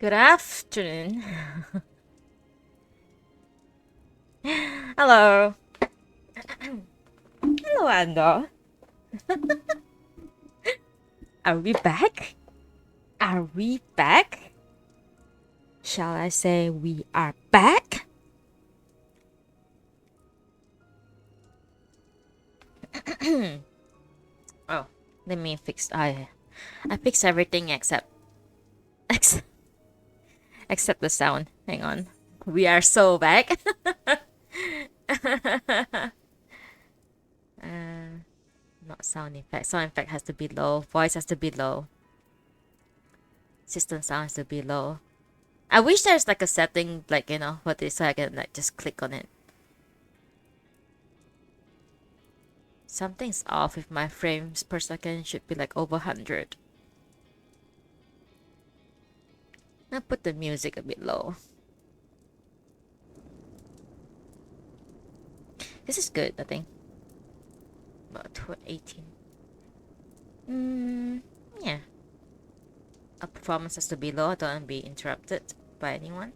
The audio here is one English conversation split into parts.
Good afternoon. Hello. Hello, Ando. Are we back? Are we back? Shall I say we are back? Oh, let me fix. I fixed everything except except the sound. Hang on. We are so back. Not sound effect. Sound effect has to be low. Voice has to be low. System sound has to be low. I wish there's like a setting like for this so I can like just click on it. Something's off if my frames per second should be like over 100. I'll put the music a bit low. This is good, I think. About 18. Yeah. Our performance has to be low. I don't want to be interrupted by anyone.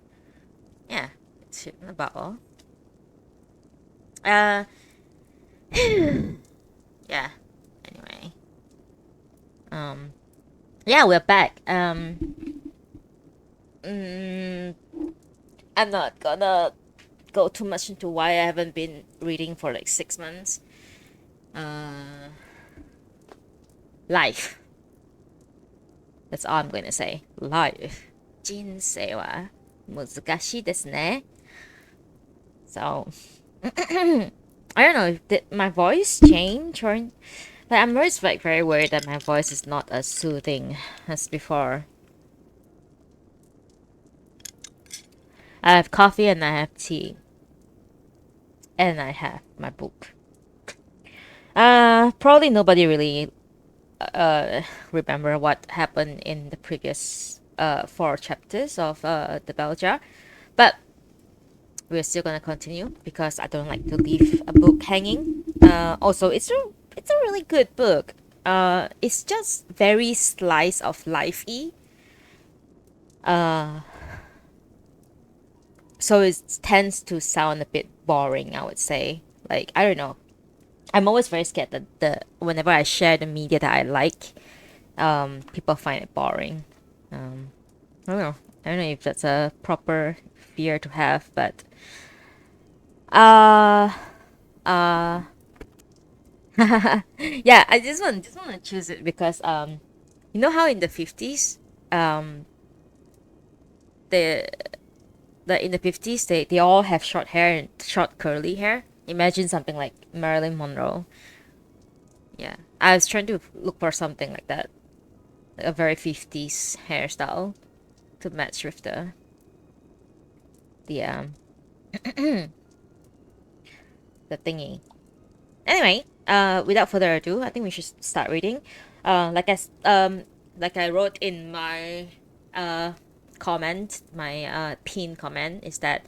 Yeah, it's about all. Uh, yeah. Anyway. Yeah, we're back. Mm, I'm not gonna go too much into why I haven't been reading for like 6 months. Life. That's all I'm gonna say. Life. 人生は難しいですね. So, I don't know. Did my voice change or? Like, I'm always like very worried that my voice is not as soothing as before. I have coffee and I have tea. And I have my book. Probably nobody really remember what happened in the previous 4 chapters of the bell jar, but we're still gonna continue because I don't like to leave a book hanging. Also, it's a really good book. It's just very slice of life-y. So it tends to sound a bit boring, I would say. Like, I don't know. I'm always very scared that whenever I share the media that I like, people find it boring. I don't know. I don't know if that's a proper fear to have, but uh uh yeah, I just want to choose it because you know how in the 50s um the in the 50s they all have short hair and short curly hair. Imagine something like Marilyn Monroe. Yeah. I was trying to look for something like that. Like a very 50s hairstyle to match with the the thingy. Anyway, without further ado, I think we should start reading. Like I wrote in my uh comment, my pinned comment is that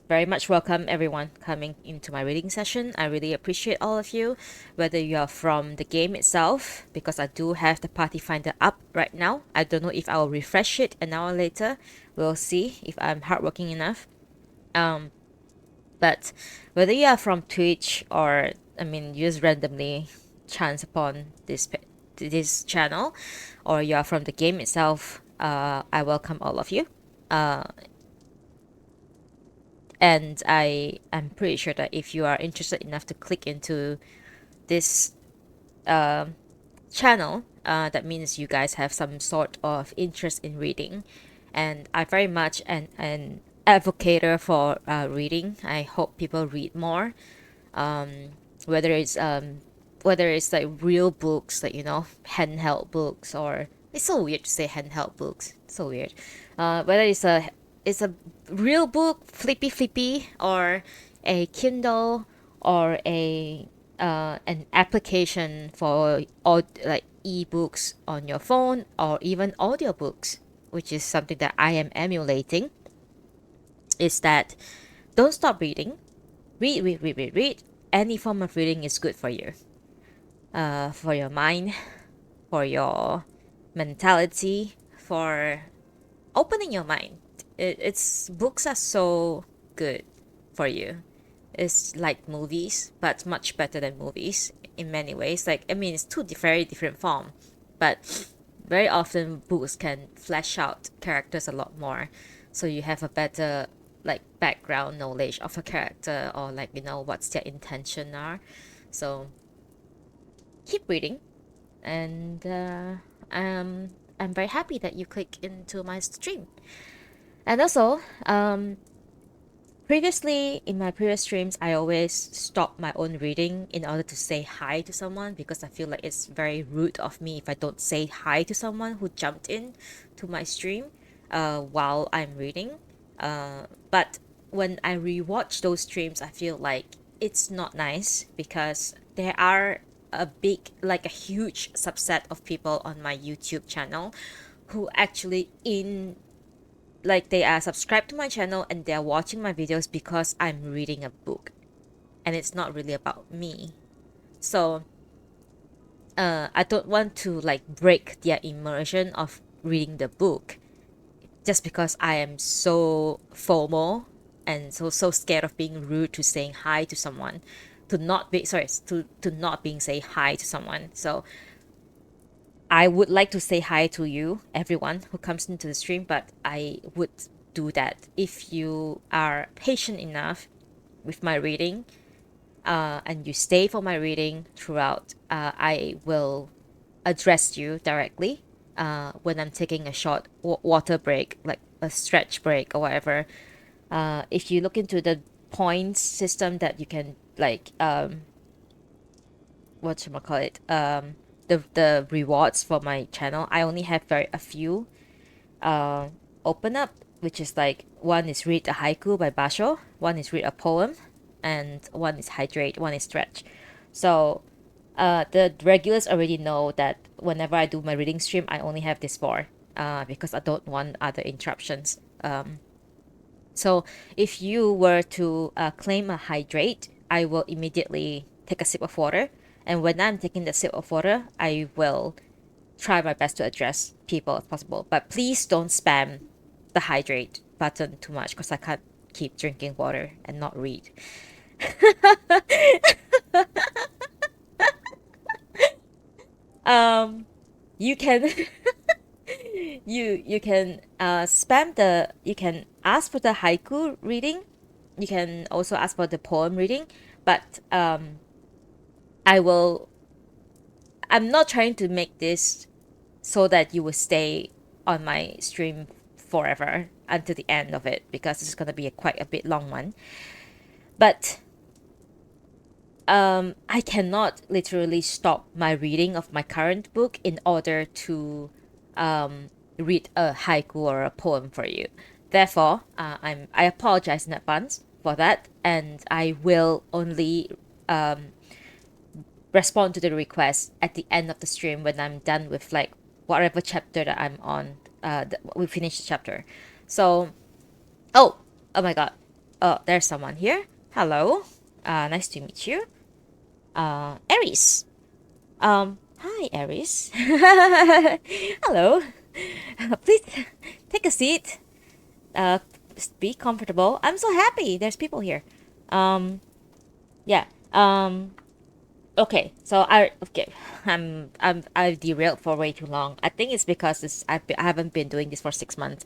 very much welcome everyone coming into my reading session. I really appreciate all of you, whether you are from the game itself, because I do have the party finder up right now. I don't know if I'll refresh it an hour later. We'll see if I'm hardworking enough. But whether you are from Twitch or I mean you just randomly chance upon this channel, or you are from the game itself, I welcome all of you. And I'm pretty sure that if you are interested enough to click into this channel, that means you guys have some sort of interest in reading, and I very much an advocator for reading. I hope people read more, whether it's like real books, like handheld books, or it's so weird to say handheld books. It's so weird. Whether it's a real book, flippy, or a Kindle, or a an application for all like ebooks on your phone, or even audiobooks, which is something that I am emulating. Is that don't stop reading. Read. Any form of reading is good for you. For your mind, for your mentality, for opening your mind. It's books are so good for you. It's like movies, but much better than movies in many ways. Like, I mean, it's two very different form, but very often books can flesh out characters a lot more, so you have a better like background knowledge of a character, or like you know what's their intention are. So keep reading, and I'm very happy that you click into my stream. And also, previously in my previous streams, I always stop my own reading in order to say hi to someone, because I feel like it's very rude of me if I don't say hi to someone who jumped in to my stream while I'm reading. But when I rewatch those streams, I feel like it's not nice, because there are a big, like a huge subset of people on my YouTube channel who actually in like they are subscribed to my channel and they're watching my videos because I'm reading a book, and it's not really about me. So I don't want to like break their immersion of reading the book just because I am so FOMO and so scared of being rude to saying hi to someone, to not be sorry to not being say hi to someone. So I would like to say hi to you, everyone who comes into the stream, but I would do that if you are patient enough with my reading, and you stay for my reading throughout. I will address you directly when I'm taking a short water break, like a stretch break or whatever. If you look into the points system that you can like what should I call it, the rewards for my channel, I only have very a few open up, which is like one is read a haiku by Basho, one is read a poem, and one is hydrate, one is stretch. So the regulars already know that whenever I do my reading stream, I only have this four, because I don't want other interruptions. So if you were to claim a hydrate, I will immediately take a sip of water. And when I'm taking the sip of water, I will try my best to address people if possible. But please don't spam the hydrate button too much, because I can't keep drinking water and not read. You can you can spam the you can ask for the haiku reading. You can also ask for the poem reading, but I will. I'm not trying to make this so that you will stay on my stream forever until the end of it, because it's gonna be quite a bit long one. But I cannot literally stop my reading of my current book in order to read a haiku or a poem for you. Therefore, I apologize in advance for that, and I will only respond to the request at the end of the stream when I'm done with like whatever chapter that I'm on. We finish the chapter. So, oh my God, oh there's someone here. Hello, nice to meet you, Aries. Hi, Aries. Hello. Please take a seat. Uh, be comfortable. I'm so happy. There's people here. Yeah. Okay. So I've derailed for way too long. I think it's because I haven't been doing this for 6 months.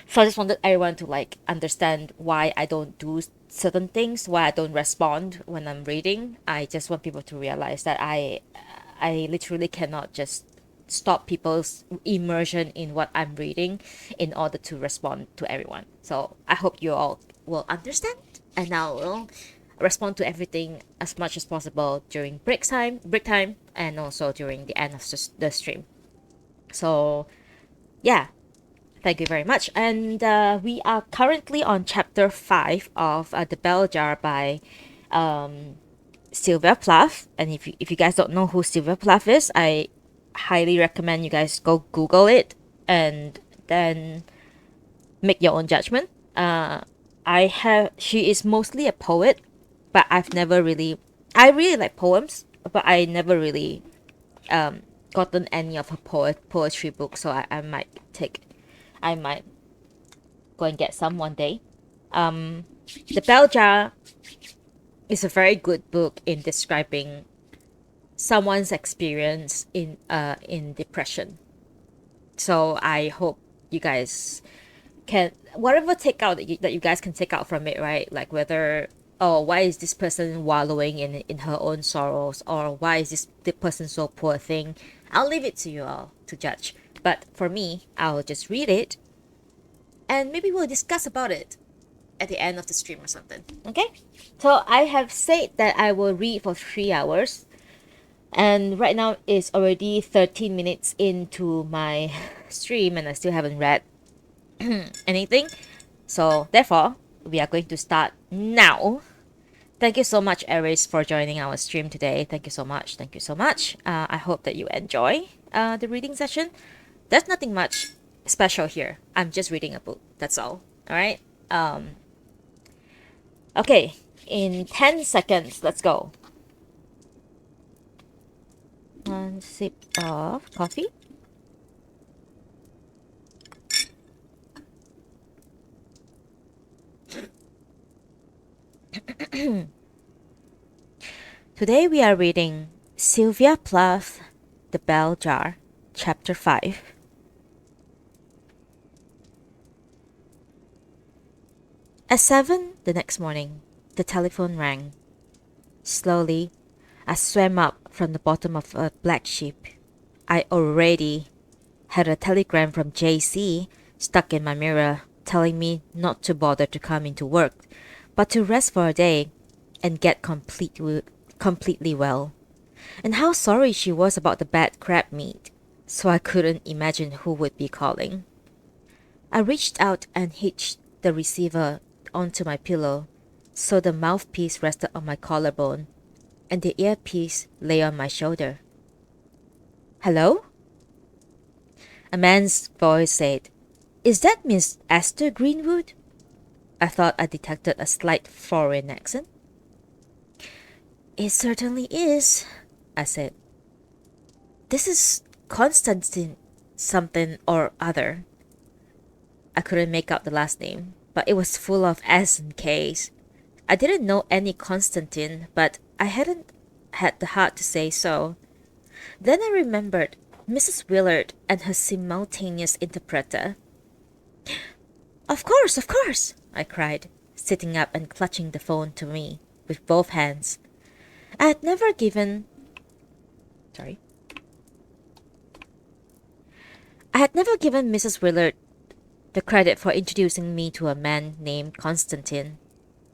So I just wanted everyone to like understand why I don't do certain things, why I don't respond when I'm reading. I just want people to realize that I literally cannot just stop people's immersion in what I'm reading in order to respond to everyone. So I hope you all will understand, and I will respond to everything as much as possible during break time, and also during the end of the stream. So yeah, thank you very much. And we are currently on chapter 5 of The Bell Jar by Sylvia Plath. And if you guys don't know who Sylvia Plath is, I highly recommend you guys go Google it and then make your own judgment. She is mostly a poet, but I really like poems, but I never really gotten any of her poetry books. So I might go and get some one day. Um, the Bell Jar is a very good book in describing someone's experience in depression. So I hope you guys can whatever take out that you guys can take out from it, right? Like whether, oh, why is this person wallowing in her own sorrows, or why is this person so poor thing. I'll leave it to you all to judge, but for me, I'll just read it and maybe we'll discuss about it at the end of the stream or something. Okay, so I have said that I will read for 3 hours, and right now it's already 13 minutes into my stream and I still haven't read anything. So therefore, we are going to start now. Thank you so much, Aries, for joining our stream today. Thank you so much. Thank you so much. I hope that you enjoy the reading session. There's nothing much special here. I'm just reading a book. That's all. All right. Okay. In 10 seconds, let's go. One sip of coffee. Today we are reading Sylvia Plath, The Bell Jar, Chapter 5. At 7 the next morning, the telephone rang. Slowly, I swam up from the bottom of a black sheep. I already had a telegram from JC stuck in my mirror telling me not to bother to come into work, but to rest for a day and get completely well. And how sorry she was about the bad crab meat, so I couldn't imagine who would be calling. I reached out and hitched the receiver onto my pillow, so the mouthpiece rested on my collarbone, and the earpiece lay on my shoulder. Hello? A man's voice said, Is that Miss Esther Greenwood? I thought I detected a slight foreign accent. It certainly is, I said. This is Constantine something or other. I couldn't make out the last name, but it was full of S and Ks. I didn't know any Constantine, but I hadn't had the heart to say so. Then I remembered Mrs. Willard and her simultaneous interpreter. Of course, I cried, sitting up and clutching the phone to me with both hands. I had never given Mrs. Willard the credit for introducing me to a man named Constantine.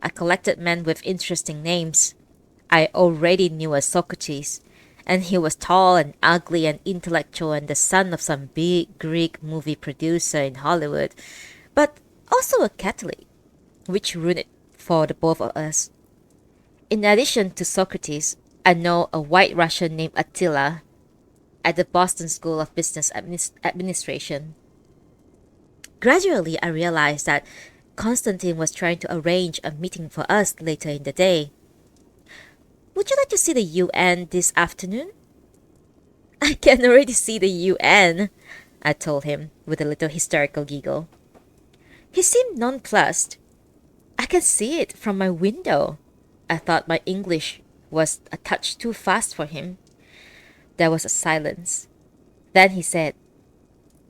I collected men with interesting names. I already knew a Socrates, and he was tall and ugly and intellectual and the son of some big Greek movie producer in Hollywood, but also a Catholic, which ruined it for the both of us. In addition to Socrates, I know a white Russian named Attila at the Boston School of Business Administration. Gradually, I realized that Constantine was trying to arrange a meeting for us later in the day. Would you like to see the UN this afternoon? I can already see the UN, I told him with a little hysterical giggle. He seemed nonplussed. I can see it from my window. I thought my English was a touch too fast for him. There was a silence. Then he said,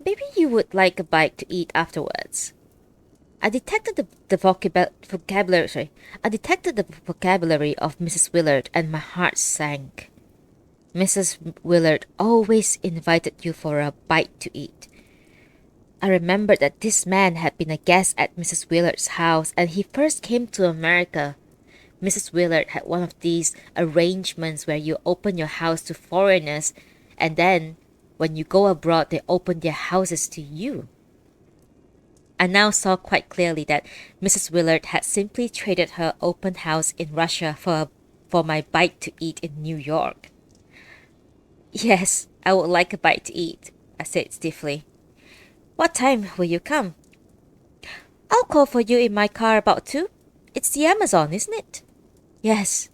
Maybe you would like a bite to eat afterwards. I detected the vocabulary. I detected the vocabulary of Mrs. Willard, and my heart sank. Mrs. Willard always invited you for a bite to eat. I remembered that this man had been a guest at Mrs. Willard's house, and he first came to America. Mrs. Willard had one of these arrangements where you open your house to foreigners, and then, when you go abroad, they open their houses to you. I now saw quite clearly that Mrs. Willard had simply traded her open house in Russia for my bite to eat in New York. Yes, I would like a bite to eat, I said stiffly. What time will you come? I'll call for you in my car about 2. It's the Amazon, isn't it? Yes.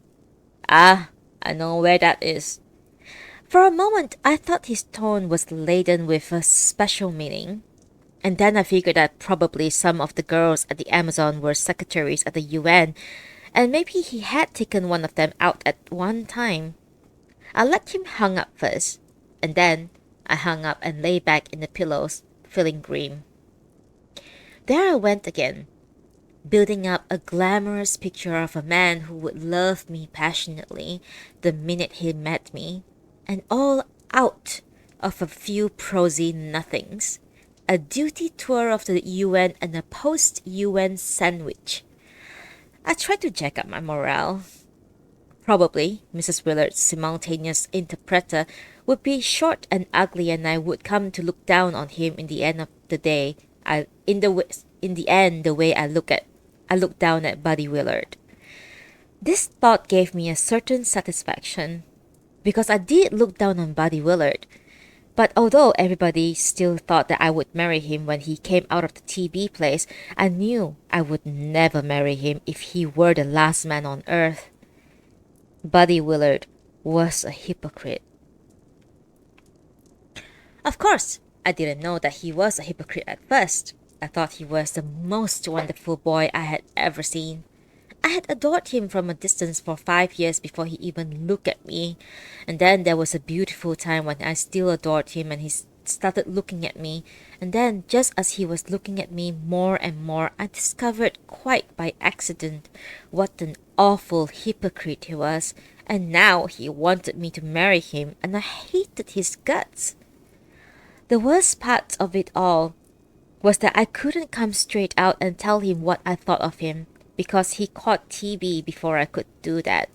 Ah, I know where that is. For a moment, I thought his tone was laden with a special meaning. And then I figured that probably some of the girls at the Amazon were secretaries at the UN, and maybe he had taken one of them out at one time. I let him hang up first, and then I hung up and lay back in the pillows, feeling grim. There I went again, building up a glamorous picture of a man who would love me passionately the minute he met me, and all out of a few prosy nothings. A duty tour of the UN and a post-UN sandwich. I tried to jack up my morale. Probably Mrs. Willard's simultaneous interpreter would be short and ugly, and I would come to look down on him in the end of the day. In the end, the way I look down at Buddy Willard. This thought gave me a certain satisfaction, because I did look down on Buddy Willard. But although everybody still thought that I would marry him when he came out of the TB place, I knew I would never marry him if he were the last man on earth. Buddy Willard was a hypocrite. Of course, I didn't know that he was a hypocrite at first. I thought he was the most wonderful boy I had ever seen. I had adored him from a distance for 5 years before he even looked at me. And then there was a beautiful time when I still adored him and he started looking at me. And then, just as he was looking at me more and more, I discovered quite by accident what an awful hypocrite he was. And now he wanted me to marry him, and I hated his guts. The worst part of it all was that I couldn't come straight out and tell him what I thought of him, because he caught TB before I could do that.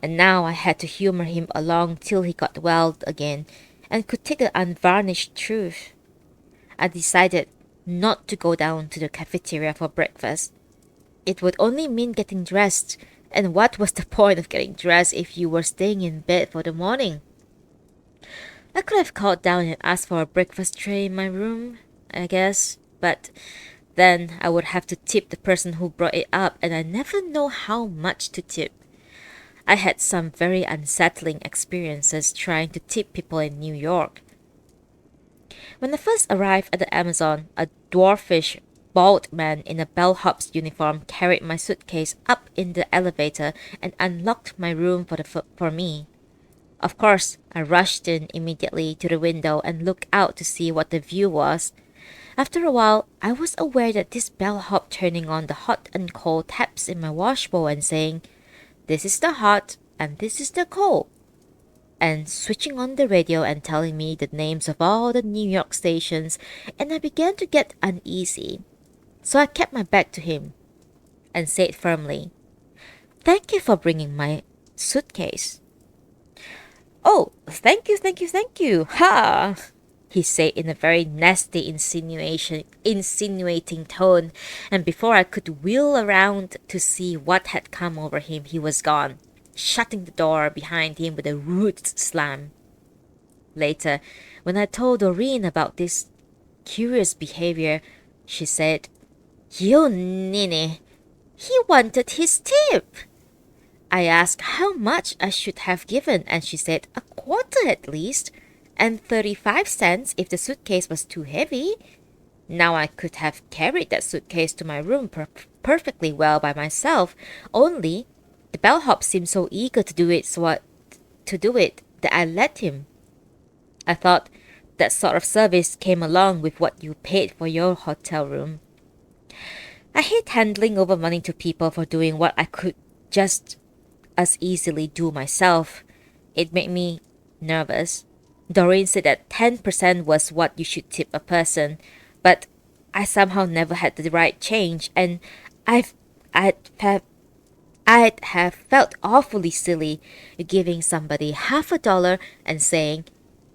And now I had to humor him along till he got well again and could take the unvarnished truth. I decided not to go down to the cafeteria for breakfast. It would only mean getting dressed, and what was the point of getting dressed if you were staying in bed for the morning? I could have called down and asked for a breakfast tray in my room, I guess, but then I would have to tip the person who brought it up, and I never know how much to tip. I had some very unsettling experiences trying to tip people in New York. When I first arrived at the Amazon, a dwarfish, bald man in a bellhop's uniform carried my suitcase up in the elevator and unlocked my room for me. Of course, I rushed in immediately to the window and looked out to see what the view was. After a while, I was aware that this bellhop turning on the hot and cold taps in my washbowl and saying, "This is the hot and this is the cold," and switching on the radio and telling me the names of all the New York stations, and I began to get uneasy. So I kept my back to him and said firmly, "Thank you for bringing my suitcase." "Oh, thank you, ha!" he said in a very nasty insinuating tone, and before I could wheel around to see what had come over him, he was gone, shutting the door behind him with a rude slam. Later, when I told Doreen about this curious behavior, she said, "You ninny, he wanted his tip." I asked how much I should have given, and she said a quarter at least, and 35 cents if the suitcase was too heavy. Now I could have carried that suitcase to my room perfectly well by myself, only the bellhop seemed so eager to do it that I let him. I thought that sort of service came along with what you paid for your hotel room. I hate handling over money to people for doing what I could just as easily do myself. It made me nervous. Doreen said that 10% was what you should tip a person, but I somehow never had the right change, and I'd have felt awfully silly giving somebody $50 and saying,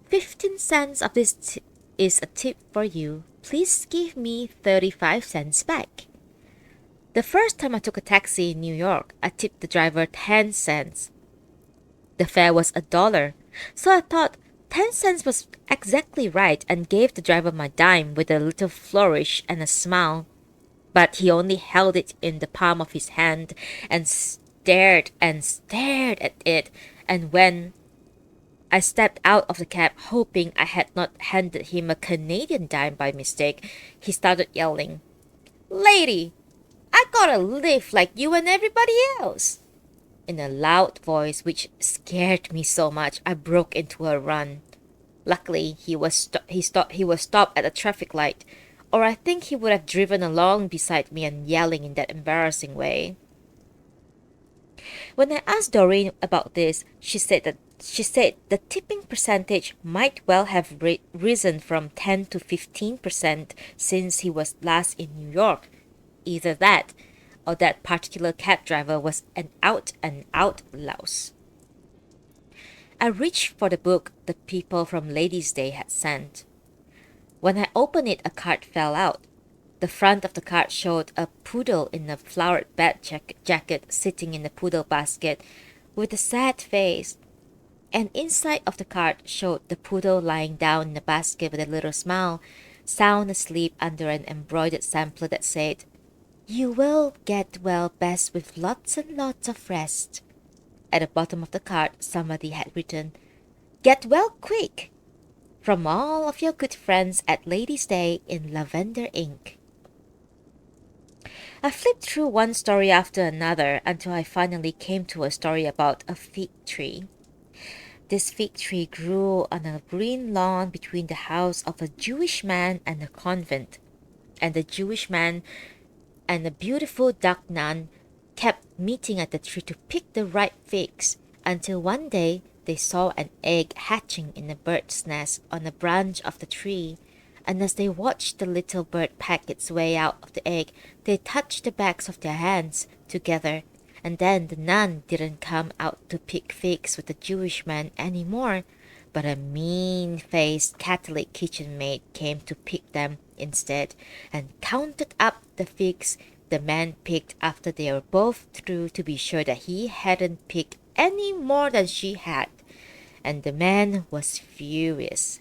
15 cents of this is a tip for you. Please give me 35 cents back. The first time I took a taxi in New York, I tipped the driver 10 cents. The fare was $1, so I thought 10 cents was exactly right and gave the driver my dime with a little flourish and a smile. But he only held it in the palm of his hand and stared at it, and when I stepped out of the cab, hoping I had not handed him a Canadian dime by mistake. He started yelling, "Lady, I gotta live like you and everybody else!" in a loud voice which scared me so much I broke into a run. Luckily, he was stopped at a traffic light, or I think he would have driven along beside me and yelling in that embarrassing way. When I asked Doreen about this, she said the tipping percentage might well have risen from 10 to 15% since he was last in New York. Either that, or that particular cab driver was an out and out louse. I reached for the book the people from Ladies' Day had sent. When I opened it, a card fell out. The front of the card showed a poodle in a flowered bed jacket sitting in the poodle basket with a sad face, and inside of the card showed the poodle lying down in the basket with a little smile, sound asleep under an embroidered sampler that said, "You will get well best with lots and lots of rest." At the bottom of the card, somebody had written, "Get well quick! From all of your good friends at Ladies' Day in lavender ink." I flipped through one story after another until I finally came to a story about a fig tree. This fig tree grew on a green lawn between the house of a Jewish man and a convent, and the Jewish man and a beautiful duck nun kept meeting at the tree to pick the ripe figs until one day they saw an egg hatching in a bird's nest on a branch of the tree, and as they watched the little bird peck its way out of the egg, they touched the backs of their hands together, and then the nun didn't come out to pick figs with the Jewish man any more, but a mean-faced Catholic kitchen maid came to pick them instead, and counted up the figs the man picked after they were both through to be sure that he hadn't picked any more than she had, and the man was furious.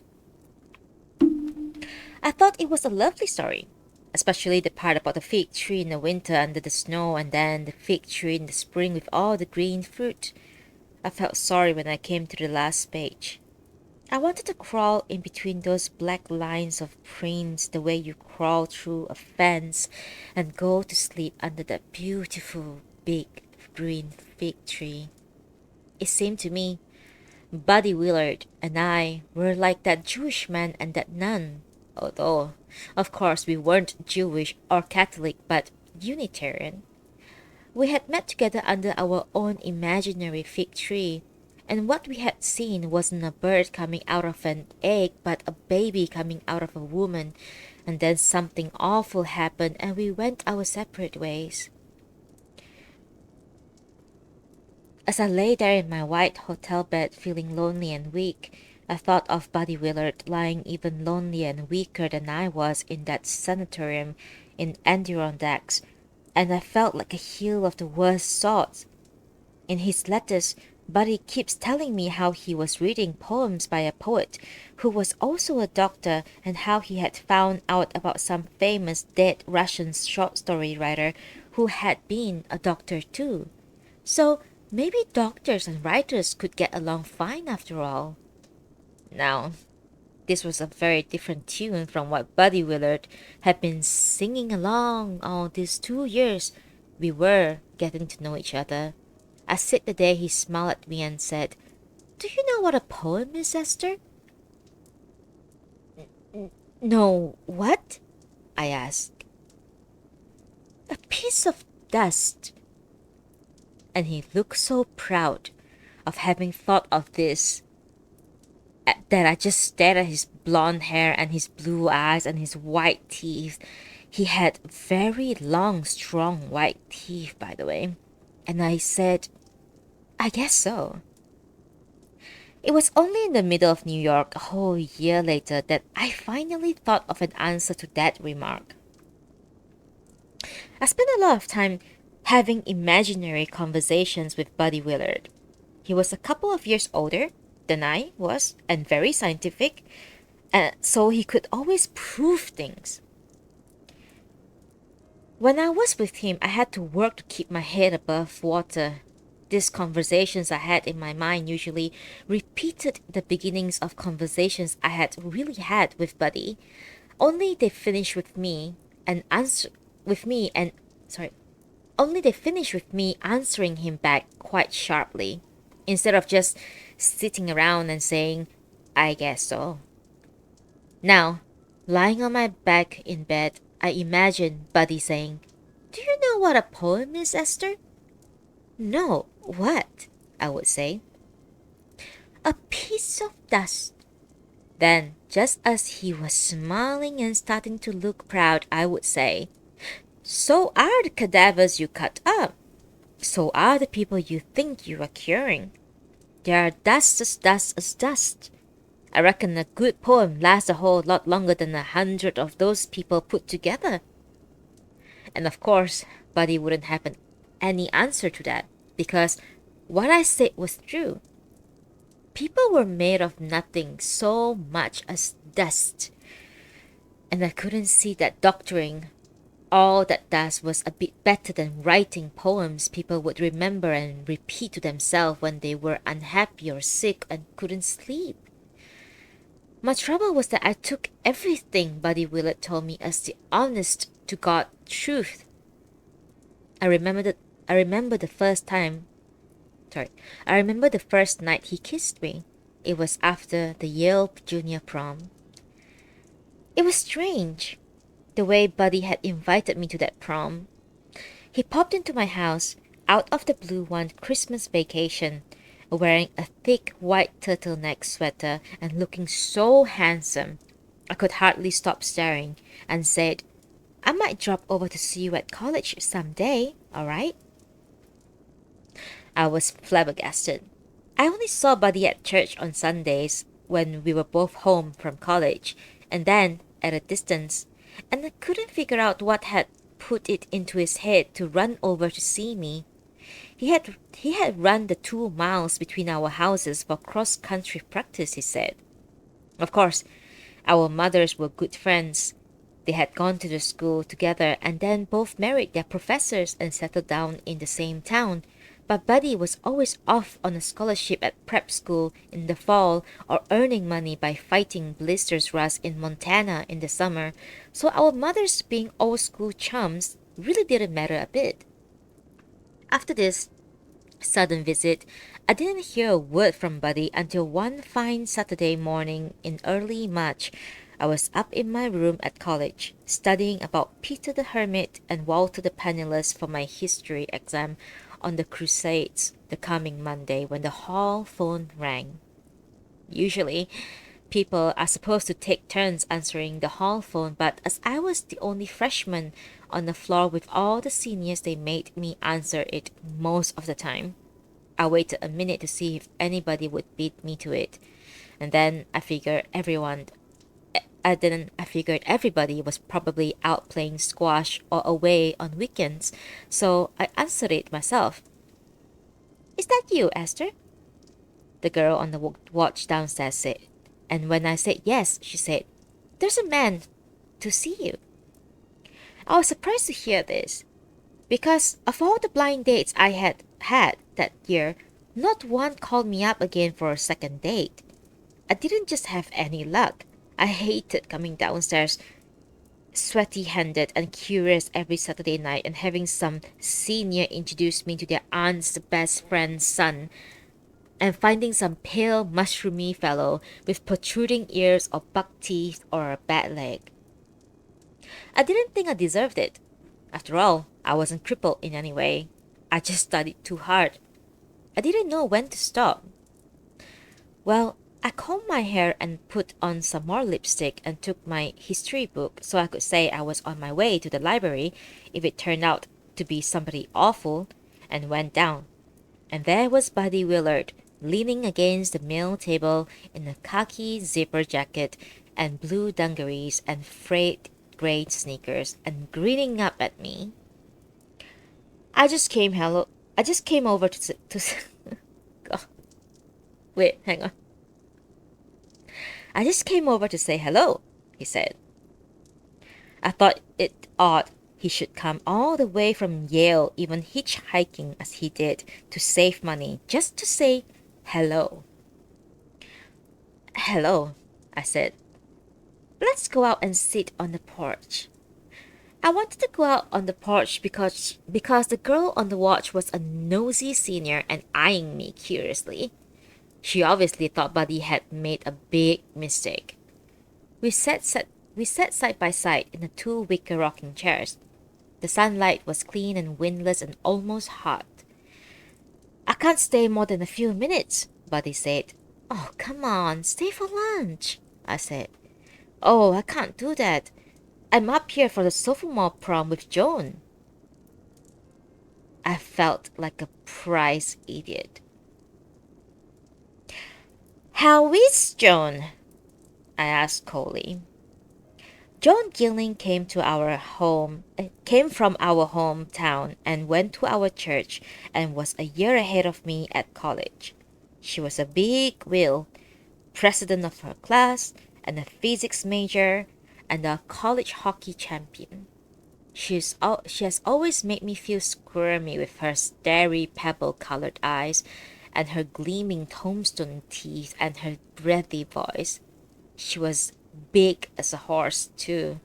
I thought it was a lovely story, especially the part about the fig tree in the winter under the snow and then the fig tree in the spring with all the green fruit. I felt sorry when I came to the last page. I wanted to crawl in between those black lines of prints the way you crawl through a fence and go to sleep under that beautiful big green fig tree. It seemed to me Buddy Willard and I were like that Jewish man and that nun, although, of course, we weren't Jewish or Catholic but Unitarian. We had met together under our own imaginary fig tree, and what we had seen wasn't a bird coming out of an egg but a baby coming out of a woman, and then something awful happened and we went our separate ways. As I lay there in my white hotel bed feeling lonely and weak, I thought of Buddy Willard lying even lonelier and weaker than I was in that sanatorium in Adirondacks, and I felt like a heel of the worst sort. In his letters, Buddy keeps telling me how he was reading poems by a poet who was also a doctor and how he had found out about some famous dead Russian short story writer who had been a doctor too. So maybe doctors and writers could get along fine after all. Now, this was a very different tune from what Buddy Willard had been singing along all these 2 years we were getting to know each other. I said the day he smiled at me and said, "Do you know what a poem is, Esther?" "No, what?" I asked. "A piece of dust." And he looked so proud of having thought of this that I just stared at his blonde hair and his blue eyes and his white teeth. He had very long, strong white teeth, by the way. And I said, "I guess so." It was only in the middle of New York, a whole year later, that I finally thought of an answer to that remark. I spent a lot of time having imaginary conversations with Buddy Willard. He was a couple of years older than I was and very scientific, so he could always prove things. When I was with him, I had to work to keep my head above water. These conversations I had in my mind usually repeated the beginnings of conversations I had really had with Buddy. Only they finished with me and answer with me and sorry, only they finished with me answering him back quite sharply, instead of just sitting around and saying, I guess so. Now, lying on my back in bed, I imagine Buddy saying, Do you know what a poem is, Esther? No, what? I would say. A piece of dust. Then, just as he was smiling and starting to look proud, I would say, So are the cadavers you cut up. So are the people you think you are curing. They are dust as dust. I reckon a good poem lasts a whole lot longer than 100 of those people put together. And of course, Buddy wouldn't have any answer to that, because what I said was true. People were made of nothing so much as dust. And I couldn't see that doctoring all that does was a bit better than writing poems people would remember and repeat to themselves when they were unhappy or sick and couldn't sleep. My trouble was that I took everything Buddy Willett told me as the honest to God truth. I remember that I remember the first time sorry. I remember the first night he kissed me. It was after the Yale Junior Prom. It was strange, the way Buddy had invited me to that prom. He popped into my house out of the blue one Christmas vacation, wearing a thick white turtleneck sweater and looking so handsome. I could hardly stop staring and said, I might drop over to see you at college someday, all right? I was flabbergasted. I only saw Buddy at church on Sundays when we were both home from college, and then at a distance, and I couldn't figure out what had put it into his head to run over to see me. He had run the 2 miles between our houses for cross country practice, he said. Of course, our mothers were good friends. They had gone to the school together and then both married their professors and settled down in the same town. But Buddy was always off on a scholarship at prep school in the fall or earning money by fighting blisters rust in Montana in the summer, so our mothers being old school chums really didn't matter a bit. After this sudden visit, I didn't hear a word from Buddy until one fine Saturday morning in early March. I was up in my room at college, studying about Peter the Hermit and Walter the Penniless for my history exam on the Crusades the coming Monday when the hall phone rang. Usually, people are supposed to take turns answering the hall phone, but as I was the only freshman on the floor with all the seniors, they made me answer it most of the time. I waited a minute to see if anybody would beat me to it, and then I figured everybody was probably out playing squash or away on weekends, so I answered it myself. Is that you, Esther? The girl on the watch downstairs said, and when I said yes, she said, There's a man to see you. I was surprised to hear this, because of all the blind dates I had had that year, not one called me up again for a second date. I didn't just have any luck. I hated coming downstairs sweaty-handed and curious every Saturday night and having some senior introduce me to their aunt's best friend's son and finding some pale, mushroomy fellow with protruding ears or buck teeth or a bad leg. I didn't think I deserved it. After all, I wasn't crippled in any way. I just studied too hard. I didn't know when to stop. Well, I combed my hair and put on some more lipstick and took my history book so I could say I was on my way to the library if it turned out to be somebody awful, and went down. And there was Buddy Willard, leaning against the mill table in a khaki zipper jacket and blue dungarees and frayed gray sneakers, and grinning up at me. I just came over to God. Wait, hang on. I just came over to say hello, he said. I thought it odd He should come all the way from Yale, even hitchhiking as he did, to save money, just to say hello. Hello, I said. Let's go out and sit on the porch. I wanted to go out on the porch because the girl on the watch was a nosy senior and eyeing me curiously. She obviously thought Buddy had made a big mistake. We sat side by side in the two wicker rocking chairs. The sunlight was clean and windless and almost hot. I can't stay more than a few minutes, Buddy said. Oh, come on, stay for lunch, I said. Oh, I can't do that. I'm up here for the sophomore prom with Joan. I felt like a prize idiot. How is Joan? I asked coldly. John Gilling came from our hometown and went to our church and was a year ahead of me at college. She was a big wheel, president of her class, and a physics major, and a college hockey champion. She has always made me feel squirmy with her starry pebble-colored eyes, and her gleaming tombstone teeth, and her breathy voice. She was big as a horse, too.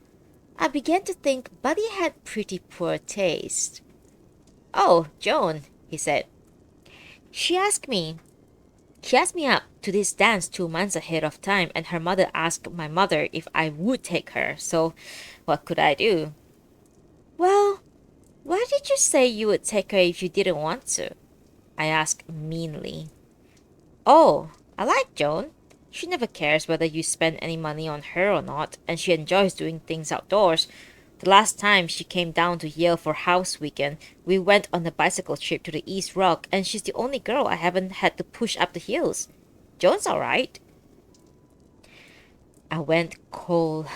I began to think Buddy had pretty poor taste. Oh, Joan, he said. She asked me up to this dance 2 months ahead of time, and her mother asked my mother if I would take her, so what could I do? Well, why did you say you would take her if you didn't want to? I asked meanly. Oh, I like Joan. She never cares whether you spend any money on her or not, and she enjoys doing things outdoors. The last time she came down to Yale for house weekend, we went on a bicycle trip to the East Rock, and she's the only girl I haven't had to push up the hills. Joan's all right. I went cold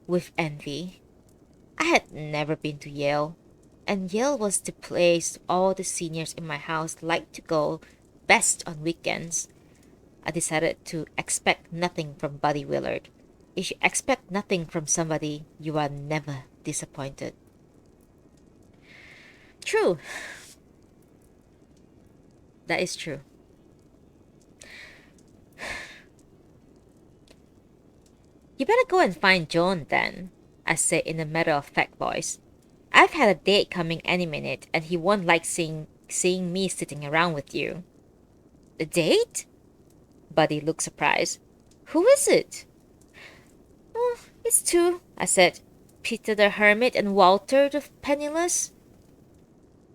with envy. I had never been to Yale, and Yale was the place all the seniors in my house liked to go best on weekends. I decided to expect nothing from Buddy Willard. If you expect nothing from somebody, you are never disappointed. True. That is true. You better go and find Joan then, I said in a matter-of-fact voice. I've had a date coming any minute, and he won't like seeing me sitting around with you. A date? Buddy looked surprised. Who is it? Oh, it's two, I said. Peter the Hermit and Walter the Penniless.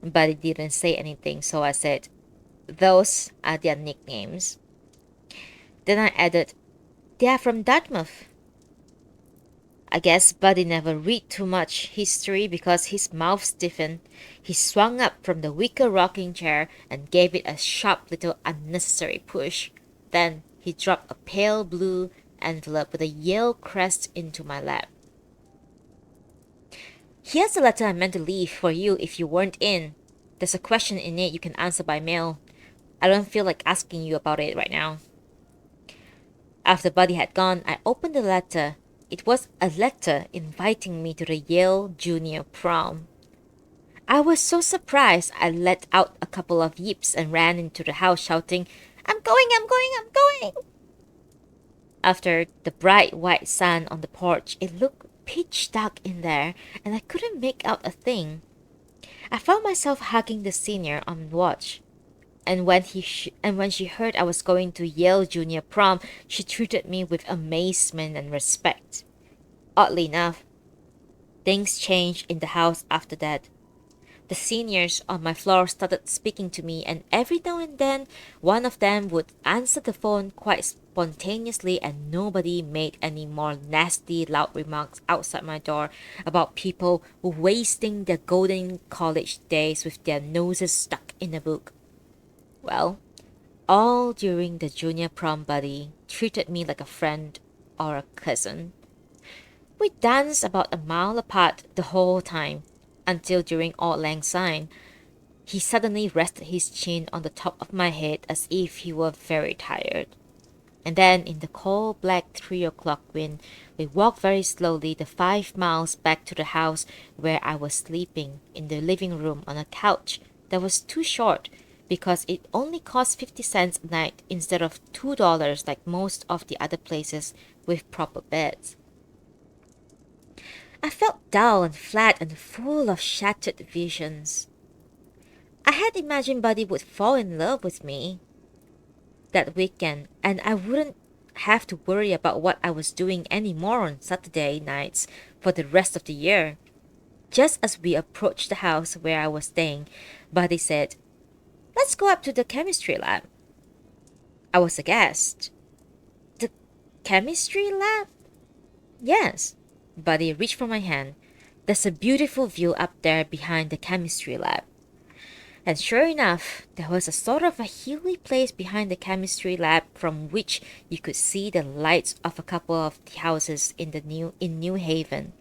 Buddy didn't say anything, so I said, those are their nicknames. Then I added, they are from Dartmouth. I guess Buddy never read too much history because his mouth stiffened. He swung up from the wicker rocking chair and gave it a sharp little unnecessary push. Then he dropped a pale blue envelope with a Yale crest into my lap. Here's the letter I meant to leave for you if you weren't in. There's a question in it you can answer by mail. I don't feel like asking you about it right now. After Buddy had gone, I opened the letter. It was a letter inviting me to the Yale Junior Prom. I was so surprised I let out a couple of yips and ran into the house shouting, I'm going, I'm going, I'm going! After the bright white sun on the porch, it looked pitch dark in there, and I couldn't make out a thing. I found myself hugging the senior on watch. And when she heard I was going to Yale Junior Prom, she treated me with amazement and respect. Oddly enough, things changed in the house after that. The seniors on my floor started speaking to me, and every now and then one of them would answer the phone quite spontaneously, and nobody made any more nasty, loud remarks outside my door about people wasting their golden college days with their noses stuck in a book. Well, all during the junior prom, Buddy treated me like a friend or a cousin. We danced about a mile apart the whole time, until during Auld Lang Syne, he suddenly rested his chin on the top of my head as if he were very tired. And then, in the cold black 3 o'clock wind, we walked very slowly the 5 miles back to the house where I was sleeping in the living room on a couch that was too short because it only cost 50 cents a night instead of $2 like most of the other places with proper beds. I felt dull and flat and full of shattered visions. I had imagined Buddy would fall in love with me that weekend, and I wouldn't have to worry about what I was doing anymore on Saturday nights for the rest of the year. Just as we approached the house where I was staying, Buddy said, "Let's go up to the chemistry lab." I was aghast. "The chemistry lab?" "Yes." Buddy reached for my hand. "There's a beautiful view up there behind the chemistry lab." And sure enough, there was a sort of a hilly place behind the chemistry lab from which you could see the lights of a couple of the houses in New Haven.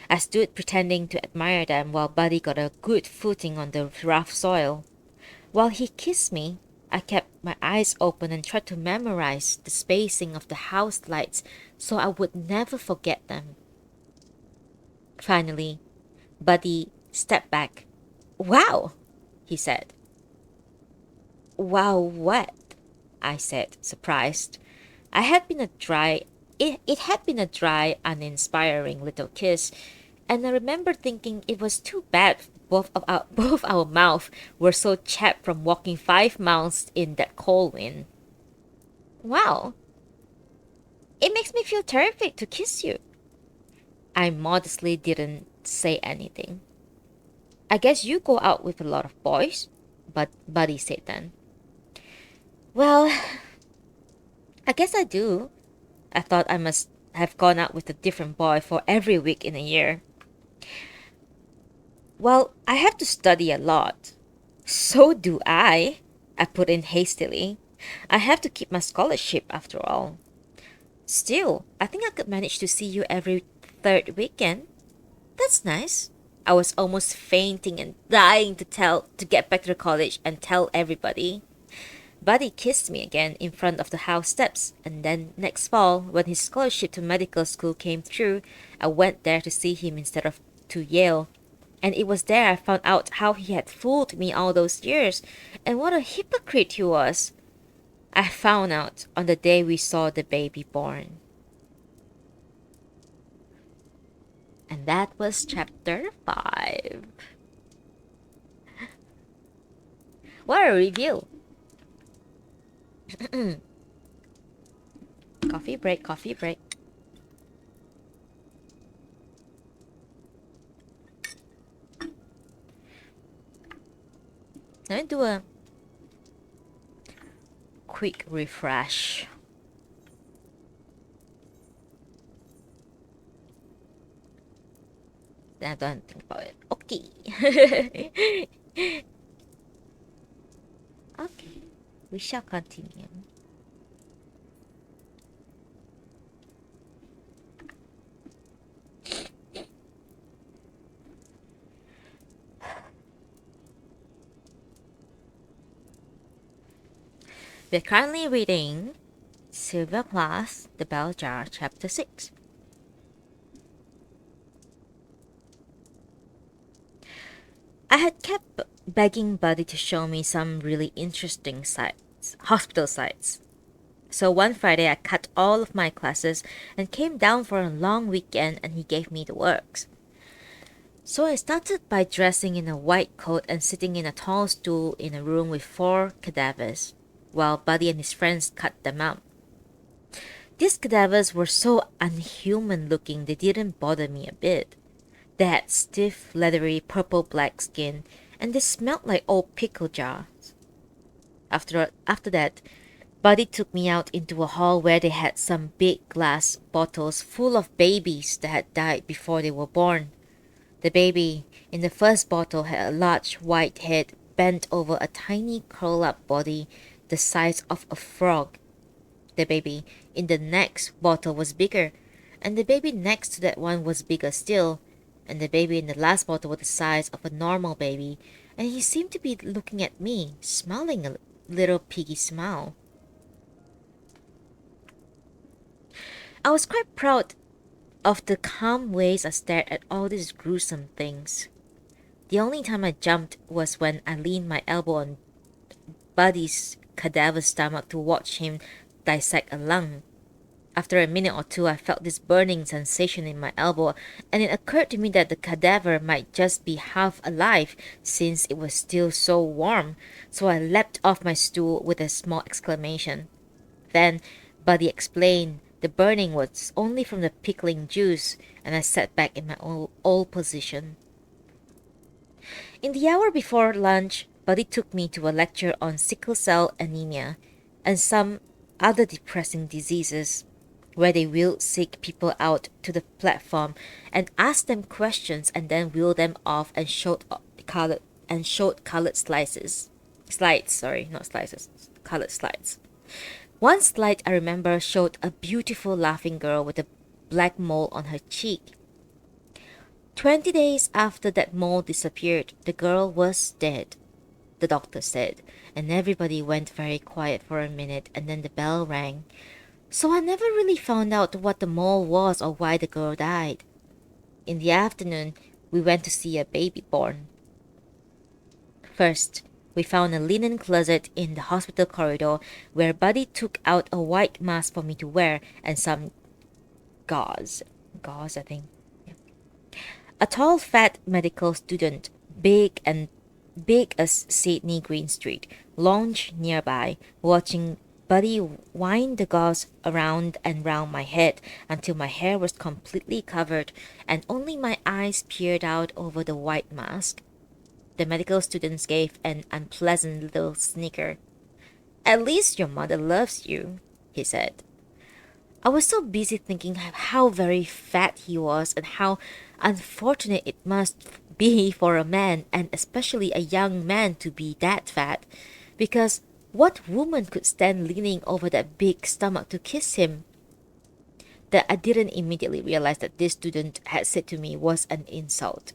I stood pretending to admire them while Buddy got a good footing on the rough soil. While he kissed me, I kept my eyes open and tried to memorize the spacing of the house lights so I would never forget them. Finally, Buddy stepped back. "Wow!" he said. "Wow, what?" I said, surprised. I had been a dry it had been a dry, uninspiring little kiss, and I remember thinking it was too bad both our mouths were so chapped from walking 5 miles in that cold wind. "Wow, it makes me feel terrific to kiss you." I modestly didn't say anything. "I guess you go out with a lot of boys," but Buddy said then. "Well, I guess I do." I thought I must have gone out with a different boy for every week in a year. "Well, I have to study a lot." "So do I put in hastily. "I have to keep my scholarship after all." "Still, I think I could manage to see you every third weekend." "That's nice." I was almost fainting and dying to get back to the college and tell everybody. Buddy kissed me again in front of the house steps, and then next fall, when his scholarship to medical school came through, I went there to see him instead of to Yale. And it was there I found out how he had fooled me all those years, and what a hypocrite he was. I found out on the day we saw the baby born. And that was chapter 5. What a review! Coffee break, coffee break. Let me do a quick refresh. Then I don't think about it. Okay. Okay. We shall continue. We're currently reading Sylvia Plath, The Bell Jar, Chapter 6. I had kept begging Buddy to show me some really interesting sites, hospital sites. So one Friday I cut all of my classes and came down for a long weekend and he gave me the works. So I started by dressing in a white coat and sitting in a tall stool in a room with 4 cadavers, while Buddy and his friends cut them up. These cadavers were so unhuman looking they didn't bother me a bit. They had stiff, leathery, purple-black skin, and they smelled like old pickle jars. After that, Buddy took me out into a hall where they had some big glass bottles full of babies that had died before they were born. The baby in the first bottle had a large white head bent over a tiny curl-up body the size of a frog. The baby in the next bottle was bigger, and the baby next to that one was bigger still, and the baby in the last bottle was the size of a normal baby, and he seemed to be looking at me, smiling a little piggy smile. I was quite proud of the calm ways I stared at all these gruesome things. The only time I jumped was when I leaned my elbow on Buddy's cadaver stomach to watch him dissect a lung. After a minute or two, I felt this burning sensation in my elbow, and it occurred to me that the cadaver might just be half alive since it was still so warm, so I leapt off my stool with a small exclamation. Then Buddy explained the burning was only from the pickling juice, and I sat back in my old position. In the hour before lunch, Buddy took me to a lecture on sickle cell anemia and some other depressing diseases, where they wheeled sick people out to the platform and asked them questions and then wheeled them off and showed colored slides. Sorry, not slices, colored slides. One slide I remember showed a beautiful laughing girl with a black mole on her cheek. 20 days after that mole disappeared, the girl was dead, the doctor said, and everybody went very quiet for a minute and then the bell rang. So I never really found out what the mole was or why the girl died. In the afternoon, we went to see a baby born. First, we found a linen closet in the hospital corridor where Buddy took out a white mask for me to wear and some gauze. Gauze, I think. A tall, fat medical student, big as Sydney Green Street, lounged nearby, watching Buddy wind the gauze around and round my head until my hair was completely covered and only my eyes peered out over the white mask. The medical student gave an unpleasant little snicker. At least your mother loves you, he said. I was so busy thinking how very fat he was and how unfortunate it must be for a man, and especially a young man, to be that fat, because what woman could stand leaning over that big stomach to kiss him? That I didn't immediately realize that this student had said to me was an insult.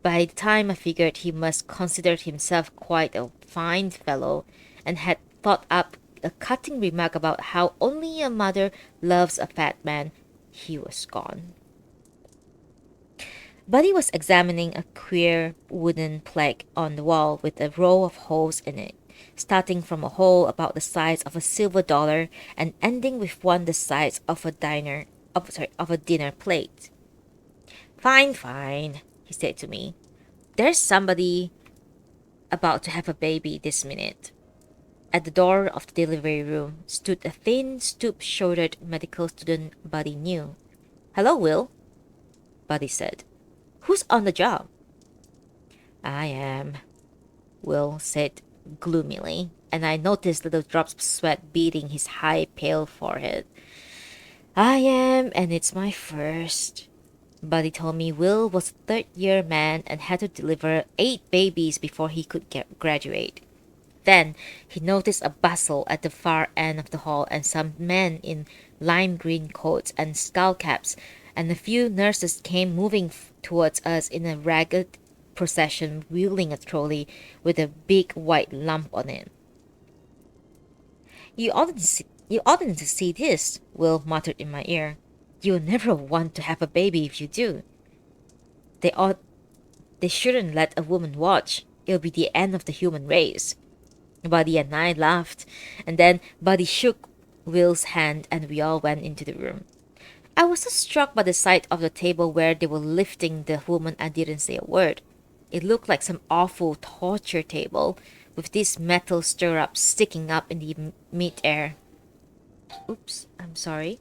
By the time I figured he must consider himself quite a fine fellow and had thought up a cutting remark about how only a mother loves a fat man, he was gone. Buddy was examining a queer wooden plaque on the wall with a row of holes in it, starting from a hole about the size of a silver dollar and ending with one the size of a dinner plate. Fine, fine, he said to me. There's somebody about to have a baby this minute. At the door of the delivery room stood a thin, stoop-shouldered medical student Buddy knew. Hello, Will, Buddy said. Who's on the job? I am, Will said gloomily, and I noticed little drops of sweat beading his high, pale forehead. I am, and it's my first. Buddy told me Will was a third-year man and had to deliver 8 babies before he could graduate. Then he noticed a bustle at the far end of the hall and some men in lime green coats and skull caps, and a few nurses came moving towards us in a ragged procession wheeling a trolley with a big white lump on it. You oughtn't to see this, Will muttered in my ear. You'll never want to have a baby if you do. They ought they shouldn't let a woman watch. It'll be the end of the human race. Buddy and I laughed, and then Buddy shook Will's hand and we all went into the room. I was so struck by the sight of the table where they were lifting the woman I didn't say a word. It looked like some awful torture table, with these metal stirrups sticking up in the mid-air. Oops, I'm sorry.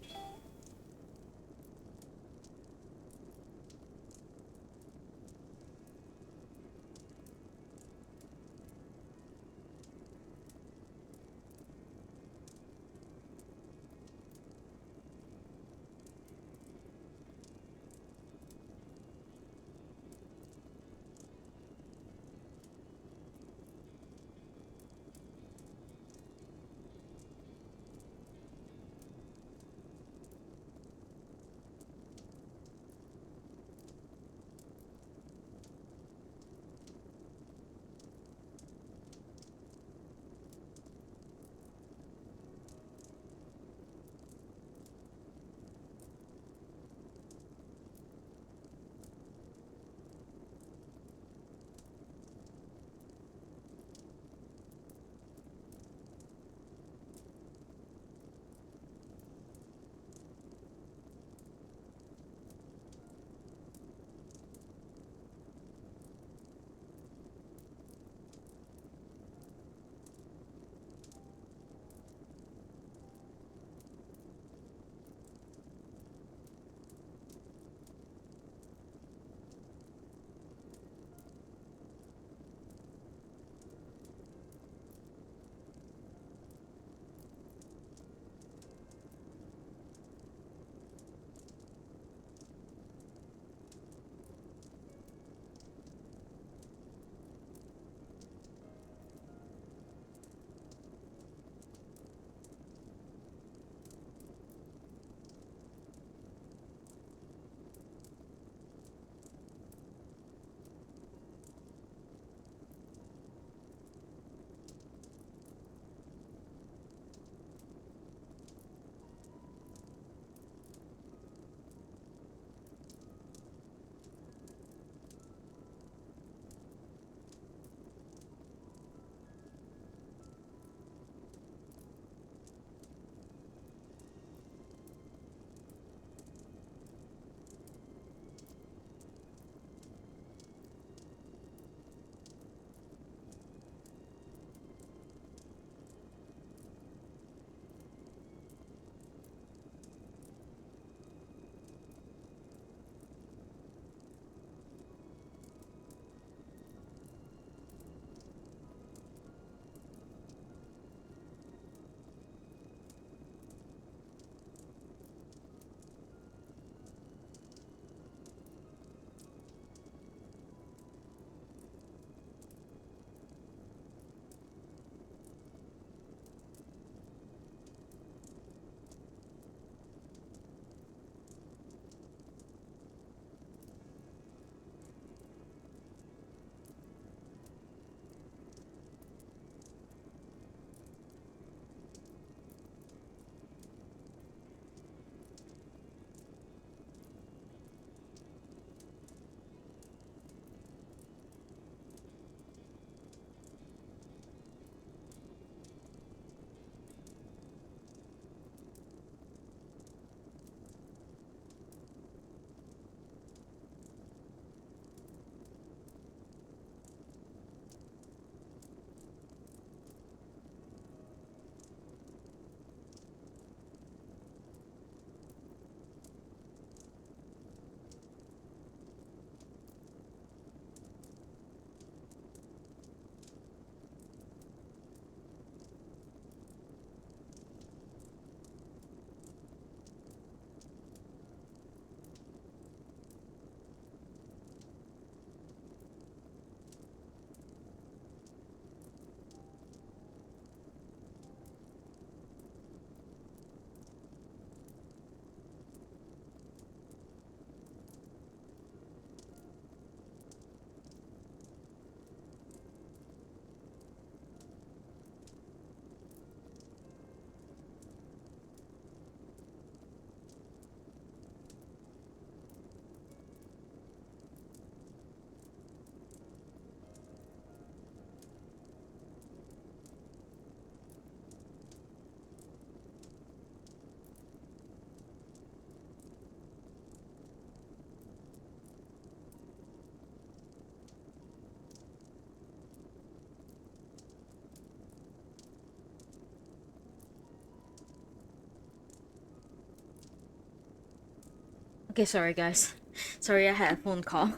Okay, sorry guys. Sorry, I had a phone call.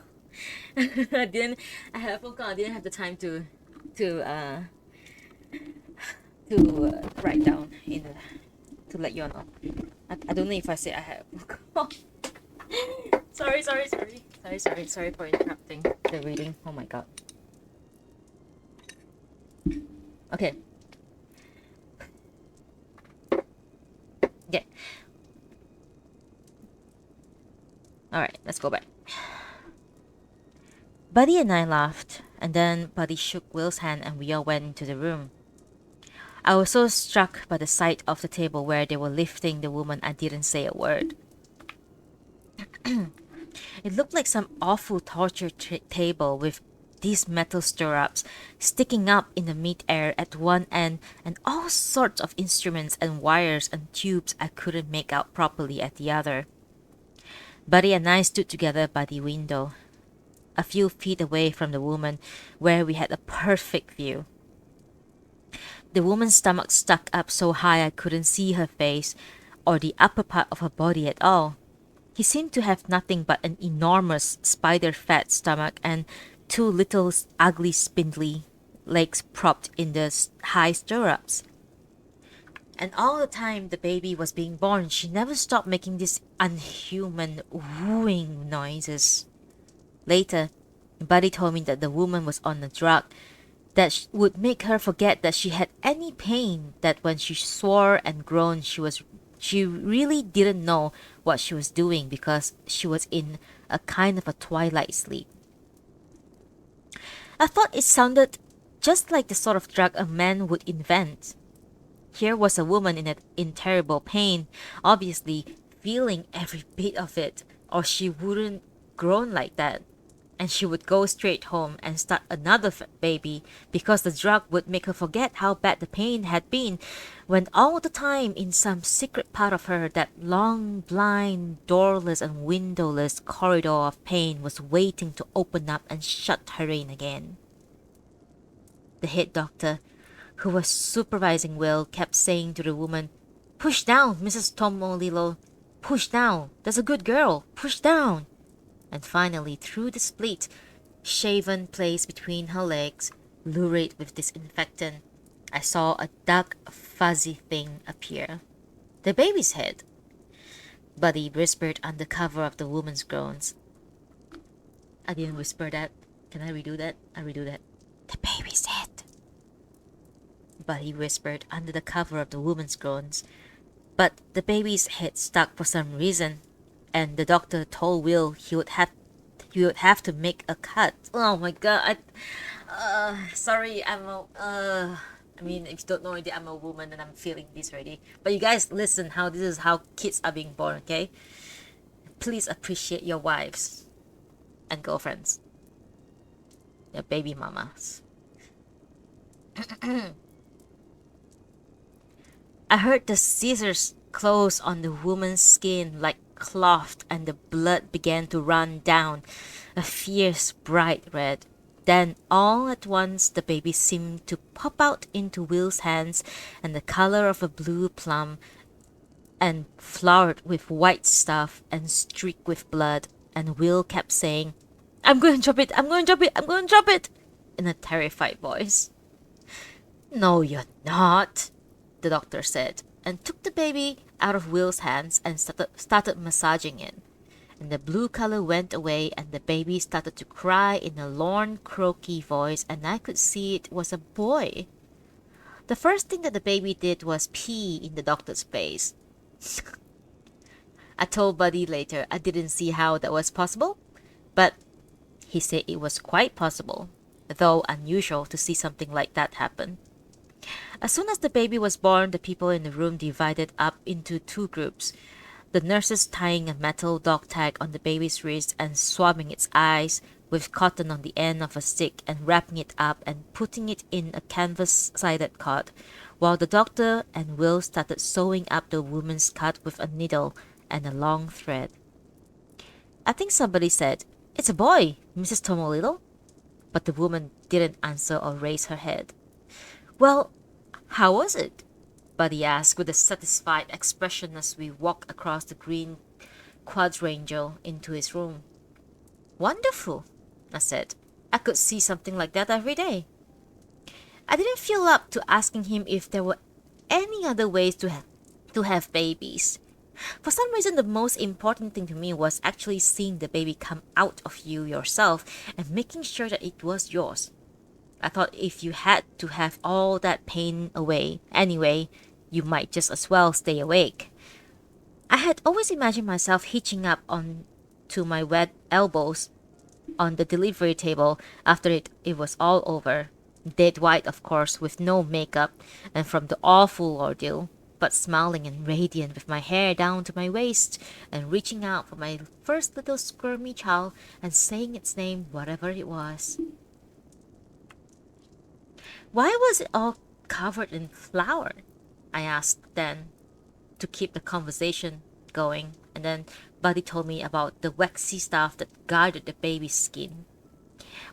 I didn't. I had a phone call. I didn't have the time to uh write down in the, to let you all know. I don't know if I said I had a phone call. Sorry for interrupting the reading. Oh my god. Okay. Yeah. All right. Let's go back. Buddy and I laughed, and then Buddy shook Will's hand, and we all went into the room. I was so struck by the sight of the table where they were lifting the woman I didn't say a word. It looked like some awful torture table with these metal stirrups sticking up in the mid-air at one end and all sorts of instruments and wires and tubes I couldn't make out properly at the other. Buddy and I stood together by the window, a few feet away from the woman, where we had a perfect view. The woman's stomach stuck up so high I couldn't see her face or the upper part of her body at all. He seemed to have nothing but an enormous spider-fat stomach and two little ugly spindly legs propped in the high stirrups. And all the time the baby was being born, she never stopped making these unhuman wooing noises. Later, Buddy told me that the woman was on a drug that would make her forget that she had any pain, that when she swore and groaned she really didn't know what she was doing because she was in a kind of a twilight sleep. I thought it sounded just like the sort of drug a man would invent. Here was a woman in terrible pain, obviously feeling every bit of it, or she wouldn't groan like that. And she would go straight home and start another baby because the drug would make her forget how bad the pain had been, when all the time in some secret part of her that long, blind, doorless and windowless corridor of pain was waiting to open up and shut her in again. The head doctor, who was supervising Will, kept saying to the woman, "Push down, Mrs. Tomolilo. Push down. That's a good girl. Push down." And finally, through the split, shaven place between her legs, lurid with disinfectant, I saw a dark, fuzzy thing appear. The baby's head. Buddy whispered under cover of the woman's groans. I didn't whisper that. Can I redo that? I redo that. The baby's head. Buddy whispered under the cover of the woman's groans. But the baby's head stuck for some reason, and the doctor told Will he would have to make a cut. Oh my god! Sorry, I mean, if you don't know already, I'm a woman and I'm feeling this already. But you guys, listen, how this is how kids are being born. Okay, please appreciate your wives and girlfriends, your baby mamas. I heard the scissors close on the woman's skin like cloth, and the blood began to run down, a fierce bright red. Then all at once the baby seemed to pop out into Will's hands, and the color of a blue plum, and flowered with white stuff and streaked with blood, and Will kept saying, "I'm going to drop it, I'm going to drop it, I'm going to drop it," in a terrified voice. "No, you're not," the doctor said, and took the baby out of Will's hands and started massaging it. And the blue color went away, and the baby started to cry in a lorn, croaky voice, and I could see it was a boy. The first thing that the baby did was pee in the doctor's face. I told Buddy later I didn't see how that was possible, but he said it was quite possible, though unusual to see something like that happen. As soon as the baby was born, the people in the room divided up into two groups. The nurses tying a metal dog tag on the baby's wrist and swabbing its eyes with cotton on the end of a stick and wrapping it up and putting it in a canvas-sided cot, while the doctor and Will started sewing up the woman's cut with a needle and a long thread. I think somebody said, "It's a boy, Mrs. Tomolilo," but the woman didn't answer or raise her head. "Well, how was it?" Buddy asked with a satisfied expression as we walked across the green quadrangle into his room. Wonderful, I said. I could see something like that every day. I didn't feel up to asking him if there were any other ways to have babies. For some reason, the most important thing to me was actually seeing the baby come out of you yourself and making sure that it was yours. I thought if you had to have all that pain away anyway, you might just as well stay awake. I had always imagined myself hitching up on to my wet elbows on the delivery table after it was all over. Dead white, of course, with no makeup, and from the awful ordeal, but smiling and radiant with my hair down to my waist, and reaching out for my first little squirmy child and saying its name, whatever it was. Why was it all covered in flour? I asked then, to keep the conversation going, and then Buddy told me about the waxy stuff that guarded the baby's skin.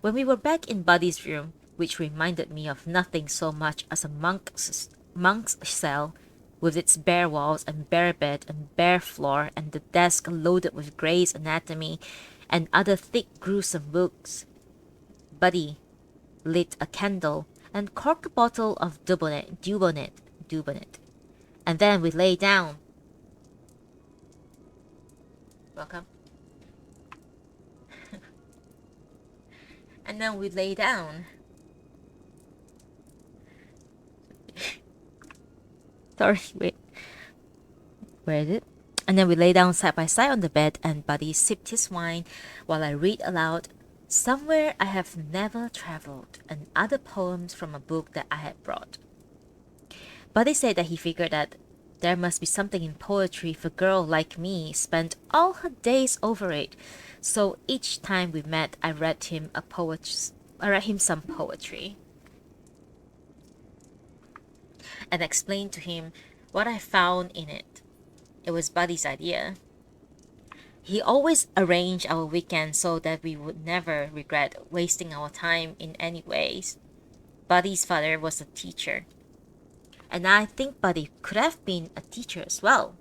When we were back in Buddy's room, which reminded me of nothing so much as a monk's cell, with its bare walls and bare bed and bare floor and the desk loaded with Gray's Anatomy and other thick gruesome books, Buddy lit a candle and corked a bottle of Dubonnet, and then we lay down. Welcome. And then we lay down. Sorry, wait. Where is it? And then we lay down side by side on the bed, and Buddy sipped his wine while I read aloud Somewhere I Have Never Traveled and other poems from a book that I had brought. Buddy said that he figured that there must be something in poetry if a girl like me spent all her days over it. So each time we met, I read him some poetry and explained to him what I found in it. It was Buddy's idea. He always arranged our weekends so that we would never regret wasting our time in any ways. Buddy's father was a teacher, and I think Buddy could have been a teacher as well.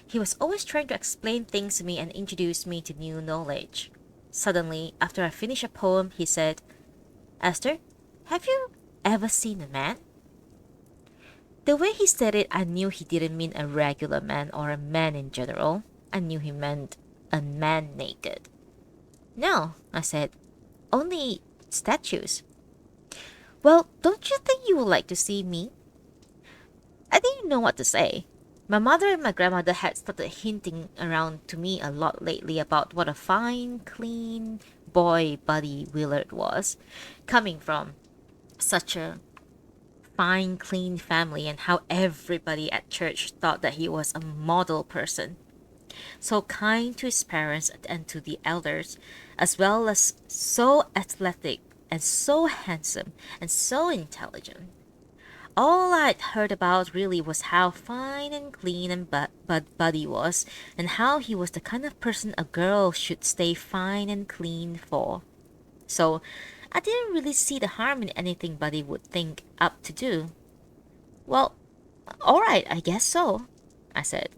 He was always trying to explain things to me and introduce me to new knowledge. Suddenly, after I finished a poem, he said, Esther, have you ever seen a man? The way he said it, I knew he didn't mean a regular man or a man in general. I knew he meant a man naked. No, I said, only statues. Well, don't you think you would like to see me? I didn't know what to say. My mother and my grandmother had started hinting around to me a lot lately about what a fine, clean boy Buddy Willard was, coming from such a fine, clean family, and how everybody at church thought that he was a model person. So kind to his parents and to the elders, as well as so athletic and so handsome and so intelligent. All I'd heard about really was how fine and clean and Buddy was, and how he was the kind of person a girl should stay fine and clean for. So I didn't really see the harm in anything Buddy would think up to do. Well, alright, I guess so, I said.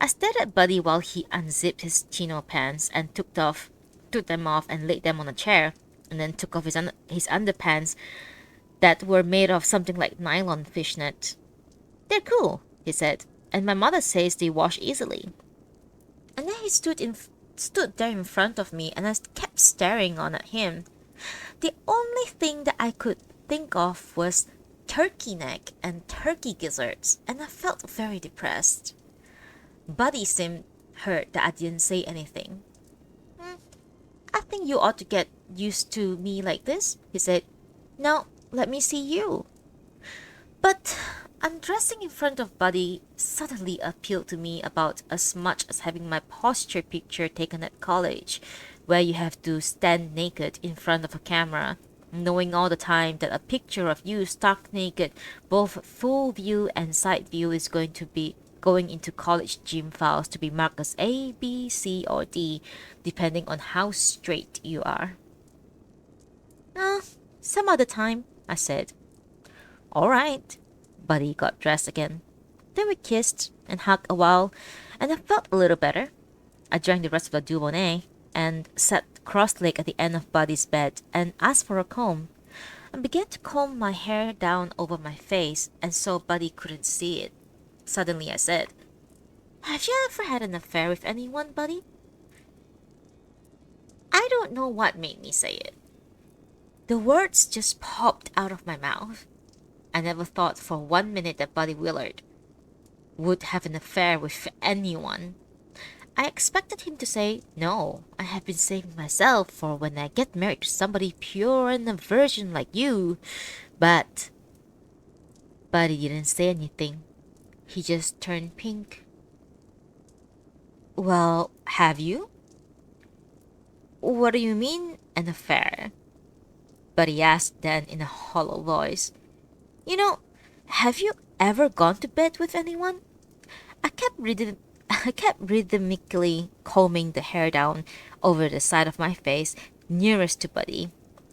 I stared at Buddy while he unzipped his chino pants and took them off and laid them on a chair, and then took off his underpants that were made of something like nylon fishnet. They're cool, he said, and my mother says they wash easily. And then he stood there in front of me, and I kept staring on at him. The only thing that I could think of was turkey neck and turkey gizzards, and I felt very depressed. Buddy seemed hurt that I didn't say anything. I think you ought to get used to me like this, he said. Now, let me see you. But undressing in front of Buddy suddenly appealed to me about as much as having my posture picture taken at college, where you have to stand naked in front of a camera, knowing all the time that a picture of you stark naked, both full view and side view, is going into college gym files to be marked as A, B, C, or D, depending on how straight you are. Some other time, I said. All right. Buddy got dressed again. Then we kissed and hugged a while, and I felt a little better. I drank the rest of the Dubonnet and sat cross-legged at the end of Buddy's bed and asked for a comb and began to comb my hair down over my face and so Buddy couldn't see it. Suddenly I said, "Have you ever had an affair with anyone, Buddy?" I don't know what made me say it. The words just popped out of my mouth. I never thought for 1 minute that Buddy Willard would have an affair with anyone. I expected him to say, "No, I have been saving myself for when I get married to somebody pure and a virgin like you." But Buddy didn't say anything. He just turned pink. "Well, have you?" "What do you mean, an affair?" Buddy asked then in a hollow voice. "You know, have you ever gone to bed with anyone?" I kept rhythmically combing the hair down over the side of my face nearest to Buddy,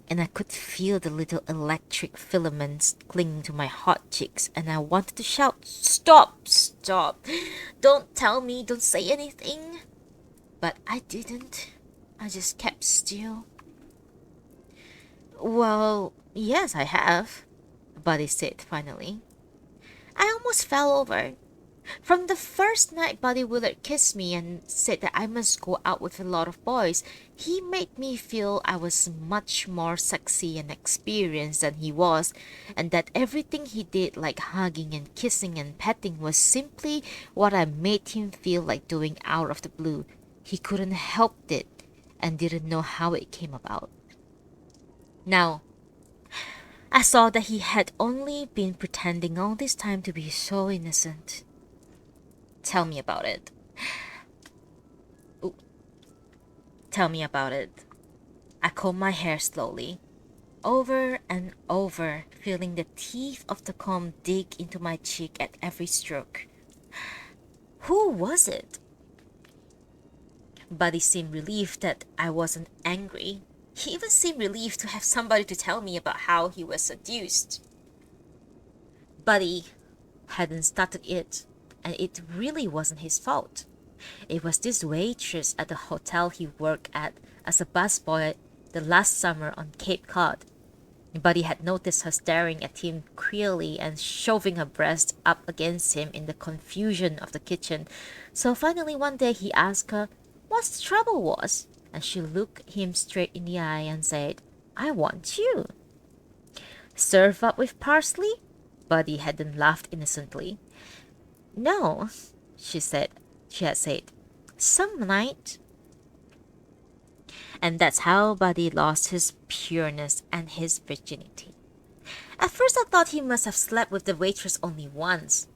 and I could feel the little electric filaments clinging to my hot cheeks, and I wanted to shout, "Stop! Stop! Don't tell me, don't say anything." But I didn't. I just kept still. "Well, yes, I have," Buddy said finally. I almost fell over. From the first night Buddy Willard kissed me and said that I must go out with a lot of boys, he made me feel I was much more sexy and experienced than he was, and that everything he did, like hugging and kissing and petting, was simply what I made him feel like doing out of the blue. He couldn't help it and didn't know how it came about. Now, I saw that he had only been pretending all this time to be so innocent. "Tell me about it." Ooh, tell me about it. I combed my hair slowly, over and over, feeling the teeth of the comb dig into my cheek at every stroke. "Who was it?" Buddy seemed relieved that I wasn't angry. He even seemed relieved to have somebody to tell me about how he was seduced. Buddy hadn't started it, and it really wasn't his fault. It was this waitress at the hotel he worked at as a busboy the last summer on Cape Cod. Buddy had noticed her staring at him queerly and shoving her breast up against him in the confusion of the kitchen. So finally one day he asked her what the trouble was, and she looked him straight in the eye and said, "I want you." "Serve up with parsley?" Buddy hadn't laughed innocently. "No," she had said, "some night." And that's how Buddy lost his pureness and his virginity. At first I thought he must have slept with the waitress only once.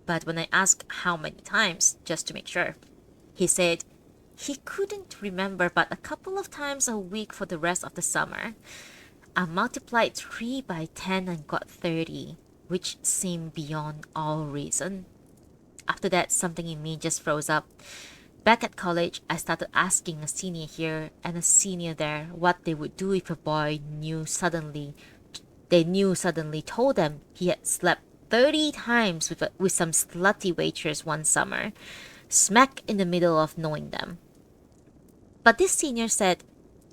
But when I asked how many times, just to make sure, he said he couldn't remember but a couple of times a week for the rest of the summer. I multiplied 3 by 10 and got 30, which seemed beyond all reason. After that, something in me just froze up. Back at college, I started asking a senior here and a senior there what they would do if a boy suddenly told them he had slept 30 times with some slutty waitress one summer, smack in the middle of knowing them. But this senior said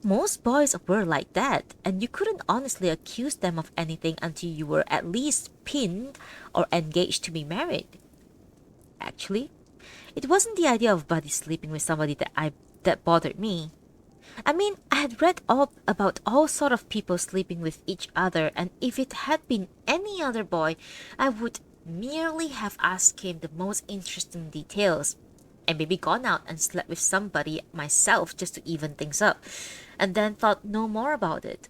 most boys were like that, and you couldn't honestly accuse them of anything until you were at least pinned or engaged to be married. Actually, it wasn't the idea of Buddy sleeping with somebody that bothered me. I mean, I had read all about all sort of people sleeping with each other, and if it had been any other boy, I would merely have asked him the most interesting details, and maybe gone out and slept with somebody myself just to even things up, and then thought no more about it.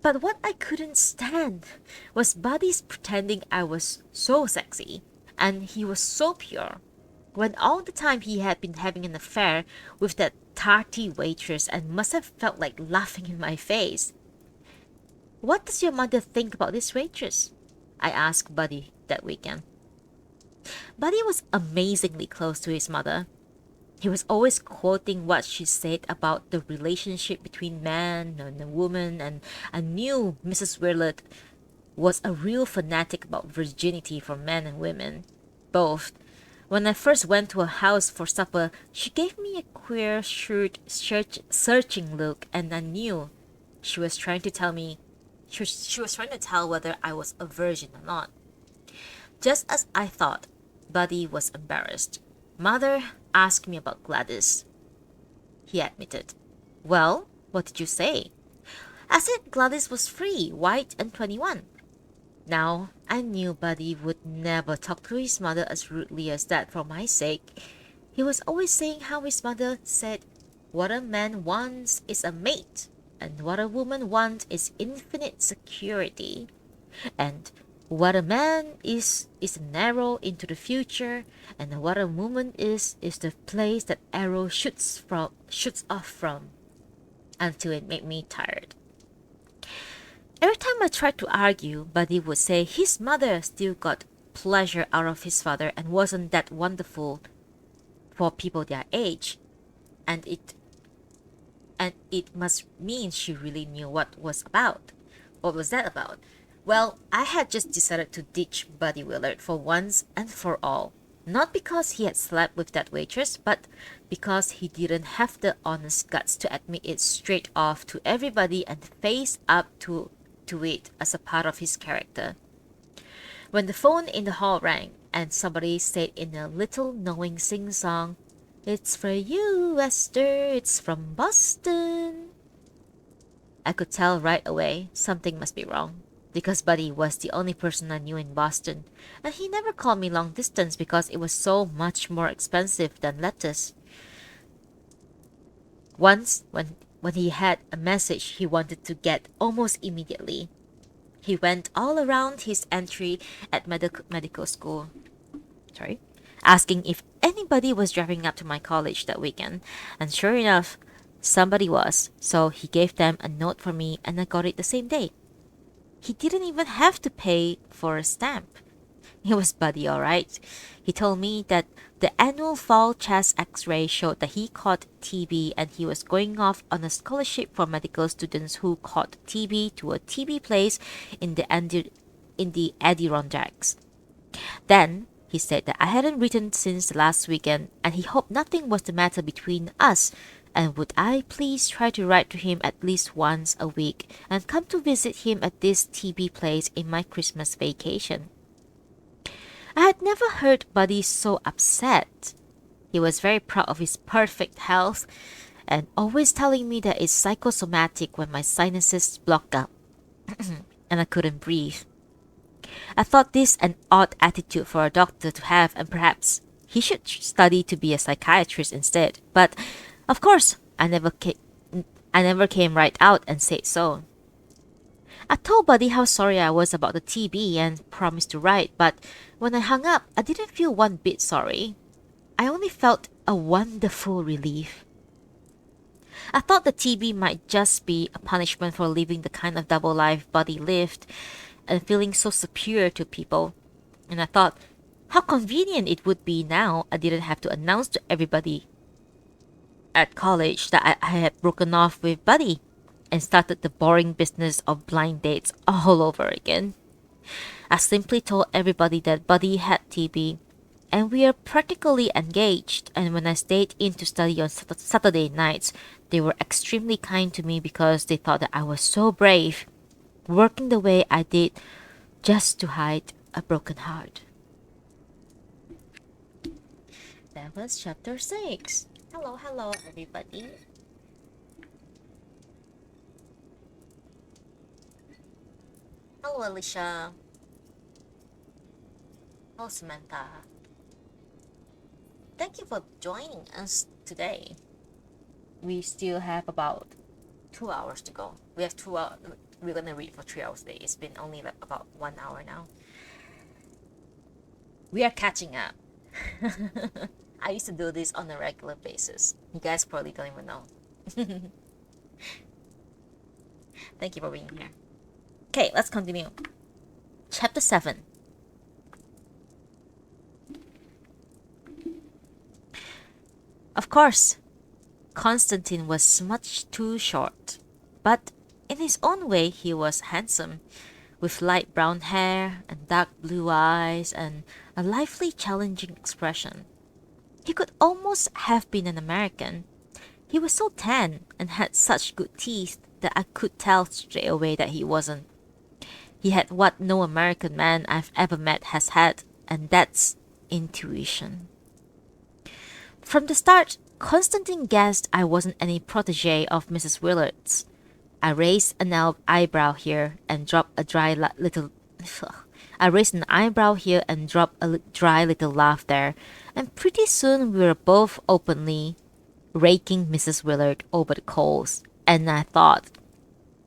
But what I couldn't stand was Buddy's pretending I was so sexy, and he was so pure, when all the time he had been having an affair with that tarty waitress and must have felt like laughing in my face. "What does your mother think about this waitress?" I asked Buddy that weekend. Buddy was amazingly close to his mother. He was always quoting what she said about the relationship between man and a woman, and I knew Mrs. Willard was a real fanatic about virginity for men and women, both, When I first went to her house for supper, she gave me a queer, searching look, and I knew she was trying to tell me, she was trying to tell whether I was a virgin or not. Just as I thought, Buddy was embarrassed. Mother asked me about Gladys. He admitted. Well, what did you say? I said Gladys was free, white, and 21. Now, I knew Buddy would never talk to his mother as rudely as that for my sake. He was always saying how his mother said, what a man wants is a mate, and what a woman wants is infinite security. And what a man is an arrow into the future, and what a woman is the place that arrow shoots off from, until it made me tired. Every time I tried to argue, Buddy would say his mother still got pleasure out of his father and wasn't that wonderful for people their age, and it must mean she really knew what was about. What was that about? Well, I had just decided to ditch Buddy Willard for once and for all. Not because he had slept with that waitress, but because he didn't have the honest guts to admit it straight off to everybody and face up to it as a part of his character. When the phone in the hall rang and somebody said in a little knowing sing-song, "It's for you, Esther, it's from Boston," I could tell right away something must be wrong, because Buddy was the only person I knew in Boston, and he never called me long distance because it was so much more expensive than letters. Once, when he had a message he wanted to get almost immediately, he went all around his entry at medical school, asking if anybody was driving up to my college that weekend, and sure enough, somebody was, so he gave them a note for me and I got it the same day. He didn't even have to pay for a stamp. It was Buddy, all right. He told me that the annual fall chest x-ray showed that he caught TB and he was going off on a scholarship for medical students who caught TB to a TB place in the Adirondacks. Then, he said that I hadn't written since the last weekend and he hoped nothing was the matter between us, and would I please try to write to him at least once a week and come to visit him at this TB place in my Christmas vacation. I had never heard Buddy so upset. He was very proud of his perfect health and always telling me that it's psychosomatic when my sinuses blocked up and I couldn't breathe. I thought this an odd attitude for a doctor to have, and perhaps he should study to be a psychiatrist instead. But of course, I never came right out and said so. I told Buddy how sorry I was about the TB and promised to write, but when I hung up, I didn't feel one bit sorry. I only felt a wonderful relief. I thought the TB might just be a punishment for living the kind of double life Buddy lived and feeling so superior to people. And I thought, how convenient it would be now I didn't have to announce to everybody at college that I had broken off with Buddy and started the boring business of blind dates all over again. I simply told everybody that Buddy had TB, and we are practically engaged, and when I stayed in to study on Saturday nights, they were extremely kind to me because they thought that I was so brave, working the way I did just to hide a broken heart. That was chapter 6. Hello, everybody. Hello, Alicia. Hello, Samantha. Thank you for joining us today. We still have about 2 hours to go. We have 2 hours. We're gonna read for 3 hours a day. It's been only like about 1 hour now. We are catching up. I used to do this on a regular basis. You guys probably don't even know. Thank you for being here. Okay, let's continue. Chapter 7. Of course, Constantine was much too short, but in his own way he was handsome, with light brown hair and dark blue eyes and a lively, challenging expression. He could almost have been an American. He was so tan and had such good teeth that I could tell straight away that he wasn't. He had what no American man I've ever met has had, and that's intuition. From the start, Constantine guessed I wasn't any protege of Mrs. Willard's. I raised an eyebrow here and dropped a little. I raised an eyebrow here and dropped a dry little laugh there, and pretty soon we were both openly raking Mrs. Willard over the coals. And I thought,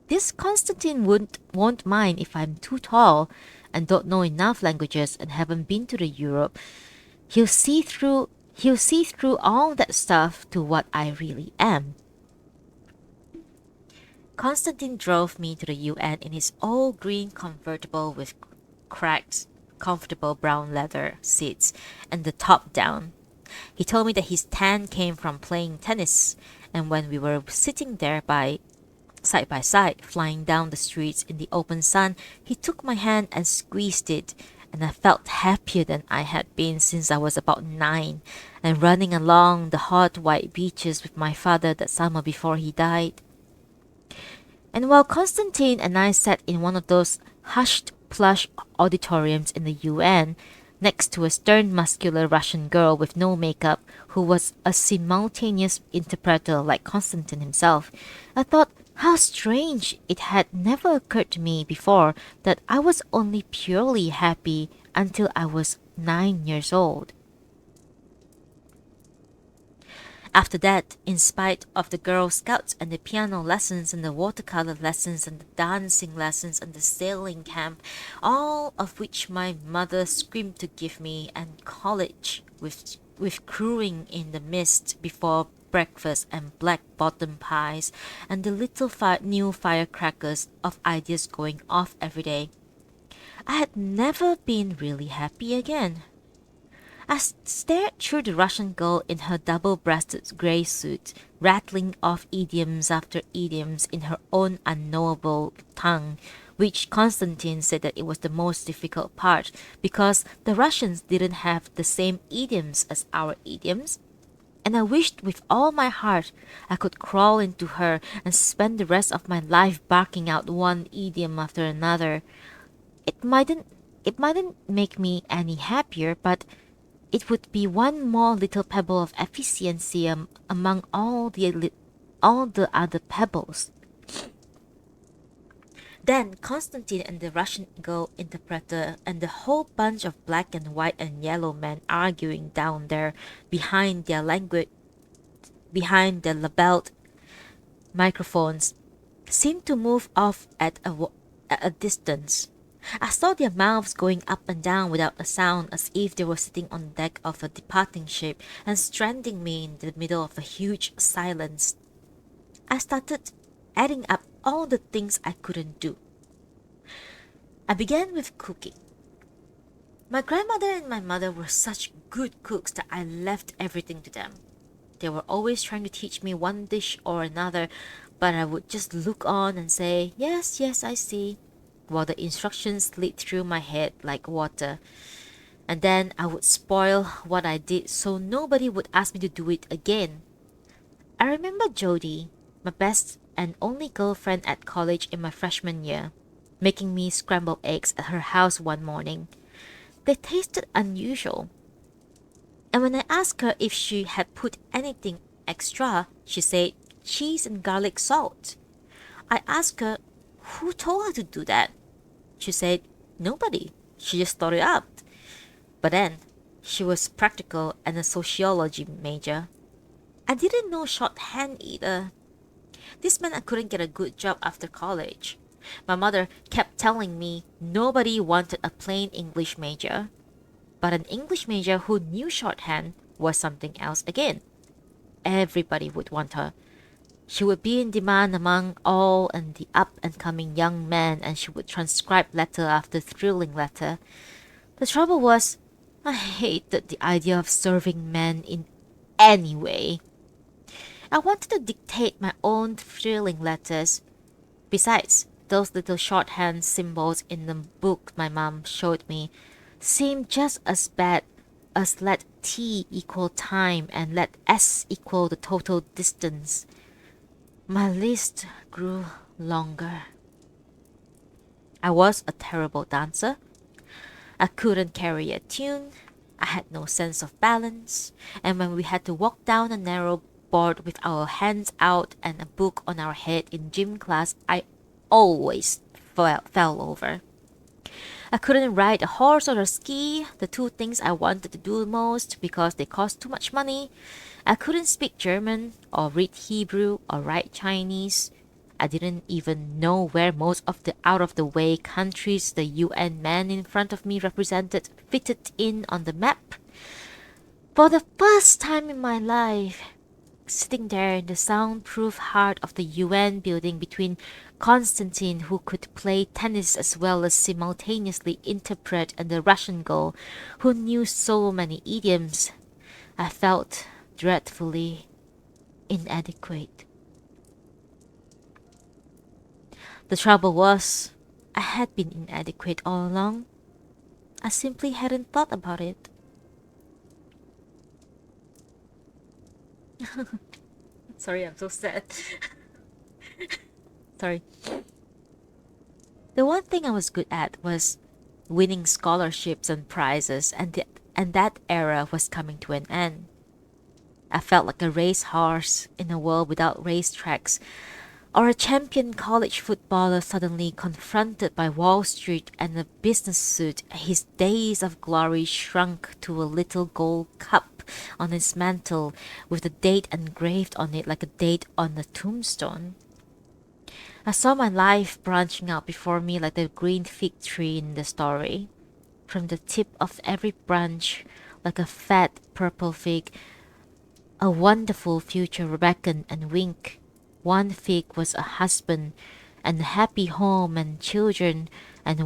this Constantine won't mind if I'm too tall and don't know enough languages and haven't been to the Europe. He'll see through all that stuff to what I really am. Constantine drove me to the UN in his old green convertible with cracked, comfortable brown leather seats and the top down. He told me that his tan came from playing tennis, and when we were sitting there side by side, flying down the streets in the open sun, he took my hand and squeezed it, and I felt happier than I had been since I was about 9, and running along the hot white beaches with my father that summer before he died. And while Constantine and I sat in one of those hushed plush auditoriums in the UN, next to a stern muscular Russian girl with no makeup who was a simultaneous interpreter like Constantine himself, I thought how strange it had never occurred to me before that I was only purely happy until I was 9 years old. After that, in spite of the Girl Scouts and the piano lessons and the watercolor lessons and the dancing lessons and the sailing camp, all of which my mother screamed to give me, and college with crewing in the mist before breakfast and black bottom pies and the little new firecrackers of ideas going off every day, I had never been really happy again. I stared through the Russian girl in her double-breasted grey suit, rattling off idioms after idioms in her own unknowable tongue, which Constantine said that it was the most difficult part because the Russians didn't have the same idioms as our idioms. And I wished with all my heart I could crawl into her and spend the rest of my life barking out one idiom after another. It mightn't make me any happier, but it would be one more little pebble of efficiency among all the other pebbles. Then Constantine and the Russian girl interpreter and the whole bunch of black and white and yellow men arguing down there behind their labelled microphones seemed to move off at a distance. I saw their mouths going up and down without a sound as if they were sitting on the deck of a departing ship and stranding me in the middle of a huge silence. I started adding up all the things I couldn't do. I began with cooking. My grandmother and my mother were such good cooks that I left everything to them. They were always trying to teach me one dish or another, but I would just look on and say, "Yes, yes, I see," while the instructions slid through my head like water. And then I would spoil what I did so nobody would ask me to do it again. I remember Jodie, my best and only girlfriend at college in my freshman year, making me scrambled eggs at her house one morning. They tasted unusual. And when I asked her if she had put anything extra, she said cheese and garlic salt. I asked her who told her to do that. She said nobody. She just thought it up. But then, she was practical and a sociology major. I didn't know shorthand either. This meant I couldn't get a good job after college. My mother kept telling me nobody wanted a plain English major. But an English major who knew shorthand was something else again. Everybody would want her. She would be in demand among all and the up-and-coming young men, and she would transcribe letter after thrilling letter. The trouble was, I hated the idea of serving men in any way. I wanted to dictate my own thrilling letters. Besides, Those little shorthand symbols in the book my mom showed me seemed just as bad as let t equal time and let s equal the total distance. My list grew longer. I was a terrible dancer. I couldn't carry a tune. I had no sense of balance. And when we had to walk down a narrow board with our hands out and a book on our head in gym class, I always fell over. I couldn't ride a horse or a ski, the two things I wanted to do most because they cost too much money. I couldn't speak German or read Hebrew or write Chinese. I didn't even know where most of the out of the way countries the UN man in front of me represented fitted in on the map. For the first time in my life, sitting there in the soundproof heart of the UN building between Konstantin, who could play tennis as well as simultaneously interpret, and the Russian girl, who knew so many idioms, I felt dreadfully inadequate. The trouble was, I had been inadequate all along. I simply hadn't thought about it. Sorry, I'm so sad. Sorry. The one thing I was good at was winning scholarships and prizes, and that era was coming to an end. I felt like a racehorse in a world without racetracks, or a champion college footballer suddenly confronted by Wall Street and a business suit. His days of glory shrunk to a little gold cup on his mantle with a date engraved on it like a date on a tombstone. I saw my life branching out before me like the green fig tree in the story. From the tip of every branch, like a fat purple fig, a wonderful future beckoned and winked. One fig was a husband and a happy home and children, and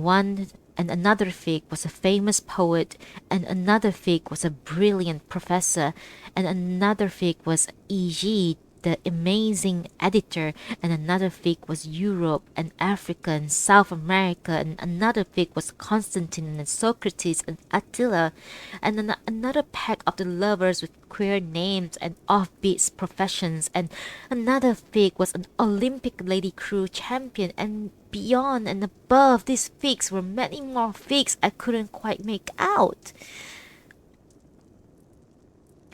another fig was a famous poet, and another fig was a brilliant professor, and another fig was E.G., the amazing editor, and another fig was Europe and Africa and South America, and another fig was Constantine and Socrates and Attila, and another pack of the lovers with queer names and offbeat professions, and another fig was an Olympic lady crew champion, and beyond and above these figs were many more figs I couldn't quite make out.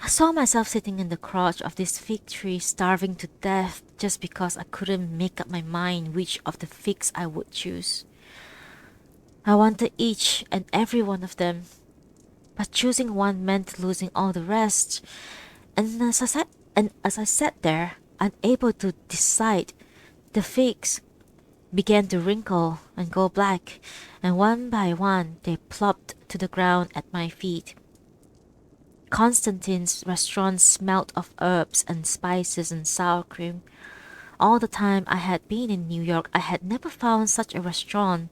I saw myself sitting in the crotch of this fig tree, starving to death just because I couldn't make up my mind which of the figs I would choose. I wanted each and every one of them, but choosing one meant losing all the rest. And as I sat there, unable to decide, the figs began to wrinkle and go black, and one by one they plopped to the ground at my feet. Constantine's restaurant smelt of herbs and spices and sour cream. All the time I had been in New York, I had never found such a restaurant.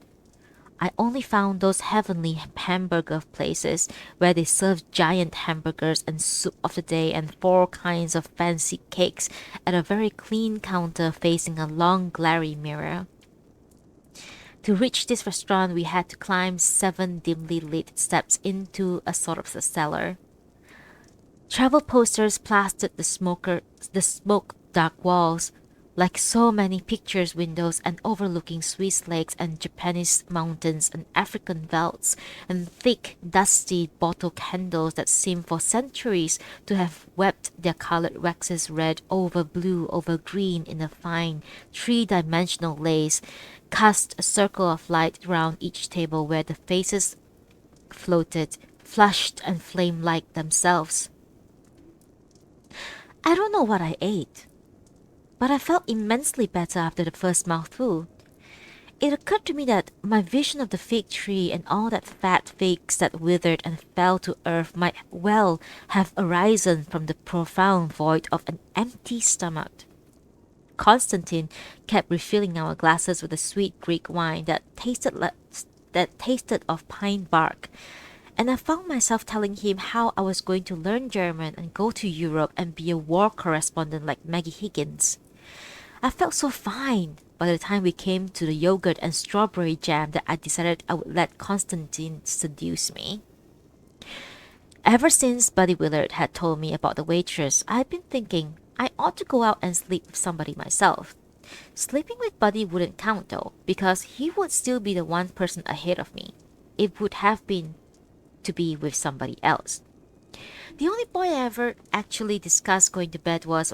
I only found those heavenly hamburger places where they served giant hamburgers and soup of the day and four kinds of fancy cakes at a very clean counter facing a long glary mirror. To reach this restaurant, we had to climb 7 dimly lit steps into a sort of a cellar. Travel posters plastered the smoke dark walls, like so many pictures windows, and overlooking Swiss lakes and Japanese mountains and African velds, and thick, dusty bottle candles that seemed for centuries to have wept their colored waxes red over blue over green in a fine, three-dimensional lace, cast a circle of light round each table where the faces floated, flushed and flame-like themselves. I don't know what I ate, but I felt immensely better after the first mouthful. It occurred to me that my vision of the fig tree and all that fat figs that withered and fell to earth might well have arisen from the profound void of an empty stomach. Constantine kept refilling our glasses with a sweet Greek wine that tasted of pine bark, and I found myself telling him how I was going to learn German and go to Europe and be a war correspondent like Maggie Higgins. I felt so fine, by the time we came to the yogurt and strawberry jam that I decided I would let Constantine seduce me. Ever since Buddy Willard had told me about the waitress, I had been thinking I ought to go out and sleep with somebody myself. Sleeping with Buddy wouldn't count though, because he would still be the one person ahead of me. It would have been to be with somebody else. The only boy I ever actually discussed going to bed was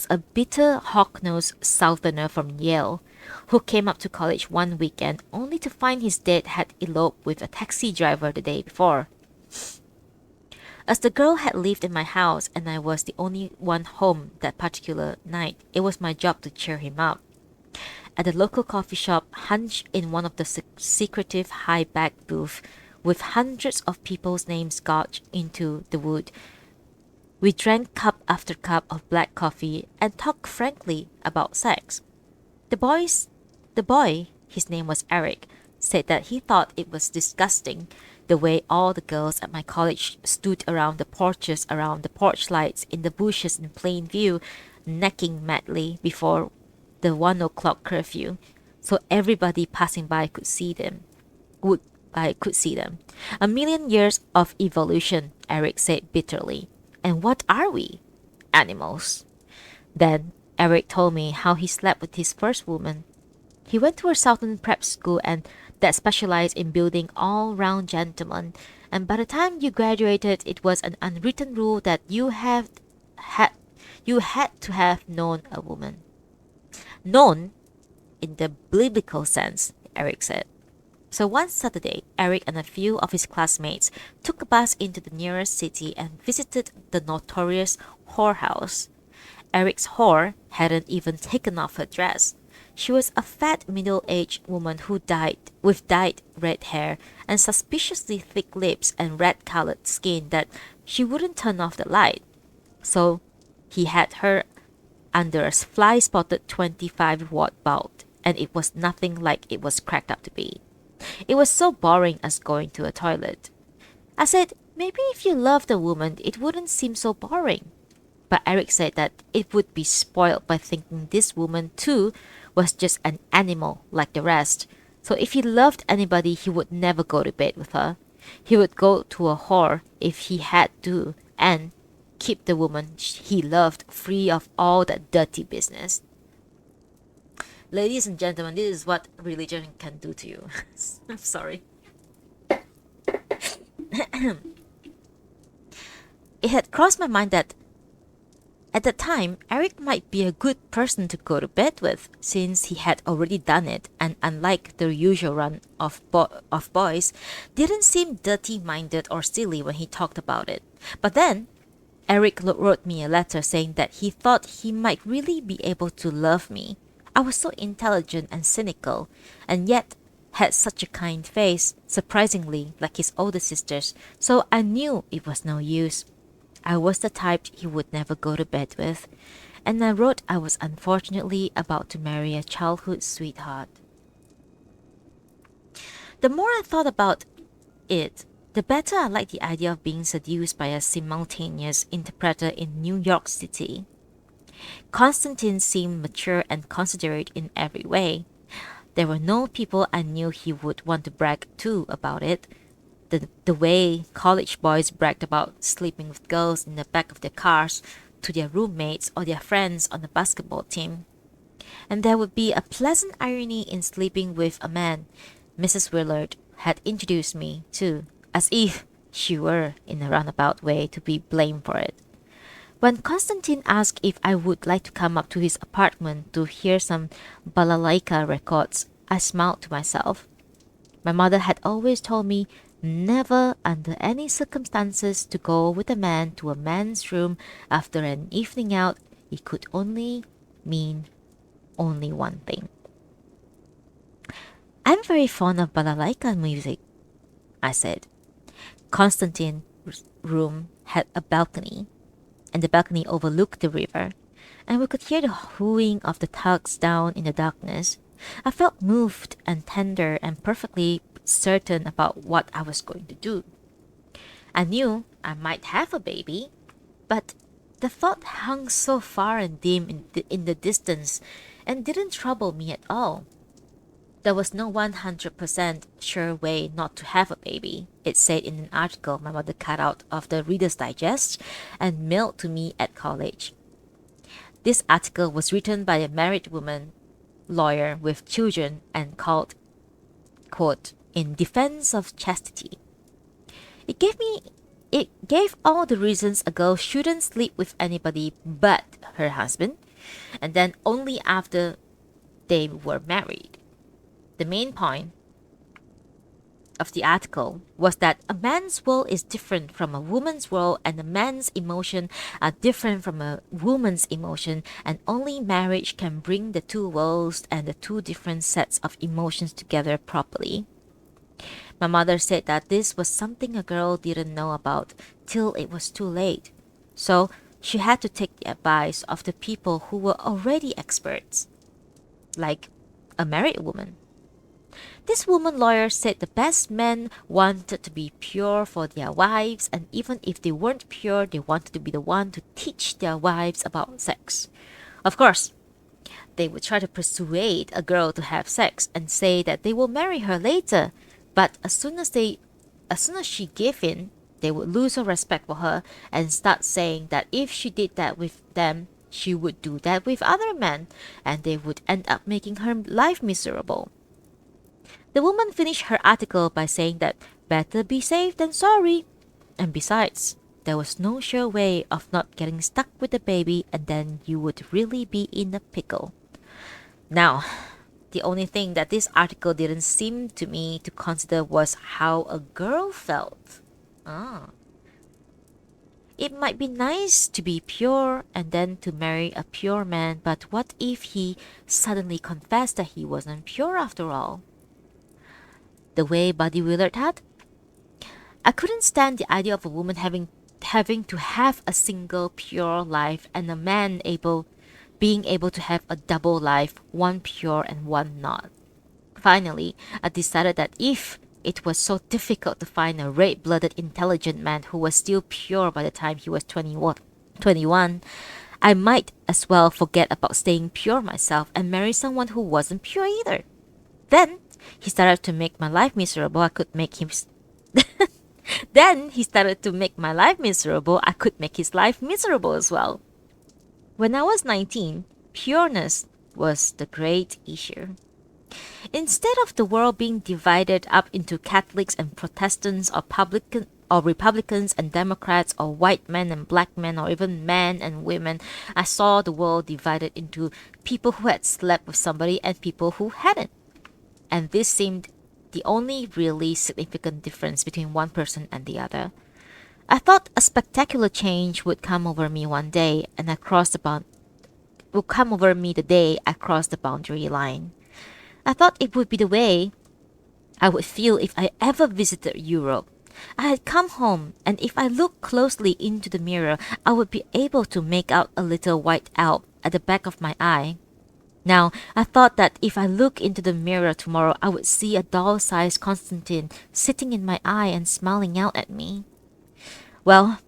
a bitter hawk-nosed southerner from Yale, who came up to college one weekend only to find his date had eloped with a taxi driver the day before. As the girl had lived in my house and I was the only one home that particular night, it was my job to cheer him up. At the local coffee shop, hunched in one of the secretive high-back booths with hundreds of people's names gouged into the wood, we drank cup after cup of black coffee and talked frankly about sex. The boy, his name was Eric, said that he thought it was disgusting the way all the girls at my college stood around the porches around the porch lights in the bushes in plain view, necking madly before the 1 o'clock curfew, so everybody passing by could see them. Could see them. A million years of evolution, Eric said bitterly. And what are we? Animals. Then Eric told me how he slept with his first woman. He went to a southern prep school and that specialized in building all-round gentlemen, and by the time you graduated it was an unwritten rule that you had to have known a woman. Known in the biblical sense, Eric said. So one Saturday, Eric and a few of his classmates took a bus into the nearest city and visited the notorious whorehouse. Eric's whore hadn't even taken off her dress. She was a fat middle-aged woman with dyed red hair and suspiciously thick lips and red-colored skin that she wouldn't turn off the light. So he had her under a fly-spotted 25-watt bulb, and it was nothing like it was cracked up to be. It was so boring as going to a toilet. I said, maybe if you loved a woman, it wouldn't seem so boring. But Eric said that it would be spoiled by thinking this woman, too, was just an animal like the rest. So if he loved anybody, he would never go to bed with her. He would go to a whore if he had to, and keep the woman he loved free of all that dirty business. Ladies and gentlemen, this is what religion can do to you. I'm sorry. It had crossed my mind that at the time, Eric might be a good person to go to bed with, since he had already done it, and unlike the usual run of boys, didn't seem dirty-minded or silly when he talked about it. But then, Eric wrote me a letter saying that he thought he might really be able to love me. I was so intelligent and cynical, and yet had such a kind face, surprisingly like his older sister's, so I knew it was no use. I was the type he would never go to bed with, and I wrote I was unfortunately about to marry a childhood sweetheart. The more I thought about it, the better I liked the idea of being seduced by a simultaneous interpreter in New York City. Constantine seemed mature and considerate in every way. There were no people I knew he would want to brag to about it. The way college boys bragged about sleeping with girls in the back of their cars to their roommates or their friends on the basketball team. And there would be a pleasant irony in sleeping with a man Mrs. Willard had introduced me to, as if she were, in a roundabout way, to be blamed for it. When Constantine asked if I would like to come up to his apartment to hear some balalaika records, I smiled to myself. My mother had always told me never under any circumstances to go with a man to a man's room after an evening out. It could only mean only one thing. I'm very fond of balalaika music, I said. Constantine's room had a balcony, and the balcony overlooked the river, and we could hear the hooing of the tugs down in the darkness. I felt moved and tender and perfectly certain about what I was going to do. I knew I might have a baby, but The thought hung so far and dim in the distance and didn't trouble me at all. There was no 100% sure way not to have a baby, it said in an article my mother cut out of the Reader's Digest and mailed to me at college. This article was written by a married woman, lawyer with children, and called, quote, "In Defense of Chastity." It gave me it gave all the reasons a girl shouldn't sleep with anybody but her husband, and then only after they were married. The main point of the article was that a man's world is different from a woman's world, and a man's emotion are different from a woman's emotion, and only marriage can bring the two worlds and the two different sets of emotions together properly. My mother said that this was something a girl didn't know about till it was too late, so she had to take the advice of the people who were already experts, like a married woman. This woman lawyer said the best men wanted to be pure for their wives, and even if they weren't pure, they wanted to be the one to teach their wives about sex. Of course, they would try to persuade a girl to have sex and say that they will marry her later, but as soon as she gave in, they would lose her respect for her and start saying that if she did that with them, she would do that with other men, and they would end up making her life miserable. The woman finished her article by saying that better be safe than sorry. And besides, there was no sure way of not getting stuck with the baby, and then you would really be in a pickle. Now, the only thing that this article didn't seem to me to consider was how a girl felt. It might be nice to be pure and then to marry a pure man, but what if he suddenly confessed that he wasn't pure after all? The way Buddy Willard had? I couldn't stand the idea of a woman having to have a single pure life and a man being able to have a double life, one pure and one not. Finally, I decided that if it was so difficult to find a red-blooded intelligent man who was still pure by the time he was 21, I might as well forget about staying pure myself and marry someone who wasn't pure either. Then he started to make my life miserable. I could make him. Then he started to make my life miserable. I could make his life miserable as well. When I was 19, pureness was the great issue. Instead of the world being divided up into Catholics and Protestants, or Republicans and Democrats, or white men and black men, or even men and women, I saw the world divided into people who had slept with somebody and people who hadn't. And this seemed the only really significant difference between one person and the other. I thought a spectacular change would come over me one day, and would come over me the day I crossed the boundary line. I thought it would be the way I would feel if I ever visited Europe. I had come home, and if I looked closely into the mirror, I would be able to make out a little white Alp at the back of my eye. Now, I thought that if I look into the mirror tomorrow, I would see a doll-sized Constantine sitting in my eye and smiling out at me. Well,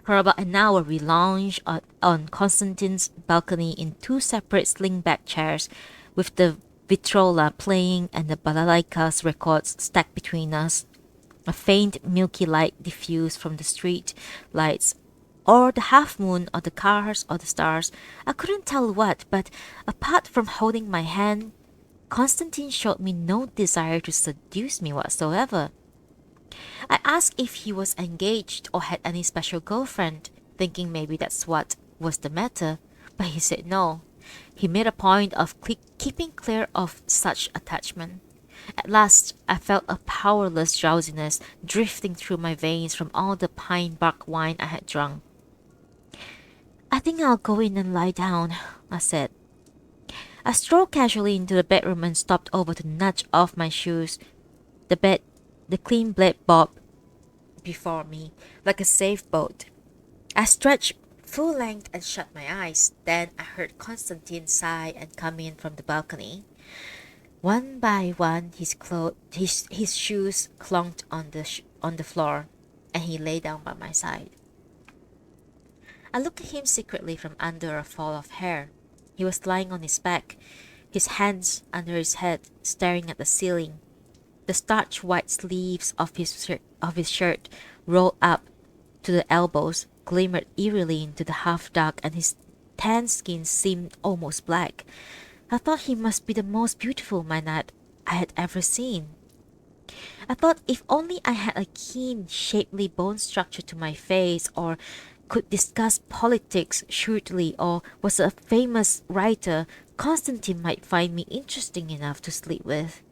for about an hour we lounged on Constantine's balcony in two separate slingback chairs, with the Vitrola playing and the Balalaika's records stacked between us. A faint milky light diffused from the street lights, or the half moon, or the cars, or the stars. I couldn't tell what, but apart from holding my hand, Constantine showed me no desire to seduce me whatsoever. I asked if he was engaged or had any special girlfriend, thinking maybe that's what was the matter, but he said no. He made a point of keeping clear of such attachment. At last, I felt a powerless drowsiness drifting through my veins from all the pine bark wine I had drunk. "I think I'll go in and lie down," I said. I strolled casually into the bedroom and stopped over to nudge off my shoes. The clean blade bobbed before me like a safe boat. I stretched full length and shut my eyes. Then I heard Constantine sigh and come in from the balcony. One by one, his shoes clunked on the floor, and he lay down by my side. I looked at him secretly from under a fall of hair. He was lying on his back, his hands under his head, staring at the ceiling. The starch white sleeves of his shirt, rolled up to the elbows, glimmered eerily into the half dark, and his tan skin seemed almost black. I thought he must be the most beautiful man I had ever seen. I thought if only I had a keen, shapely bone structure to my face, or could discuss politics shrewdly, or was a famous writer, Constantine might find me interesting enough to sleep with.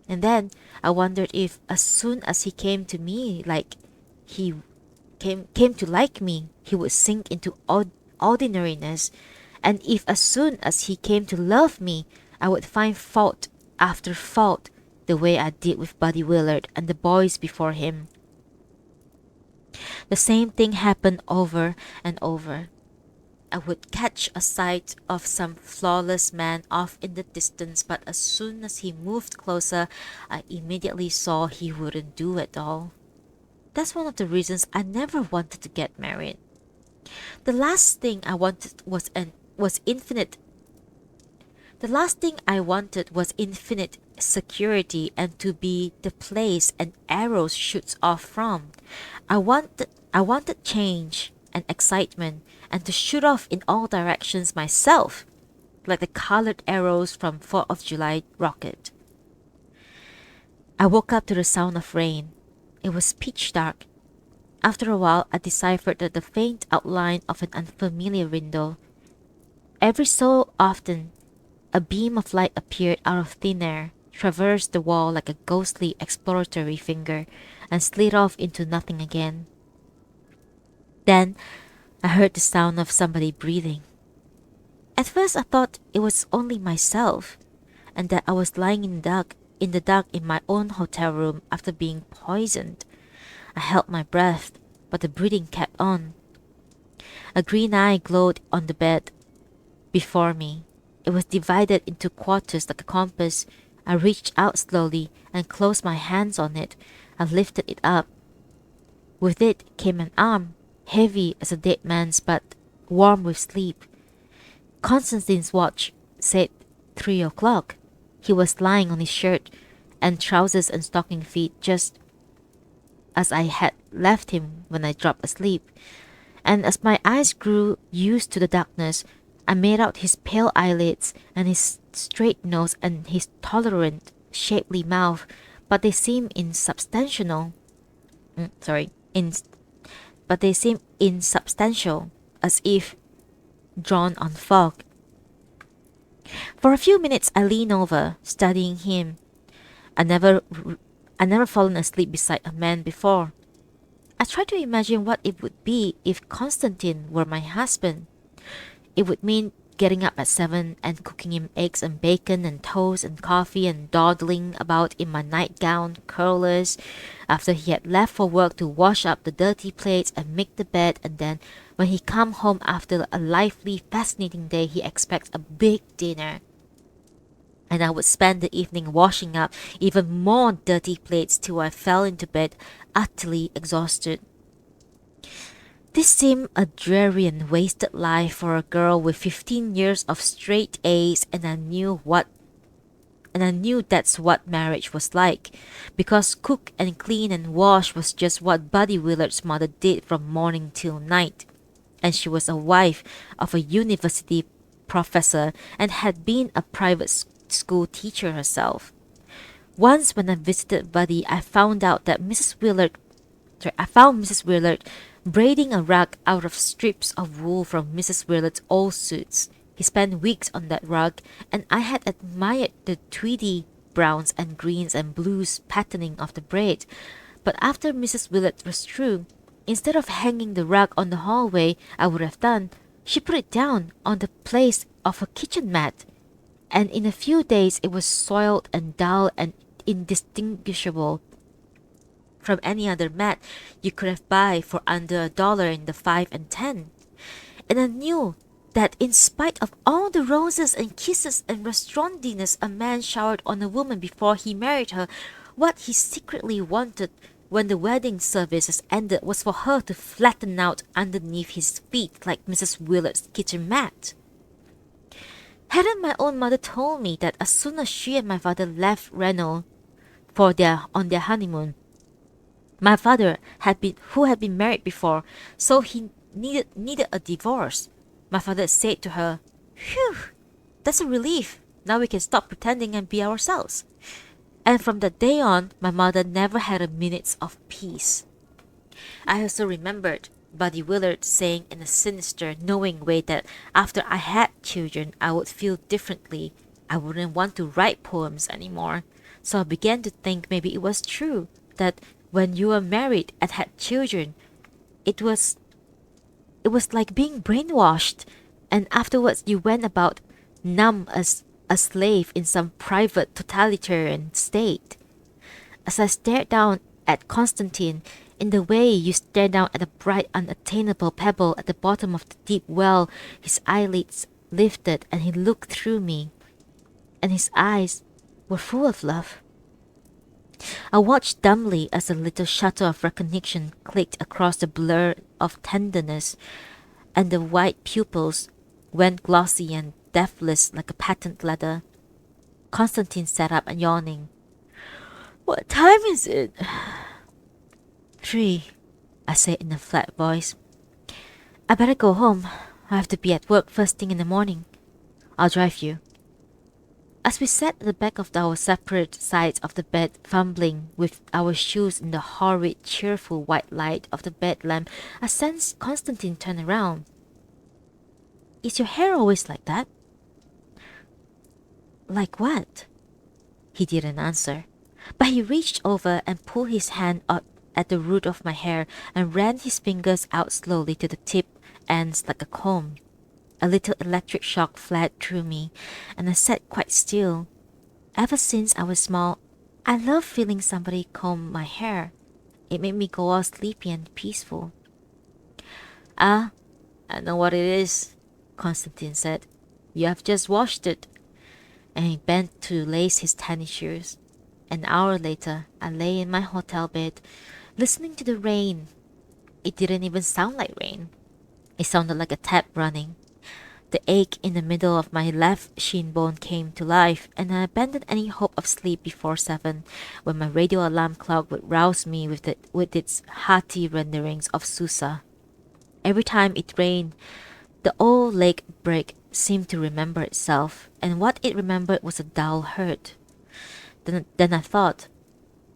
And then I wondered if, as soon as he came to me, he came to like me, he would sink into ordinariness, and if as soon as he came to love me, I would find fault after fault, the way I did with Buddy Willard and the boys before him. The same thing happened over and over. I would catch a sight of some flawless man off in the distance, but as soon as he moved closer, I immediately saw he wouldn't do it all. That's one of the reasons I never wanted to get married. The last thing I wanted was infinite. The last thing I wanted was infinite security and to be the place an arrow shoots off from. I wanted change and excitement and to shoot off in all directions myself, like the colored arrows from 4th of July rocket. I woke up to the sound of rain. It was pitch dark. After a while, I deciphered the faint outline of an unfamiliar window. Every so often, a beam of light appeared out of thin air, traversed the wall like a ghostly exploratory finger, and slid off into nothing again. Then I heard the sound of somebody breathing. At first I thought it was only myself, and that I was lying in the dark in my own hotel room after being poisoned. I held my breath, but the breathing kept on. A green eye glowed on the bed before me. It was divided into quarters like a compass. I reached out slowly and closed my hands on it. I lifted it up. With it came an arm, heavy as a dead man's but warm with sleep. Constantine's watch said 3 o'clock. He was lying on his shirt and trousers and stocking feet, just as I had left him when I dropped asleep. And as my eyes grew used to the darkness, I made out his pale eyelids and his straight nose and his tolerant, shapely mouth, but they seemed insubstantial. Sorry, but they seemed insubstantial, as if drawn on fog. For a few minutes I leaned over, studying him. I never fallen asleep beside a man before. I tried to imagine what it would be if Constantine were my husband. It would mean getting up at 7 and cooking him eggs and bacon and toast and coffee and dawdling about in my nightgown, curlers, after he had left for work to wash up the dirty plates and make the bed, and then when he come home after a lively, fascinating day, he expects a big dinner. And I would spend the evening washing up even more dirty plates till I fell into bed utterly exhausted. This seemed a dreary and wasted life for a girl with 15 years of straight A's, and I knew that's what marriage was like, because cook and clean and wash was just what Buddy Willard's mother did from morning till night, and she was a wife of a university professor and had been a private school teacher herself. Once when I visited Buddy, I found Mrs. Willard braiding a rug out of strips of wool from Mrs. Willard's old suits. He spent weeks on that rug, and I had admired the tweedy browns and greens and blues patterning of the braid. But after Mrs. Willard was through, instead of hanging the rug on the hallway I would have done, she put it down on the place of a kitchen mat, and in a few days it was soiled and dull and indistinguishable from any other mat you could have buy for under $1 in the 5 and 10. And I knew that in spite of all the roses and kisses and restaurant dinners a man showered on a woman before he married her, what he secretly wanted when the wedding services ended was for her to flatten out underneath his feet like Mrs. Willard's kitchen mat. Hadn't my own mother told me that as soon as she and my father left Reno on their honeymoon, my father who had been married before, so he needed a divorce. My father said to her, "Phew, that's a relief. Now we can stop pretending and be ourselves." And from that day on, my mother never had a minute of peace. I also remembered Buddy Willard saying in a sinister, knowing way that after I had children, I would feel differently. I wouldn't want to write poems anymore. So I began to think maybe it was true that when you were married and had children, it was it was like being brainwashed, and afterwards you went about numb as a slave in some private totalitarian state. As I stared down at Constantine in the way you stare down at a bright, unattainable pebble at the bottom of the deep well, his eyelids lifted and he looked through me, and his eyes were full of love. I watched dumbly as a little shutter of recognition clicked across the blur of tenderness, and the white pupils went glossy and deathless like a patent leather. Constantine sat up and yawning. "What time is it?" "3," I said in a flat voice. "I better go home. I have to be at work first thing in the morning. I'll drive you." As we sat at the back of our separate sides of the bed, fumbling with our shoes in the horrid, cheerful white light of the bed lamp, I sensed Constantine turn around. "Is your hair always like that?" "Like what?" He didn't answer, but he reached over and pulled his hand up at the root of my hair and ran his fingers out slowly to the tip ends like a comb. A little electric shock fled through me, and I sat quite still. Ever since I was small, I loved feeling somebody comb my hair. It made me go all sleepy and peaceful. "Ah, I know what it is," Constantine said. "You have just washed it." And he bent to lace his tennis shoes. An hour later, I lay in my hotel bed, listening to the rain. It didn't even sound like rain. It sounded like a tap running. The ache in the middle of my left shin bone came to life, and I abandoned any hope of sleep before 7, when my radio alarm clock would rouse me with its hearty renderings of Susa. Every time it rained, the old lake brick seemed to remember itself, and what it remembered was a dull hurt. Then I thought,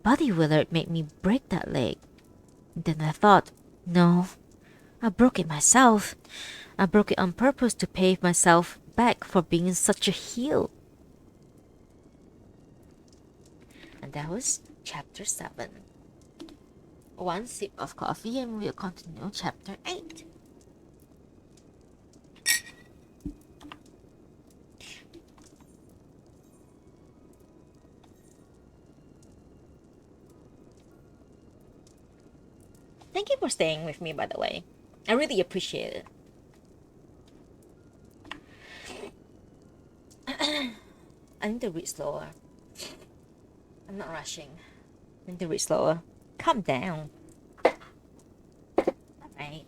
Buddy Willard made me break that leg. Then I thought, no, I broke it myself. I broke it on purpose to pay myself back for being such a heel. And that was chapter 7. One sip of coffee and we'll continue chapter 8. Thank you for staying with me, by the way. I really appreciate it. I need to read slower. I'm not rushing. I need to read slower. Calm down. Alright.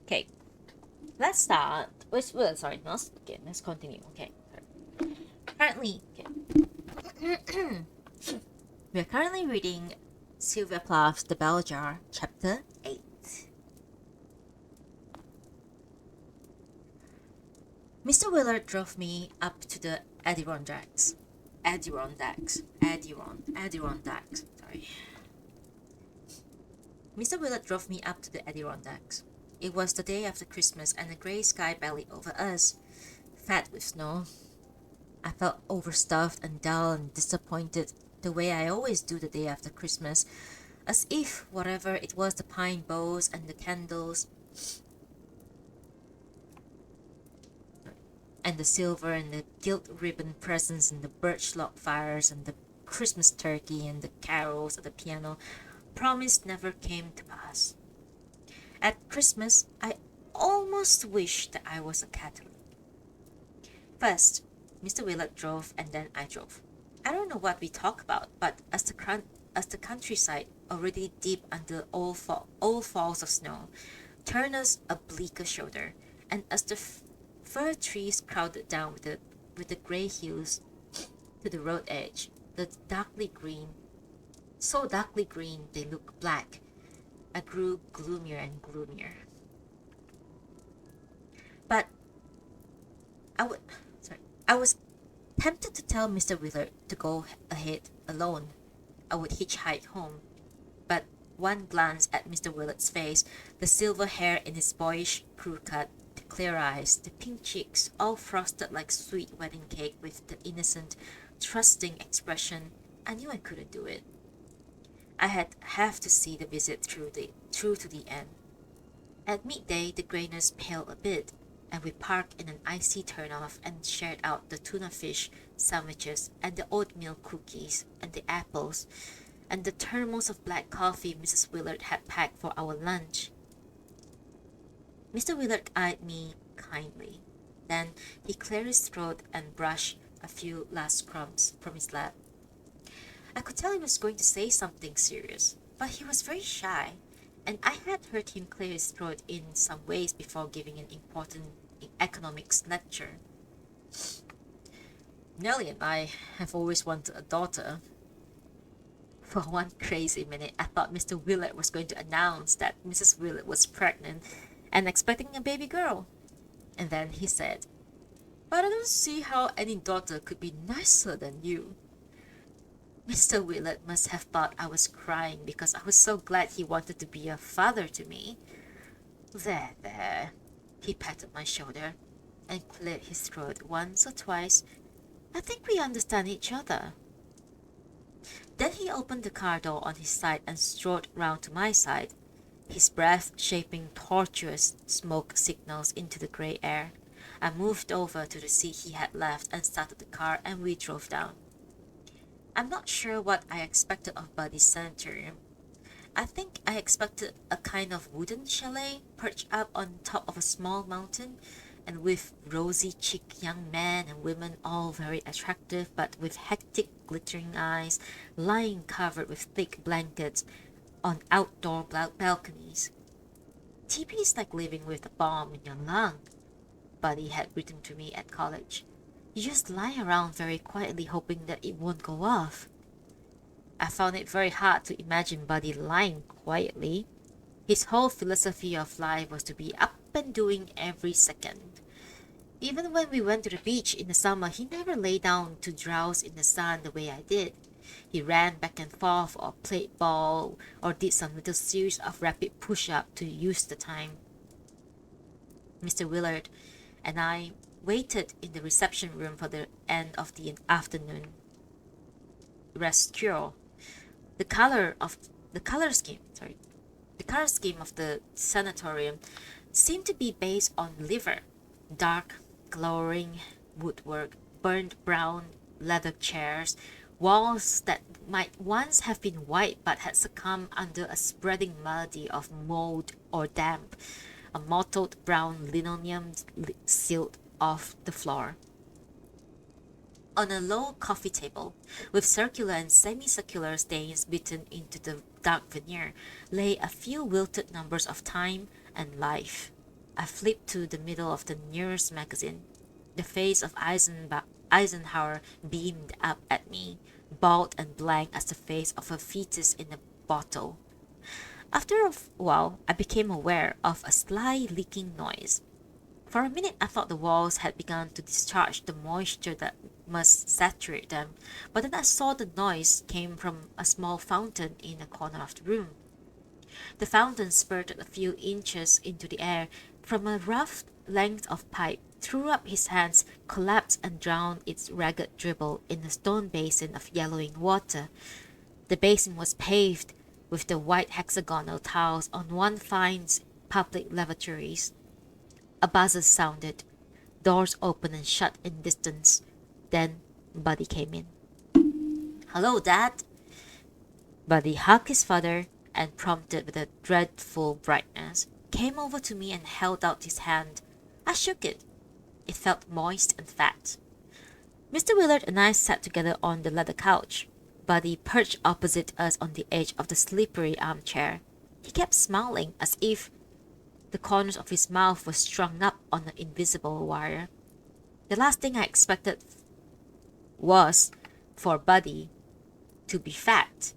Okay, let's start. Sorry, let's continue. Okay, currently, we are currently reading Sylvia Plath's The Bell Jar, Chapter 8. Mr. Willard drove me up to the Adirondacks. Sorry. Mr. Willard drove me up to the Adirondacks. It was the day after Christmas and a grey sky belly over us. fat with snow. I felt overstuffed and dull and disappointed the way I always do the day after Christmas, as if whatever it was, the pine boughs and the candles and the silver and the gilt ribbon presents and the birch log fires and the Christmas turkey and the carols at the piano promised never came to pass. At Christmas, I almost wished that I was a Catholic. First, Mr. Willard drove and then I drove. I don't know what we talk about, but as the countryside, already deep under old falls of snow, turned us a bleaker shoulder, and as the fir trees crowded down with the grey hills to the road edge, the darkly green, so darkly green they looked black, I grew gloomier and gloomier. But I would, sorry, I was tempted to tell Mr. Willard to go ahead alone. I would hitchhike home. But one glance at Mr. Willard's face, the silver hair in his boyish crew cut, the clear eyes, the pink cheeks, all frosted like sweet wedding cake with the innocent, trusting expression, I knew I couldn't do it. I had have to see the visit through to the end. At midday, the grayness paled a bit, and we parked in an icy turnoff and shared out the tuna fish sandwiches and the oatmeal cookies and the apples and the thermos of black coffee Mrs. Willard had packed for our lunch. Mr. Willard eyed me kindly. Then he cleared his throat and brushed a few last crumbs from his lap. I could tell he was going to say something serious, but he was very shy, and I had heard him clear his throat in some ways before giving an important economics lecture. Nellie and I have always wanted a daughter. For one crazy minute, I thought Mr. Willard was going to announce that Mrs. Willard was pregnant and expecting a baby girl. And then he said, "But I don't see how any daughter could be nicer than you." Mr. Willard must have thought I was crying because I was so glad he wanted to be a father to me. There, there. He patted my shoulder and cleared his throat once or twice. I think we understand each other. Then he opened the car door on his side and strode round to my side, his breath shaping tortuous smoke signals into the grey air. I moved over to the seat he had left and started the car, and we drove down. I'm not sure what I expected of Buddy's sanitarium. I think I expected a kind of wooden chalet perched up on top of a small mountain, and with rosy-cheeked young men and women, all very attractive but with hectic glittering eyes, lying covered with thick blankets on outdoor balconies. TB is like living with a bomb in your lung, Buddy had written to me at college. You just lie around very quietly hoping that it won't go off. I found it very hard to imagine Buddy lying quietly. His whole philosophy of life was to be up and doing every second. Even when we went to the beach in the summer, he never lay down to drowse in the sun the way I did. He ran back and forth or played ball or did some little series of rapid push-ups to use the time. Mr. Willard and I waited in the reception room for the end of the afternoon. Rest cure. The color scheme of the sanatorium seemed to be based on liver, dark, glowering woodwork, burnt brown leather chairs, walls that might once have been white but had succumbed under a spreading malady of mold or damp, a mottled brown linoleum sealed off the floor. On a low coffee table, with circular and semicircular stains bitten into the dark veneer, lay a few wilted numbers of Time and Life. I flipped to the middle of the nearest magazine. The face of Eisenhower beamed up at me, bald and blank as the face of a fetus in a bottle. After a while, I became aware of a sly leaking noise. For a minute I thought the walls had begun to discharge the moisture that must saturate them, but then I saw the noise came from a small fountain in a corner of the room. The fountain spurted a few inches into the air from a rough length of pipe, threw up his hands, collapsed and drowned its ragged dribble in a stone basin of yellowing water. The basin was paved with the white hexagonal tiles on one finds public lavatories. A buzzer sounded. Doors opened and shut in distance. Then Buddy came in. "Hello, Dad." Buddy hugged his father and, prompted with a dreadful brightness, came over to me and held out his hand. I shook it. It felt moist and fat. Mr. Willard and I sat together on the leather couch. Buddy perched opposite us on the edge of the slippery armchair. He kept smiling as if the corners of his mouth were strung up on an invisible wire. The last thing I expected was for Buddy to be fat.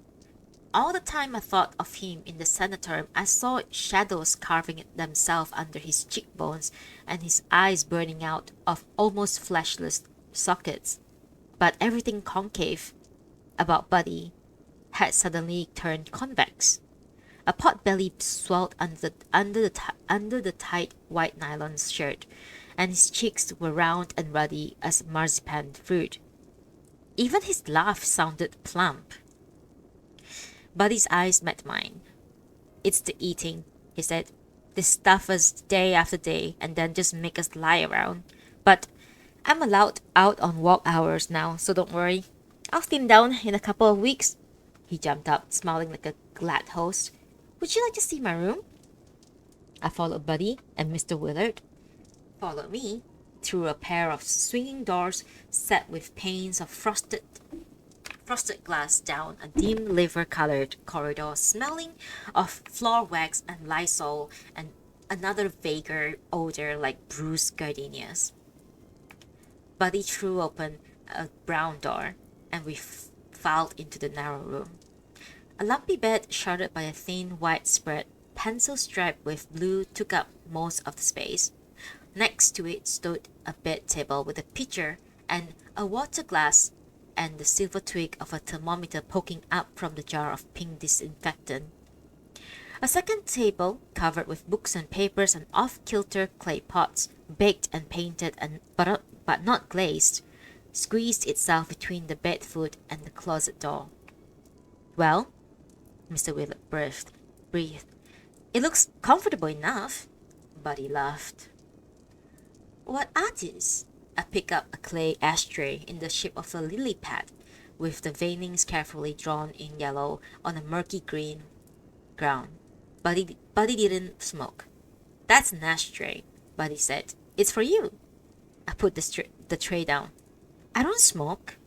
All the time I thought of him in the sanatorium, I saw shadows carving themselves under his cheekbones and his eyes burning out of almost fleshless sockets. But everything concave about Buddy had suddenly turned convex. A pot belly swelled under the tight white nylon shirt, and his cheeks were round and ruddy as marzipan fruit. Even his laugh sounded plump. Buddy's eyes met mine. "It's the eating," he said. "They stuff us day after day and then just make us lie around. But I'm allowed out on walk hours now, so don't worry. I'll slim down in a couple of weeks." He jumped up, smiling like a glad host. "Would you like to see my room?" I followed Buddy, and Mr. Willard followed me through a pair of swinging doors set with panes of frosted glass down a dim liver-colored corridor smelling of floor wax and Lysol and another vaguer odor like bruised gardenias. Buddy threw open a brown door, and we filed into the narrow room. A lumpy bed shrouded by a thin white spread, pencil striped with blue, took up most of the space. Next to it stood a bed table with a pitcher and a water glass and the silver twig of a thermometer poking up from the jar of pink disinfectant. A second table, covered with books and papers and off-kilter clay pots, baked and painted but not glazed, squeezed itself between the bed foot and the closet door. "Well," Mr. Willard breathed. "It looks comfortable enough." Buddy laughed. "What are these?" I picked up a clay ashtray in the shape of a lily pad, with the veinings carefully drawn in yellow on a murky green ground. Buddy didn't smoke. "That's an ashtray," Buddy said. "It's for you." I put the tray down. "I don't smoke."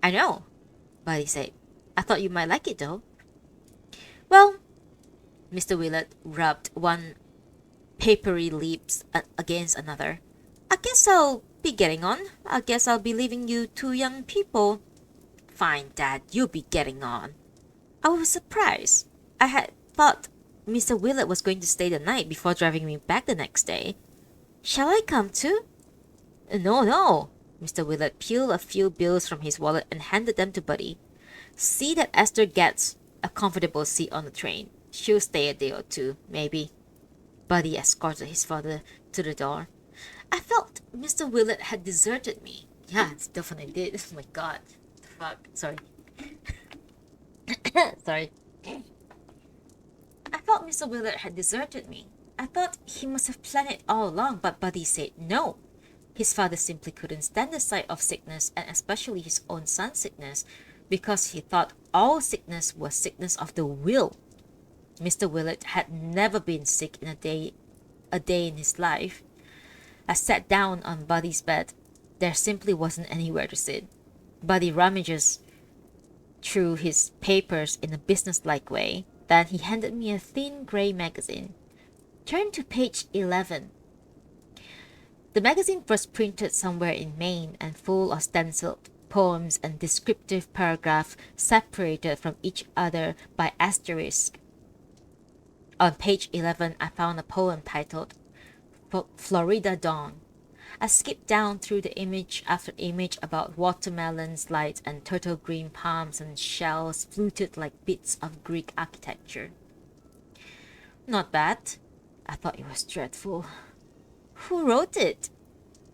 "I know," Buddy said. "I thought you might like it though." "Well," Mr. Willard rubbed one papery lips against another, "I guess I'll be getting on. I guess I'll be leaving you two young people." "Fine, Dad, you'll be getting on." I was surprised. I had thought Mr. Willard was going to stay the night before driving me back the next day. "Shall I come too?" No," Mr. Willard peeled a few bills from his wallet and handed them to Buddy. "See that Esther gets a comfortable seat on the train. She'll stay a day or two, maybe." Buddy escorted his father to the door. I felt Mr. Willard had deserted me. Yeah, it definitely did. Oh my god. Fuck. Sorry. Sorry. I felt Mr. Willard had deserted me. I thought he must have planned it all along, but Buddy said no. His father simply couldn't stand the sight of sickness, and especially his own son's sickness, because he thought all sickness was sickness of the will. Mr. Willard had never been sick in a day in his life. I sat down on Buddy's bed. There simply wasn't anywhere to sit. Buddy rummages through his papers in a businesslike way. Then he handed me a thin gray magazine. "Turn to page 11. The magazine was printed somewhere in Maine and full of stenciled poems and descriptive paragraphs separated from each other by asterisks. On page 11, I found a poem titled Florida Dawn. I skipped down through the image after image about watermelons, lights, and turtle green palms and shells fluted like bits of Greek architecture. Not bad. I thought it was dreadful. Who wrote it?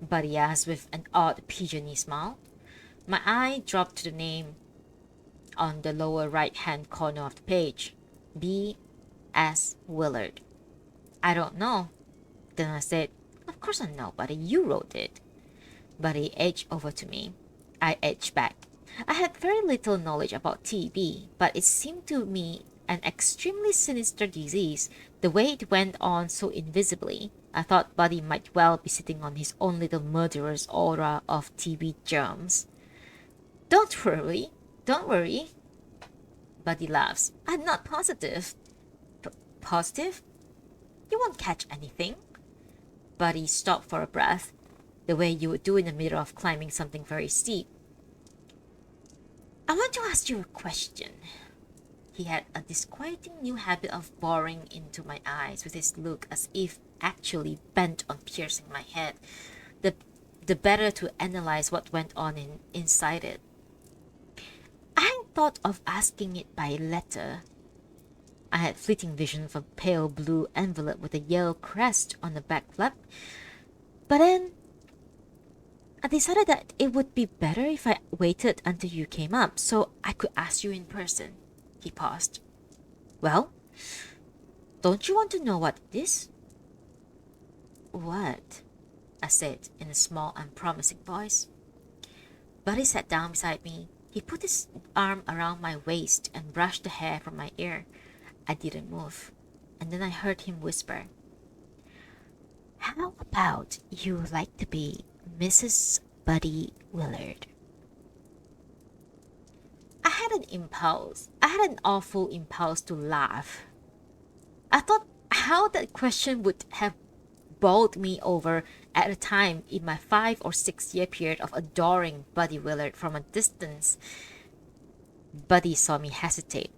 Buddy asked with an odd pigeony smile. My eye dropped to the name on the lower right-hand corner of the page. B. S. Willard. I don't know. Then I said, of course I know, Buddy. You wrote it. Buddy edged over to me. I edged back. I had very little knowledge about TB, but it seemed to me an extremely sinister disease, the way it went on so invisibly. I thought Buddy might well be sitting on his own little murderer's aura of TB germs. Don't worry, don't worry. Buddy laughs. I'm not positive. Positive? You won't catch anything. Buddy stopped for a breath, the way you would do in the middle of climbing something very steep. I want to ask you a question. He had a disquieting new habit of boring into my eyes with his look as if actually bent on piercing my head, the better to analyze what went on inside it. I hadn't thought of asking it by letter. I had fleeting vision of a pale blue envelope with a yellow crest on the back flap, but then I decided that it would be better if I waited until you came up so I could ask you in person. He paused. Well, don't you want to know what it is? What? I said in a small, unpromising voice. Buddy sat down beside me. He put his arm around my waist and brushed the hair from my ear. I didn't move, and then I heard him whisper, how about you like to be Mrs. Buddy Willard? I had an awful impulse to laugh. I thought how that question would have bowled me over at a time in my 5 or 6 year period of adoring Buddy Willard from a distance. Buddy saw me hesitate.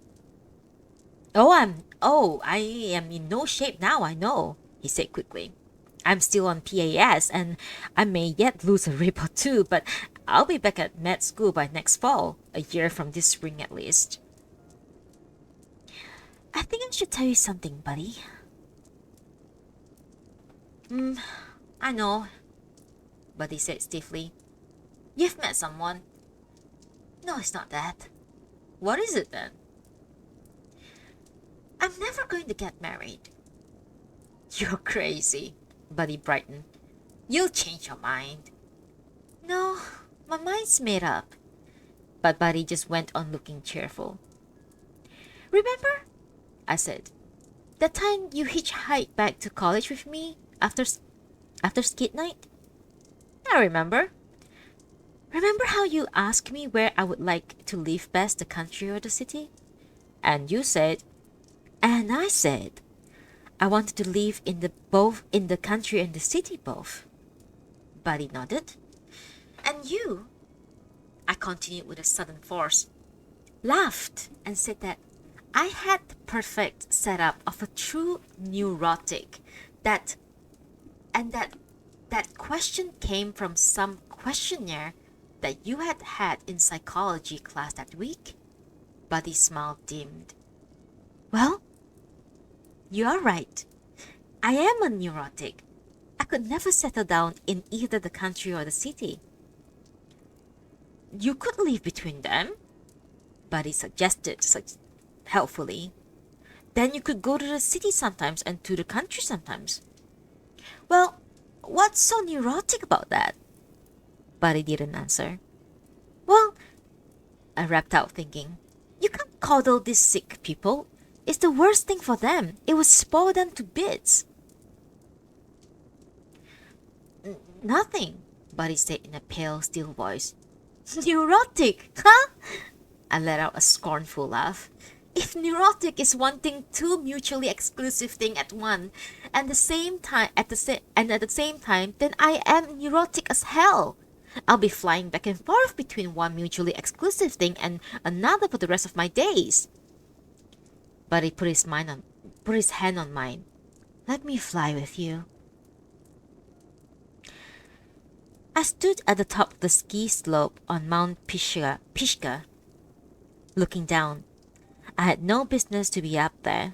I am in no shape now, I know, he said quickly. I'm still on PAS and I may yet lose a rib or two, but I'll be back at med school by next fall, a year from this spring at least. I think I should tell you something, Buddy. I know, Buddy said stiffly. You've met someone. No, it's not that. What is it then? I'm never going to get married. You're crazy, Buddy brightened. You'll change your mind. No, my mind's made up. But Buddy just went on looking cheerful. Remember? I said. That time you hitchhiked back to college with me after skate night? I remember. Remember how you asked me where I would like to live best, the country or the city? And you said, and I said, I wanted to live in the country and the city both. Buddy nodded. And you, I continued with a sudden force, laughed and said that I had the perfect setup of a true neurotic. That question came from some questionnaire that you had in psychology class that week. Buddy's smile dimmed. Well, you are right. I am a neurotic. I could never settle down in either the country or the city. You could live between them, Buddy suggested helpfully. Then you could go to the city sometimes and to the country sometimes. Well, what's so neurotic about that? Buddy didn't answer. Well, I rapped out thinking, you can't coddle these sick people. It's the worst thing for them. It would spoil them to bits. Nothing, Buddy said in a pale, still voice. Neurotic, huh? I let out a scornful laugh. If neurotic is wanting two mutually exclusive things at one, and at the same time, then I am neurotic as hell. I'll be flying back and forth between one mutually exclusive thing and another for the rest of my days. Buddy put his hand on mine. Let me fly with you. I stood at the top of the ski slope on Mount Pishka, looking down. I had no business to be up there.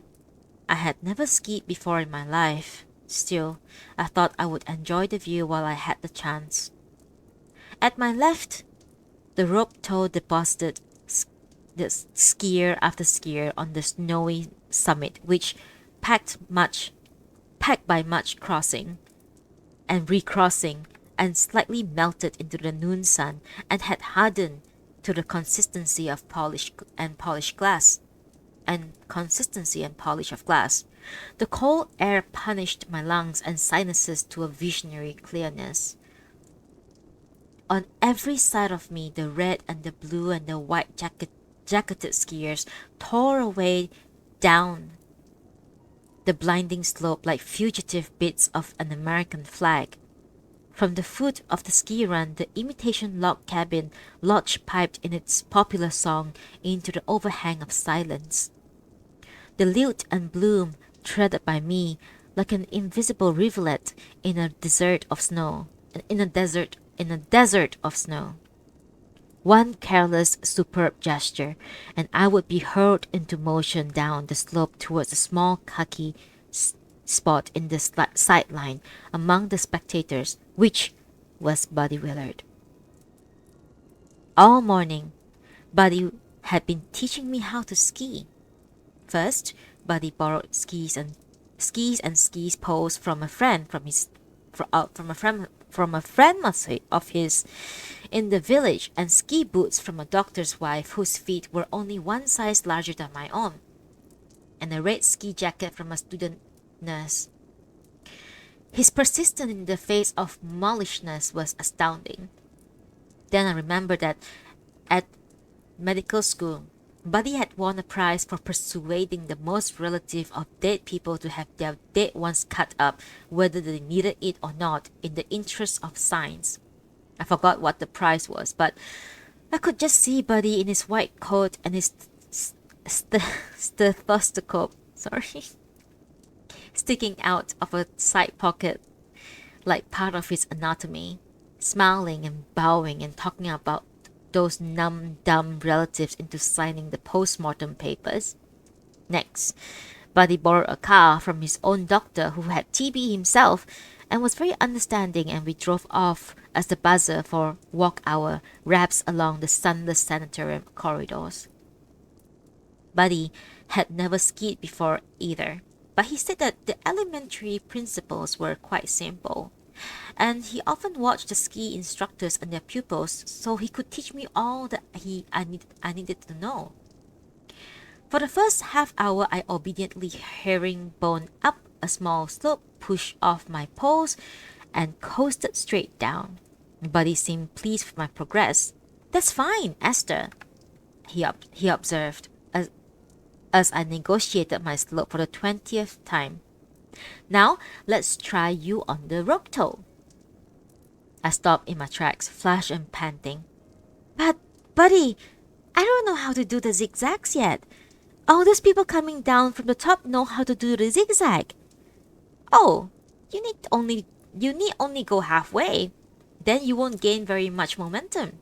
I had never skied before in my life. Still, I thought I would enjoy the view while I had the chance. At my left, the rope tow deposited the skier after skier on the snowy summit, which packed much packed by much crossing and recrossing, and slightly melted into the noon sun and had hardened to the consistency of polished glass and consistency and polish of glass. The cold air punished my lungs and sinuses to a visionary clearness. On every side of me, the red and the blue and the white jacketed skiers tore away down the blinding slope like fugitive bits of an American flag. From the foot of the ski run, the imitation log cabin lodge piped in its popular song into the overhang of silence. The lilt and bloom treaded by me like an invisible rivulet in a desert of snow. In a desert of snow. One careless, superb gesture, and I would be hurled into motion down the slope towards a small khaki spot in the sideline among the spectators, which was Buddy Willard. All morning, Buddy had been teaching me how to ski. First, Buddy borrowed skis poles from a friend of his in the village, and ski boots from a doctor's wife whose feet were only one size larger than my own, and a red ski jacket from a student nurse. His persistence in the face of mullishness was astounding. Then I remembered that at medical school, Buddy had won a prize for persuading the most relative of dead people to have their dead ones cut up, whether they needed it or not, in the interest of science. I forgot what the prize was, but I could just see Buddy in his white coat and his stethoscope, sticking out of a side pocket like part of his anatomy, smiling and bowing and talking about those numb, dumb relatives into signing the post-mortem papers. Next, Buddy borrowed a car from his own doctor who had TB himself and was very understanding, and we drove off as the buzzer for walk hour raps along the sunless sanitarium corridors. Buddy had never skied before either, but he said that the elementary principles were quite simple, and he often watched the ski instructors and their pupils so he could teach me all that I needed to know. For the first half hour, I obediently herringboned up a small slope, pushed off my poles, and coasted straight down. Buddy seemed pleased with my progress. "That's fine, Esther," he observed as I negotiated my slope for the 20th time. "Now, let's try you on the rope tow." I stopped in my tracks, flushed and panting. "But, Buddy, I don't know how to do the zigzags yet. All those people coming down from the top know how to do the zigzag." "Oh, you need only go halfway. Then you won't gain very much momentum."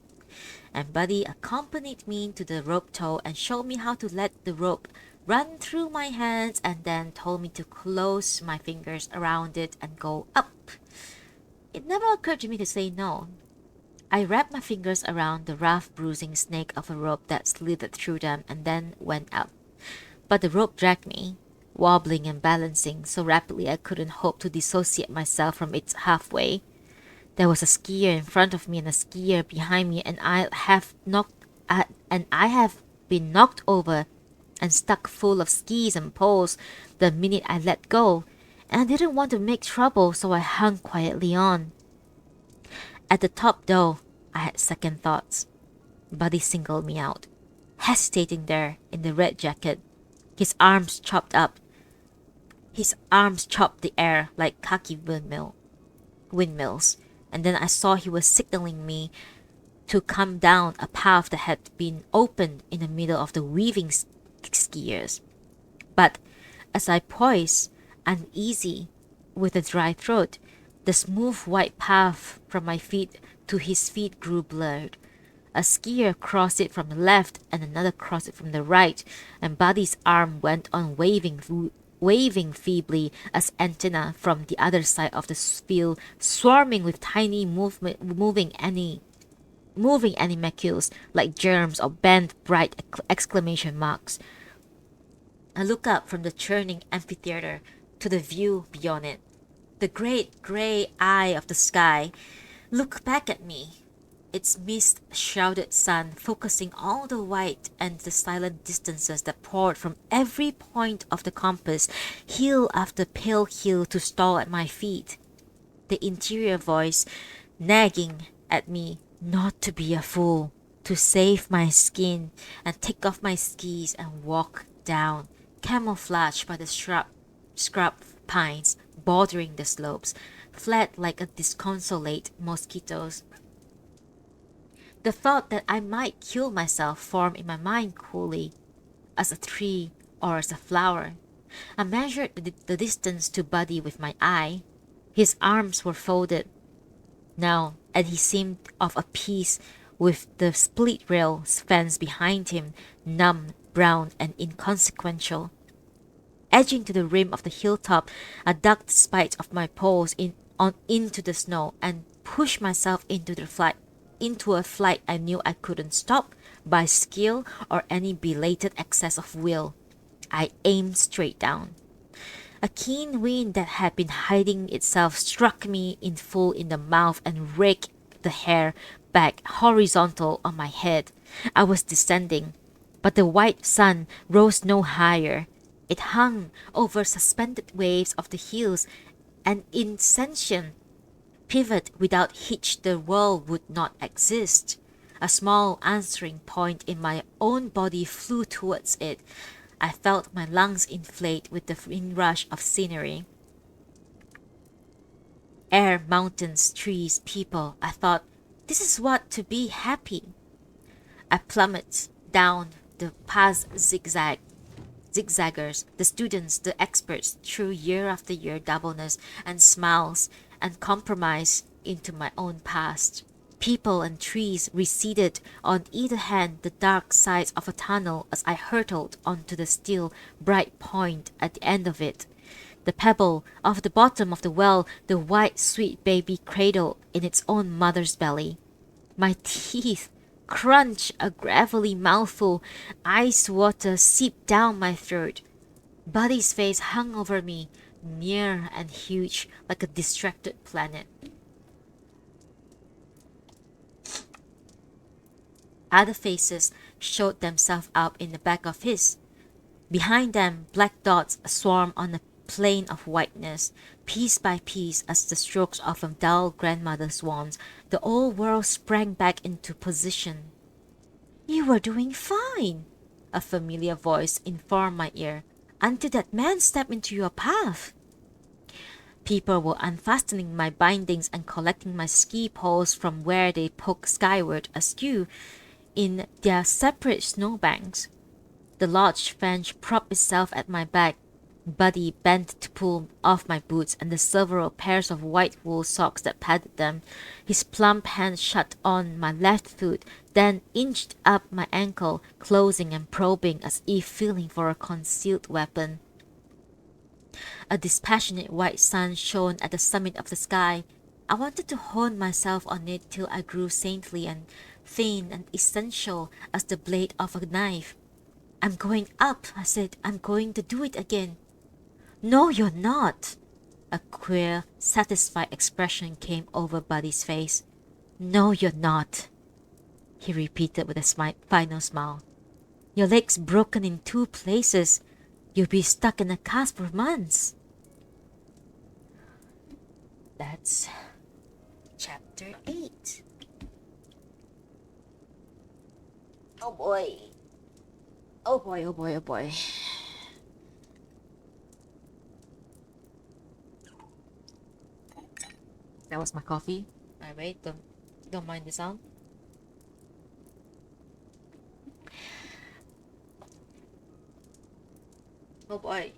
And Buddy accompanied me to the rope tow and showed me how to let the rope run through my hands, and then told me to close my fingers around it and go up. It never occurred to me to say no. I wrapped my fingers around the rough, bruising snake of a rope that slithered through them and then went up. But the rope dragged me, wobbling and balancing so rapidly I couldn't hope to dissociate myself from its halfway. There was a skier in front of me and a skier behind me, and I have been knocked over and stuck full of skis and poles the minute I let go, and I didn't want to make trouble, so I hung quietly on. At the top, though, I had second thoughts. Buddy singled me out, hesitating there in the red jacket, his arms chopped the air like khaki windmills, and then I saw he was signaling me to come down a path that had been opened in the middle of the weaving skiers. But as I poised, uneasy, with a dry throat, the smooth white path from my feet to his feet grew blurred. A skier crossed it from the left and another crossed it from the right, and Buddy's arm went on waving feebly as antenna from the other side of the field, swarming with tiny moving animalcules like germs or bent bright exclamation marks. I look up from the churning amphitheater to the view beyond it. The great gray eye of the sky looked back at me, its mist-shrouded sun focusing all the white and the silent distances that poured from every point of the compass, hill after pale hill to stall at my feet. The interior voice nagging at me not to be a fool, to save my skin and take off my skis and walk down, camouflaged by the scrub pines bordering the slopes, fled like a disconsolate mosquitoes. The thought that I might kill myself formed in my mind coolly, as a tree or as a flower. I measured the distance to Buddy with my eye. His arms were folded now, and he seemed of a piece with the split rail fence behind him, numb, brown, and inconsequential. Edging to the rim of the hilltop, I dug the spite of my poles into the snow and pushed myself into a flight I knew I couldn't stop by skill or any belated excess of will. I aimed straight down. A keen wind that had been hiding itself struck me in full in the mouth and raked the hair back horizontal on my head. I was descending, but the white sun rose no higher. It hung over suspended waves of the hills, and in sentient pivot without which the world would not exist. A small answering point in my own body flew towards it. I felt my lungs inflate with the inrush of scenery. Air, mountains, trees, people. I thought, this is what to be happy. I plummeted down the past zigzaggers, the students, the experts, through year after year doubleness and smiles and compromise into my own past. People and trees receded on either hand the dark sides of a tunnel as I hurtled onto the still, bright point at the end of it. The pebble off the bottom of the well, the white, sweet baby cradled in its own mother's belly. My teeth crunch a gravelly mouthful, ice water seeped down my throat. Buddy's face hung over me, near and huge like a distracted planet. Other faces showed themselves up in the back of his. Behind them, black dots swarmed on a plane of whiteness. Piece by piece, as the strokes of a dull grandmother's wand, the old world sprang back into position. You were doing fine, a familiar voice informed my ear, until that man stepped into your path. People were unfastening my bindings and collecting my ski poles from where they poked skyward askew in their separate snowbanks. The lodge fence propped itself at my back. Buddy bent to pull off my boots and the several pairs of white wool socks that padded them. His plump hand shut on my left foot, then inched up my ankle, closing and probing as if feeling for a concealed weapon. A dispassionate white sun shone at the summit of the sky. I wanted to hone myself on it till I grew saintly and thin and essential as the blade of a knife. I'm going up, I said. I'm going to do it again. No, you're not. A queer, satisfied expression came over Buddy's face. No, you're not, he repeated with a final smile. Your leg's broken in 2 places. You'll be stuck in a cast for months. That's chapter 8. Oh boy. Oh boy, oh boy, oh boy. That was my coffee. Alright, don't mind the sound. Oh boy.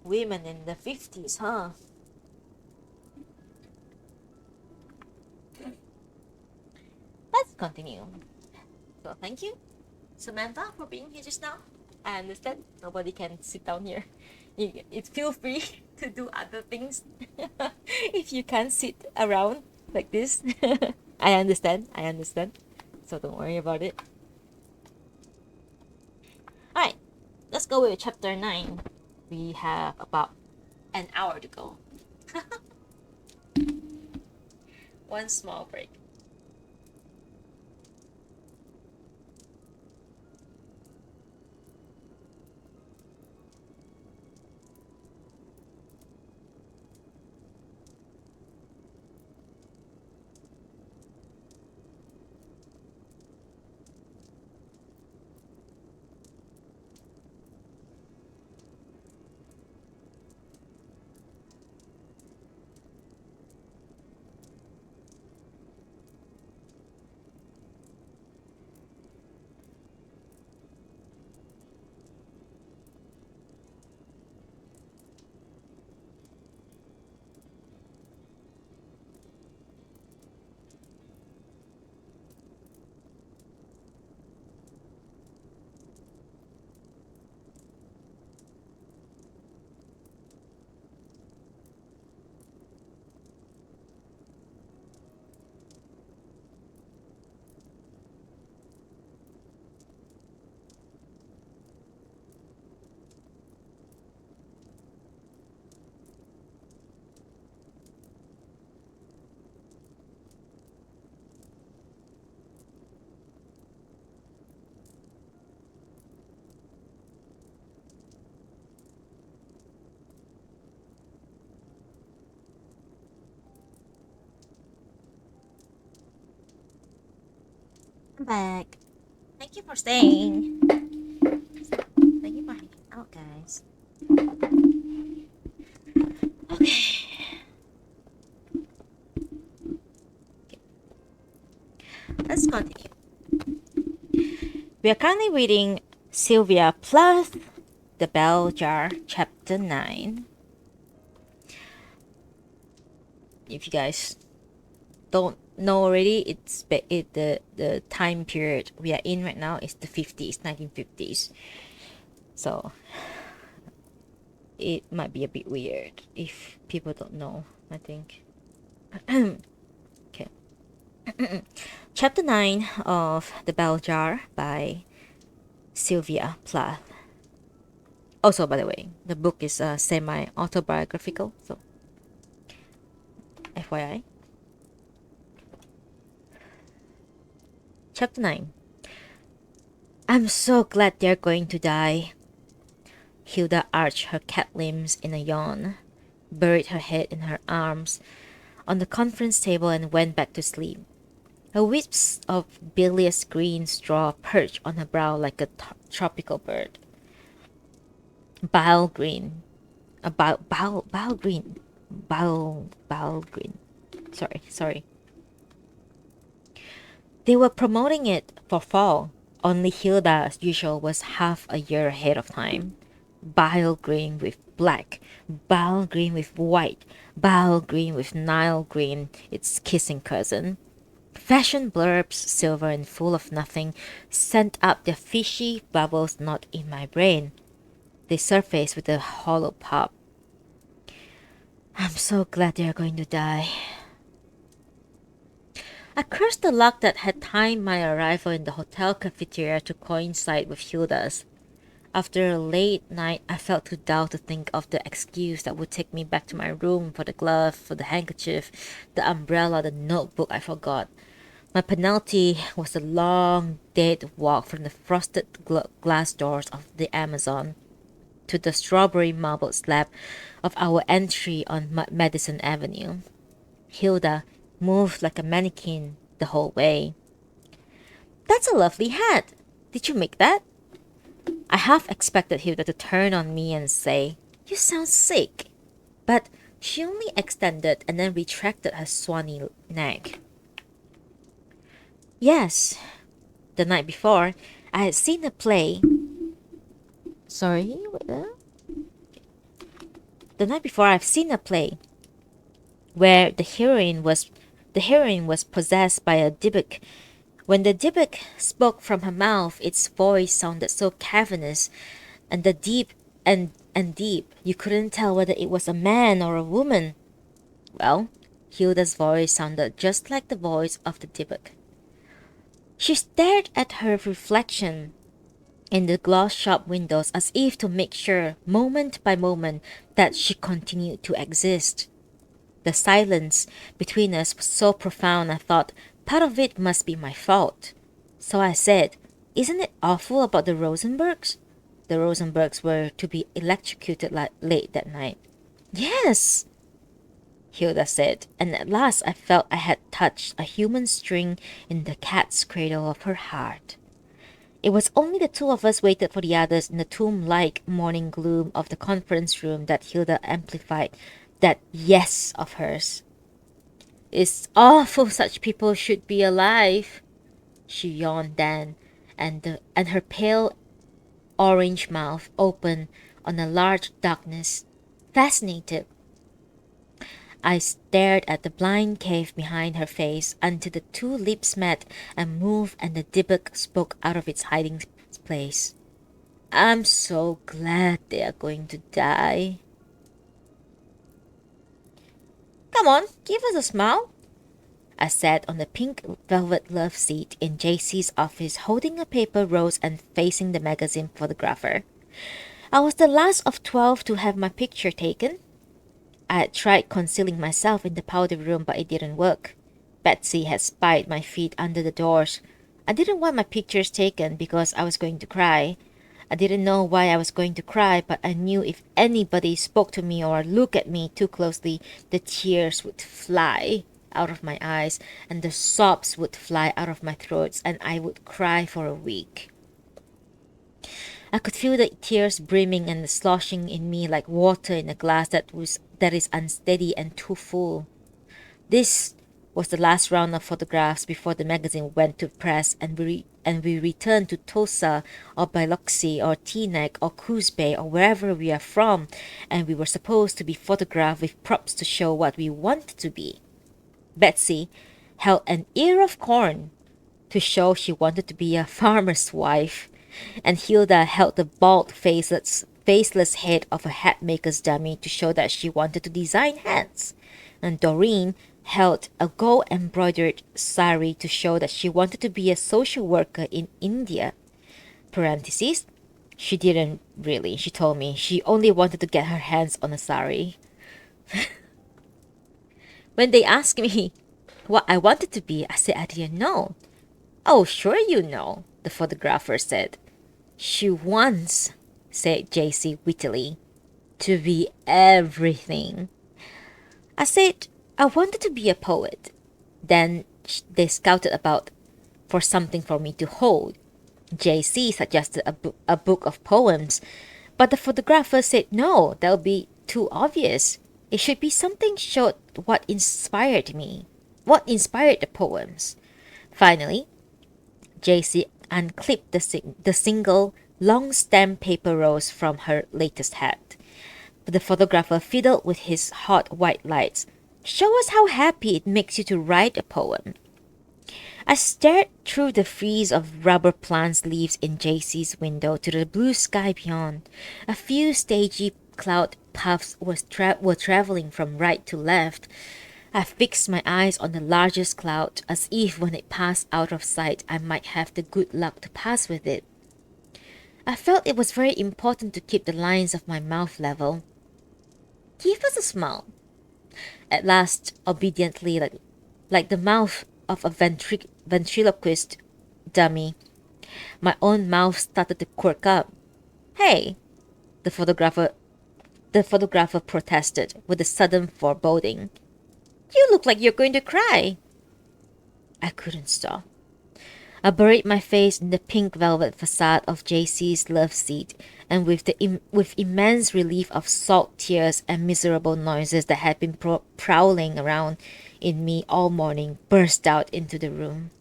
Women in the 50s, huh? Let's continue. So thank you, Samantha, for being here just now. I understand. Nobody can sit down here. It feel free to do other things if you can't sit around like this. I understand. I understand. So don't worry about it. All right, let's go with chapter 9. We have about an hour to go. One small break. I'm back. Thank you for staying. Thank you for hanging out, guys. Okay, let's continue. We are currently reading Sylvia Plath, The Bell Jar, Chapter 9. If you guys don't know already, the time period we are in right now is the 50s, 1950s. So it might be a bit weird if people don't know, I think. Okay. Chapter 9 of The Bell Jar by Sylvia Plath. Also, by the way, the book is semi-autobiographical, so FYI. Chapter 9. I'm so glad they're going to die. Hilda arched her cat limbs in a yawn, buried her head in her arms on the conference table and went back to sleep. A wisp of bilious green straw perched on her brow like a tropical bird. Bile green. Bile green. Bile green. Sorry. They were promoting it for fall. Only Hilda, as usual, was half a year ahead of time. Bile green with black, bile green with white, bile green with Nile green, its kissing cousin. Fashion blurbs, silver and full of nothing, sent up their fishy bubbles not in my brain. They surfaced with a hollow pop. I'm so glad they are going to die. I cursed the luck that had timed my arrival in the hotel cafeteria to coincide with Hilda's. After a late night, I felt too dull to think of the excuse that would take me back to my room for the glove, for the handkerchief, the umbrella, the notebook I forgot. My penalty was a long, dead walk from the frosted glass doors of the Amazon to the strawberry marble slab of our entry on Madison Avenue. Hilda moved like a mannequin the whole way. That's a lovely hat. Did you make that? I half expected Hilda to turn on me and say, You sound sick. But she only extended and then retracted her swanny neck. Yes, the night before, I had seen a play. Sorry, what? The night before, I've seen a play where the heroine was possessed by a Dybbuk When the Dybbuk spoke from her mouth, its voice sounded so cavernous and the deep and deep you couldn't tell whether it was a man or a woman. Well, Hilda's voice sounded just like the voice of the Dybbuk. She stared at her reflection in the glass shop windows as if to make sure, moment by moment, that she continued to exist. The silence between us was so profound I thought part of it must be my fault. So I said, "Isn't it awful about the Rosenbergs?" The Rosenbergs were to be electrocuted late that night. "Yes," Hilda said, and at last I felt I had touched a human string in the cat's cradle of her heart. It was only the two of us waited for the others in the tomb-like morning gloom of the conference room that Hilda amplified that yes of hers. "It's awful such people should be alive," she yawned then, and her pale orange mouth opened on a large darkness. Fascinated, I stared at the blind cave behind her face until the two lips met and moved and the Dybbuk spoke out of its hiding place. "I'm so glad they are going to die." "Come on, give us a smile." I sat on the pink velvet love seat in JC's office holding a paper rose and facing the magazine photographer. I was the last of 12 to have my picture taken. I had tried concealing myself in the powder room, but it didn't work. Betsy had spied my feet under the doors. I didn't want my pictures taken because I was going to cry. I didn't know why I was going to cry, but I knew if anybody spoke to me or looked at me too closely, the tears would fly out of my eyes and the sobs would fly out of my throat and I would cry for a week. I could feel the tears brimming and sloshing in me like water in a glass that is unsteady and too full. This was the last round of photographs before the magazine went to press and we returned to Tulsa or Biloxi or Teaneck or Coos Bay or wherever we are from, and we were supposed to be photographed with props to show what we wanted to be. Betsy held an ear of corn to show she wanted to be a farmer's wife, and Hilda held the bald, faceless head of a hat maker's dummy to show that she wanted to design hats, and Doreen held a gold-embroidered sari to show that she wanted to be a social worker in India. Parentheses, she didn't really, she told me. She only wanted to get her hands on a sari. When they asked me what I wanted to be, I said I didn't know. "Oh, sure you know," the photographer said. "She wants," said JC wittily, "to be everything." I said I wanted to be a poet. Then they scouted about for something for me to hold. JC suggested a book of poems, but the photographer said no, that would be too obvious. It should be something showed what inspired me, what inspired the poems. Finally, JC unclipped the single long stem paper rose from her latest hat. But the photographer fiddled with his hot white lights. "Show us how happy it makes you to write a poem." I stared through the frieze of rubber plants leaves in JC's window to the blue sky beyond. A few stagey cloud puffs were traveling from right to left. I fixed my eyes on the largest cloud, as if when it passed out of sight I might have the good luck to pass with it. I felt it was very important to keep the lines of my mouth level. "Give us a smile." At last, obediently, like the mouth of a ventriloquist dummy, my own mouth started to quirk up. "Hey," the photographer protested with a sudden foreboding. "You look like you're going to cry." I couldn't stop. I buried my face in the pink velvet facade of JC's love seat, and with immense relief of salt tears and miserable noises that had been prowling around in me all morning, burst out into the room.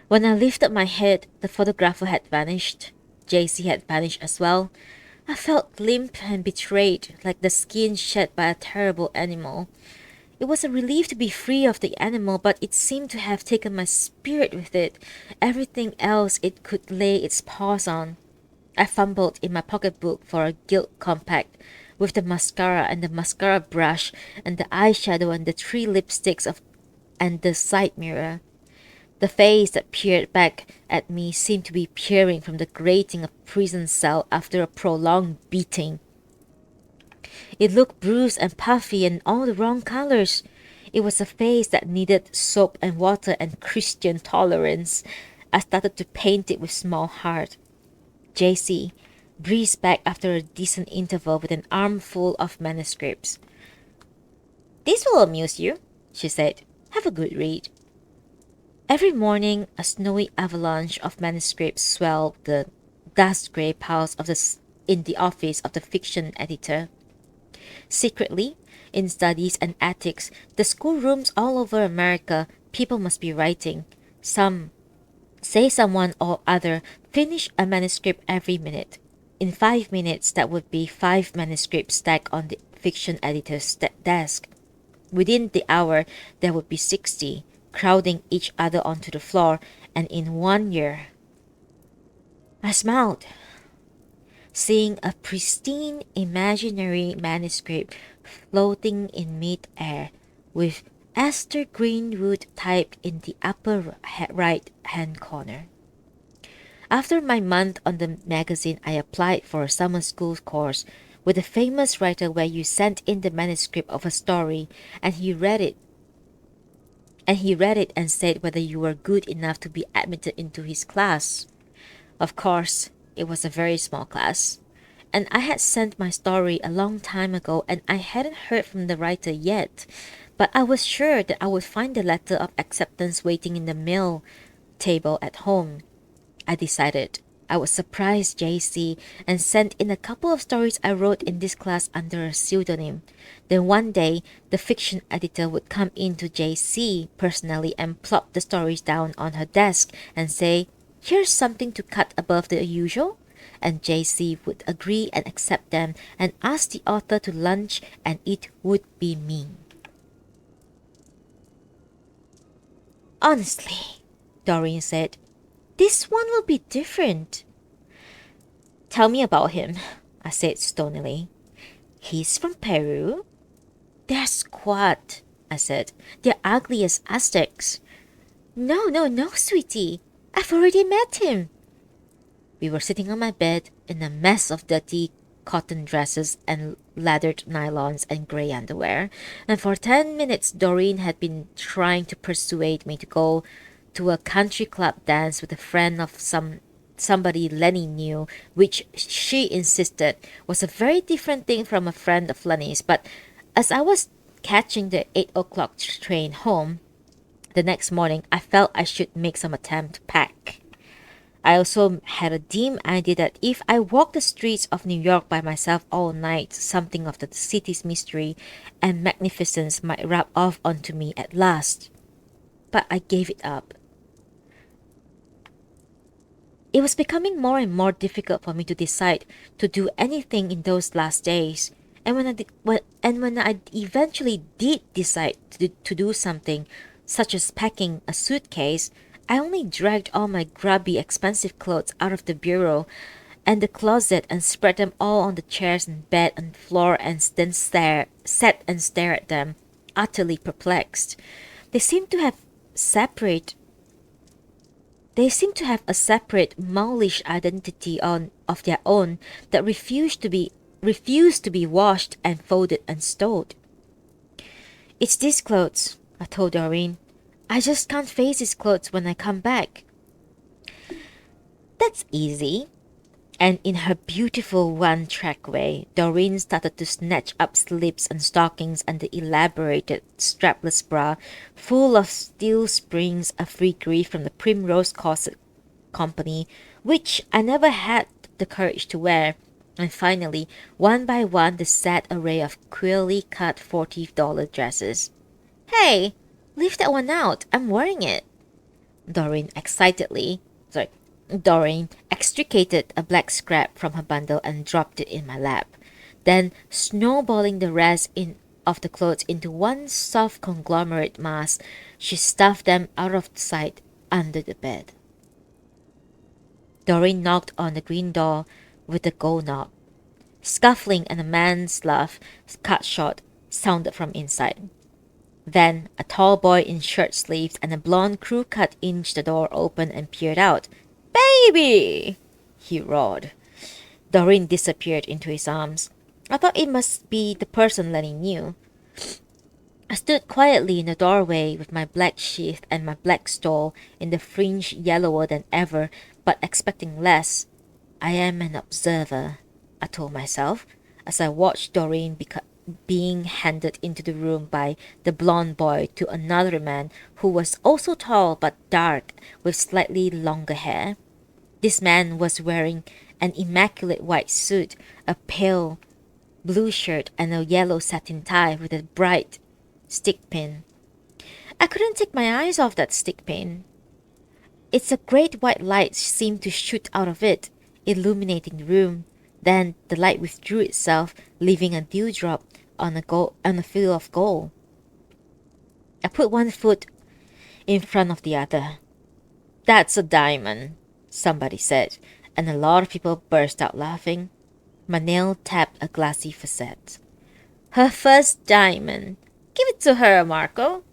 When I lifted my head, the photographer had vanished. JC had vanished as well. I felt limp and betrayed, like the skin shed by a terrible animal. It was a relief to be free of the animal, but it seemed to have taken my spirit with it, everything else it could lay its paws on. I fumbled in my pocketbook for a gilt compact with the mascara and the mascara brush and the eyeshadow and the three lipsticks of and the side mirror. The face that peered back at me seemed to be peering from the grating of a prison cell after a prolonged beating. It looked bruised and puffy and all the wrong colors. It was a face that needed soap and water and Christian tolerance. I started to paint it with small heart. JC breezed back after a decent interval with an armful of manuscripts. "This will amuse you," she said. "Have a good read." Every morning, a snowy avalanche of manuscripts swelled the dust-gray piles in the office of the fiction editor. Secretly, in studies and attics, the schoolrooms all over America, people must be writing. Someone or other, finish a manuscript every minute. In 5 minutes, that would be 5 manuscripts stacked on the fiction editor's desk. Within the hour, there would be 60, crowding each other onto the floor, and in 1 year. I smiled, seeing a pristine imaginary manuscript floating in mid-air with Esther Greenwood typed in the upper right-hand corner. After my month on the magazine, I applied for a summer school course with a famous writer where you sent in the manuscript of a story and he read it. And said whether you were good enough to be admitted into his class. Of course, it was a very small class, and I had sent my story a long time ago and I hadn't heard from the writer yet, but I was sure that I would find the letter of acceptance waiting in the mail table at home. I decided I would surprise JC and send in a couple of stories I wrote in this class under a pseudonym. Then one day, the fiction editor would come in to JC personally and plop the stories down on her desk and say, "Here's something to cut above the usual." And JC would agree and accept them and ask the author to lunch, and it would be me. "Honestly," Doreen said, "this one will be different." "Tell me about him," I said stonily. "He's from Peru." "They're squat," I said. "They're ugly as Aztecs." No, sweetie. I've already met him." We were sitting on my bed in a mess of dirty cotton dresses and leathered nylons and grey underwear, and for 10 minutes Doreen had been trying to persuade me to go to a country club dance with a friend of somebody Lenny knew, which she insisted was a very different thing from a friend of Lenny's. But as I was catching the 8 o'clock train home the next morning, I felt I should make some attempt to pack. I also had a dim idea that if I walked the streets of New York by myself all night, something of the city's mystery and magnificence might rub off onto me at last. But I gave it up. It was becoming more and more difficult for me to decide to do anything in those last days. And when I eventually did decide to do something, such as packing a suitcase, I only dragged all my grubby, expensive clothes out of the bureau and the closet and spread them all on the chairs and bed and floor and then sat and stared at them, utterly perplexed. They seemed to have a separate maulish identity of their own that refused to be washed and folded and stowed. "It's these clothes," I told Doreen. "I just can't face these clothes when I come back." "That's easy." And in her beautiful one-track way, Doreen started to snatch up slips and stockings and the elaborated strapless bra, full of steel springs, a filigree from the Primrose Corset Company, which I never had the courage to wear. And finally, one by one, the sad array of queerly cut $40 dresses. "Hey, leave that one out. I'm wearing it." Doreen extricated a black scrap from her bundle and dropped it in my lap. Then, snowballing the rest in of the clothes into one soft conglomerate mass. She stuffed them out of sight under the bed. Doreen knocked on the green door with the gold knob. Scuffling and a man's laugh, cut short, sounded from inside. Then a tall boy in shirt sleeves and a blonde crew cut inched the door open and peered out. "Baby!" he roared. Doreen disappeared into his arms. I thought it must be the person Lenny knew. I stood quietly in the doorway with my black sheath and my black stole in the fringe yellower than ever, but expecting less. I am an observer, I told myself, as I watched Doreen being handed into the room by the blond boy to another man who was also tall but dark with slightly longer hair. This man was wearing an immaculate white suit, a pale blue shirt, and a yellow satin tie with a bright stick pin. I couldn't take my eyes off that stick pin. Its a great white light seemed to shoot out of it, illuminating the room. Then the light withdrew itself, leaving a dewdrop on a field of gold. I put one foot in front of the other. "That's a diamond," somebody said, and a lot of people burst out laughing. My nail tapped a glassy facet. "Her first diamond. Give it to her, Marco."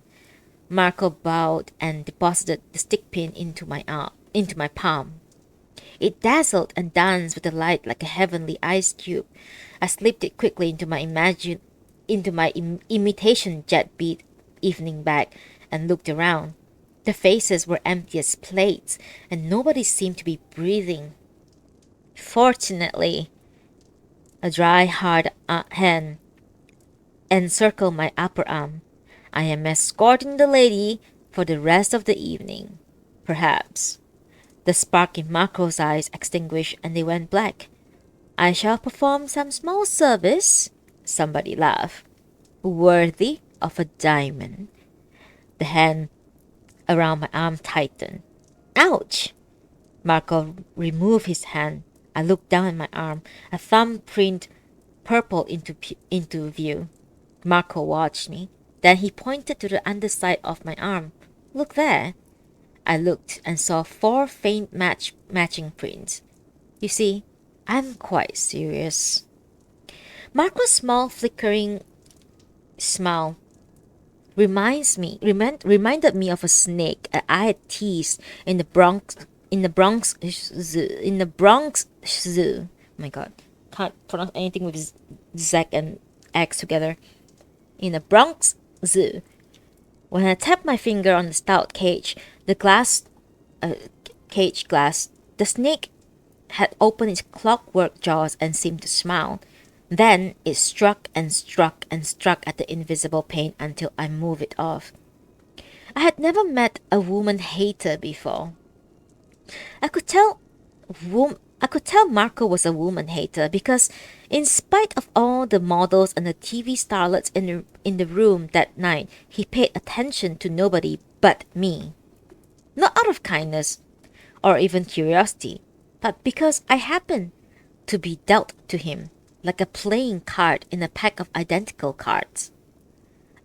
Marco bowed and deposited the stick pin into my palm. It dazzled and danced with the light like a heavenly ice cube. I slipped it quickly into my imitation jet bead evening bag and looked around. The faces were empty as plates, and nobody seemed to be breathing. Fortunately, a dry, hard hand encircled my upper arm. "I am escorting the lady for the rest of the evening. Perhaps." The spark in Marco's eyes extinguished and they went black. "I shall perform some small service," somebody laughed, "worthy of a diamond." The hand around my arm tightened. "Ouch!" Marco removed his hand. I looked down at my arm. A thumbprint purpled into view. Marco watched me. Then he pointed to the underside of my arm. "Look there." I looked and saw 4 faint matching prints. You see, I'm quite serious. Marco's small flickering smile reminded me of a snake I had teased in the Bronx Zoo. Oh my god, can't pronounce anything with Z and X together. In the Bronx Zoo. When I tapped my finger on the stout cage glass, the snake had opened its clockwork jaws and seemed to smile. Then it struck and struck and struck at the invisible pain until I moved it off. I had never met a woman hater before. I could tell Marco was a woman hater because, in spite of all the models and the TV starlets in the room that night, he paid attention to nobody but me. Not out of kindness or even curiosity, but because I happened to be dealt to him like a playing card in a pack of identical cards.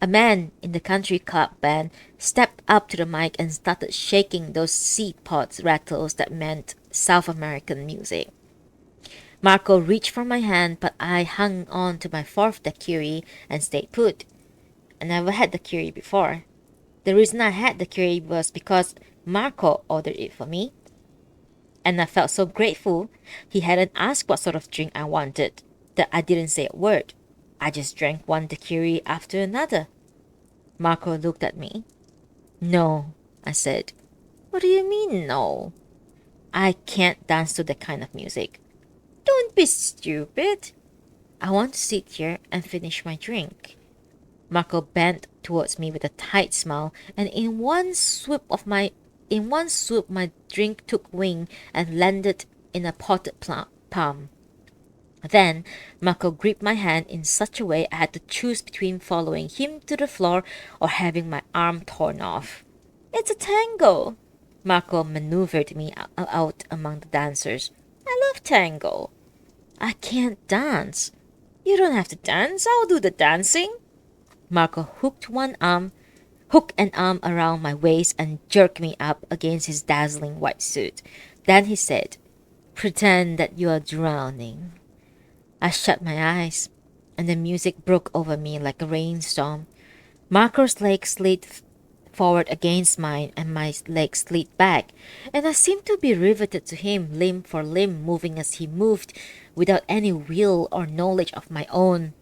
A man in the country club band stepped up to the mic and started shaking those seed pods rattles that meant South American music. Marco reached for my hand, but I hung on to my 4th daiquiri and stayed put. I never had daiquiri before. The reason I had daiquiri was because Marco ordered it for me. And I felt so grateful he hadn't asked what sort of drink I wanted that I didn't say a word. I just drank one daiquiri after another. Marco looked at me. "No," I said. "What do you mean, no?" "I can't dance to that kind of music." "Don't be stupid." "I want to sit here and finish my drink." Marco bent towards me with a tight smile, and in one swoop my drink took wing and landed in a potted palm. Then Marco gripped my hand in such a way I had to choose between following him to the floor or having my arm torn off. "It's a tango." Marco maneuvered me out among the dancers. "I love tango." "I can't dance." "You don't have to dance. I'll do the dancing." Marco hooked an arm around my waist and jerked me up against his dazzling white suit. Then he said, "Pretend that you are drowning." I shut my eyes, and the music broke over me like a rainstorm. Marco's leg slid forward against mine, and my leg slid back, and I seemed to be riveted to him, limb for limb, moving as he moved, without any will or knowledge of my own.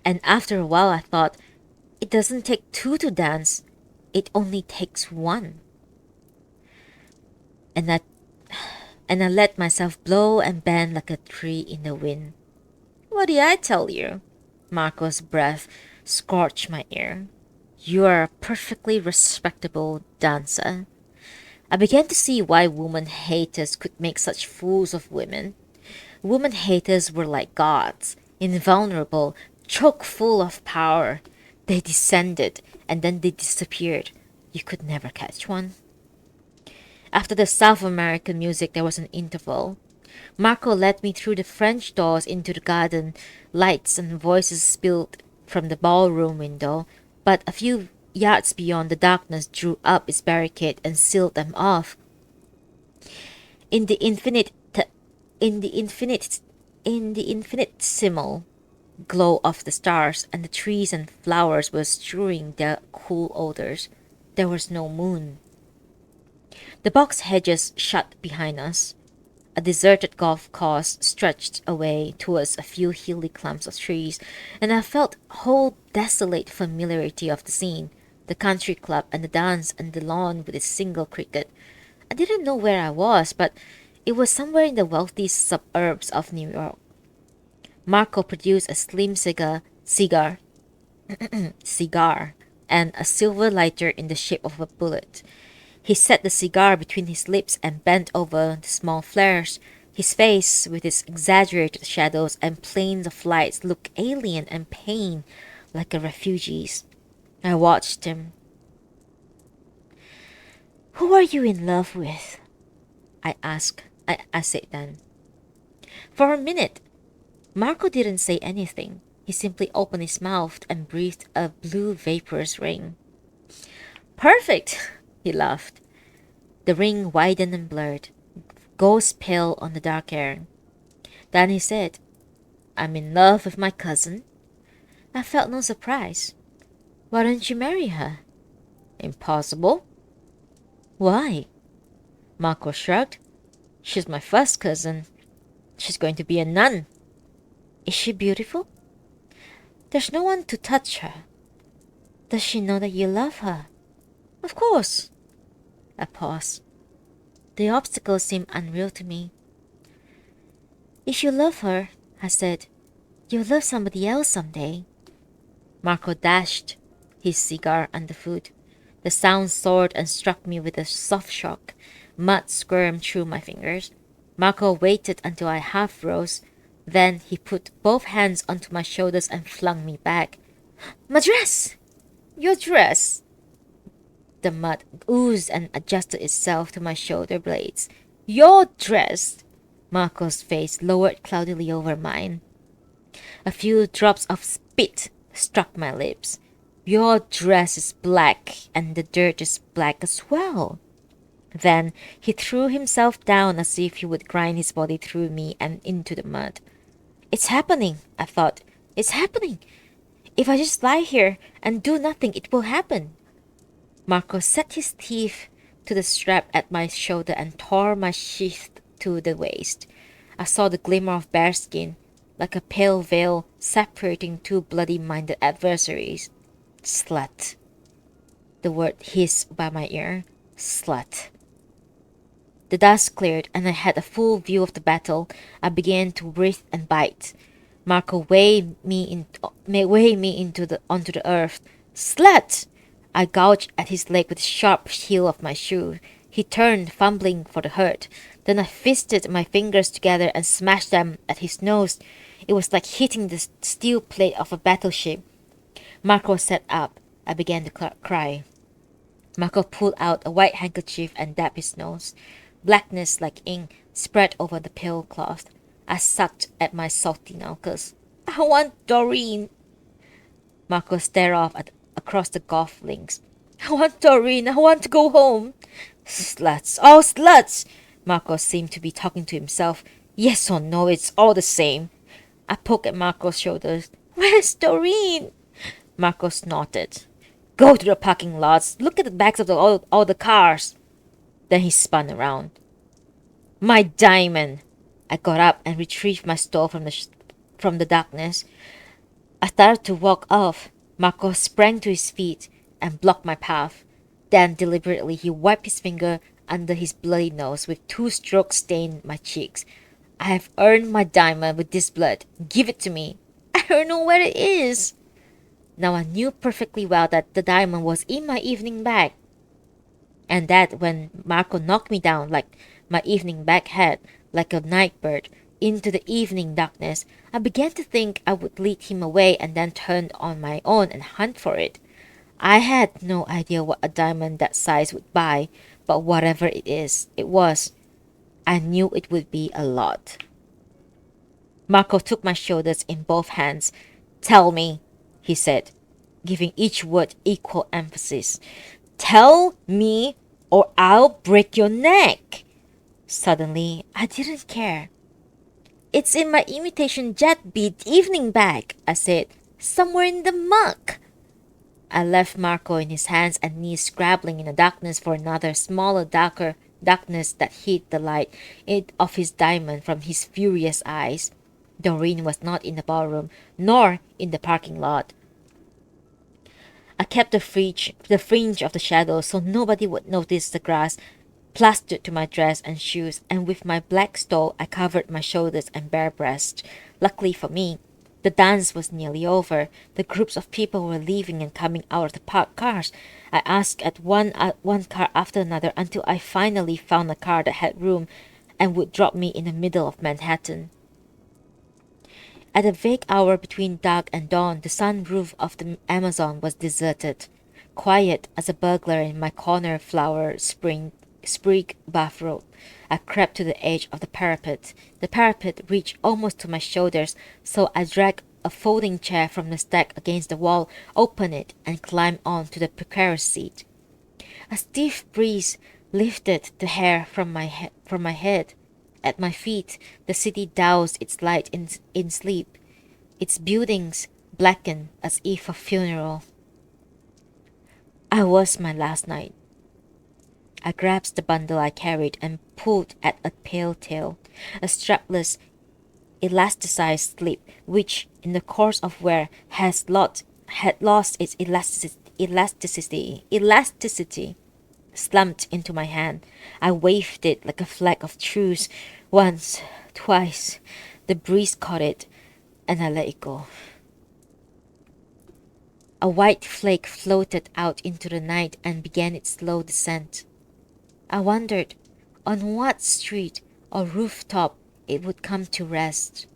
And after a while I thought, it doesn't take two to dance, it only takes one. And I and I let myself blow and bend like a tree in the wind. "What did I tell you?" Marco's breath scorched my ear. "You are a perfectly respectable dancer." I began to see why woman haters could make such fools of women. Woman haters were like gods, invulnerable, chock full of power. They descended and then they disappeared. You could never catch one. After the South American music, there was an interval. Marco led me through the French doors into the garden. Lights and voices spilled from the ballroom window, but a few yards beyond, the darkness drew up its barricade and sealed them off. In the infinitesimal glow of the stars, and the trees and flowers were strewing their cool odors, there was no moon. The box hedges shut behind us. A deserted golf course stretched away towards a few hilly clumps of trees, and I felt whole desolate familiarity of the scene, the country club and the dance and the lawn with its single cricket. I didn't know where I was, but it was somewhere in the wealthy suburbs of New York. Marco produced a slim cigar, and a silver lighter in the shape of a bullet. He set the cigar between his lips and bent over the small flares. His face, with its exaggerated shadows and planes of lights, looked alien and pained, like a refugee's. I watched him. "Who are you in love with?" I asked. I said then. For a minute, Marco didn't say anything. He simply opened his mouth and breathed a blue vaporous ring. "Perfect!" he laughed. The ring widened and blurred, ghost pale on the dark air. Then he said, "I'm in love with my cousin." I felt no surprise. "Why don't you marry her?" "Impossible." "Why?" Marco shrugged. "She's my first cousin. She's going to be a nun." "Is she beautiful?" "There's no one to touch her." "Does she know that you love her?" "Of course." A pause. The obstacle seemed unreal to me. "If you love her," I said, "you'll love somebody else someday." Marco dashed his cigar underfoot. The sound soared and struck me with a soft shock. Mud squirmed through my fingers. Marco waited until I half rose. Then he put both hands onto my shoulders and flung me back. "My dress!" "Your dress!" The mud oozed and adjusted itself to my shoulder blades. "Your dress!" Marco's face lowered cloudily over mine. A few drops of spit struck my lips. "Your dress is black, and the dirt is black as well." Then he threw himself down as if he would grind his body through me and into the mud. "It's happening," I thought. "It's happening. If I just lie here and do nothing, it will happen." Marco set his teeth to the strap at my shoulder and tore my sheath to the waist. I saw the glimmer of bare skin, like a pale veil separating two bloody-minded adversaries. "Slut." The word hissed by my ear. "Slut." The dust cleared, and I had a full view of the battle. I began to writhe and bite. Marco weighed me onto the earth. "Slut!" I gouged at his leg with the sharp heel of my shoe. He turned, fumbling for the hurt. Then I fisted my fingers together and smashed them at his nose. It was like hitting the steel plate of a battleship. Marco sat up. I began to cry. Marco pulled out a white handkerchief and dabbed his nose. Blackness like ink spread over the pale cloth. I sucked at my salty knuckles. "I want Doreen." Marco stared off across the golf links. I want Doreen. I want to go home. Sluts. Oh, sluts! Marco seemed to be talking to himself. Yes or no, it's all the same. I poked at Marco's shoulders. Where's Doreen? Marco snorted. Go to the parking lots. Look at the backs of all the cars. Then he spun around. My diamond! I got up and retrieved my stole from the darkness. I started to walk off. Marco sprang to his feet and blocked my path. Then deliberately he wiped his finger under his bloody nose with 2 strokes stained my cheeks. I have earned my diamond with this blood. Give it to me. I don't know where it is. Now I knew perfectly well that the diamond was in my evening bag, and that when Marco knocked me down like my evening bag had, like a night bird, into the evening darkness, I began to think I would lead him away and then turn on my own and hunt for it. I had no idea what a diamond that size would buy, but whatever it was, I knew it would be a lot. Marco took my shoulders in both hands. Tell me, he said, giving each word equal emphasis. Tell me or I'll break your neck. Suddenly, I didn't care. It's in my imitation jet bead evening bag, I said, somewhere in the muck. I left Marco in his hands and knees scrabbling in the darkness for another smaller, darker darkness that hid the light of his diamond from his furious eyes. Doreen was not in the ballroom, nor in the parking lot. I kept the fringe of the shadows so nobody would notice the grass plastered to my dress and shoes, and with my black stole I covered my shoulders and bare breast. Luckily for me, the dance was nearly over. The groups of people were leaving and coming out of the parked cars. I asked at one car after another until I finally found a car that had room and would drop me in the middle of Manhattan. At a vague hour between dark and dawn, the sunroof of the Amazon was deserted, quiet as a burglar in my corner flower sprig bathrobe. I crept to the edge of the parapet. The parapet reached almost to my shoulders, so I dragged a folding chair from the stack against the wall, opened it, and climbed on to the precarious seat. A stiff breeze lifted the hair from my head. At my feet, the city doused its light in sleep. Its buildings blackened as if a funeral. I was my last night. I grasped the bundle I carried and pulled at a pale tail, a strapless, elasticized slip, which, in the course of wear, had lost its elasticity, slumped into my hand. I waved it like a flag of truce. Once, twice, the breeze caught it, and I let it go. A white flake floated out into the night and began its slow descent. I wondered on what street or rooftop it would come to rest.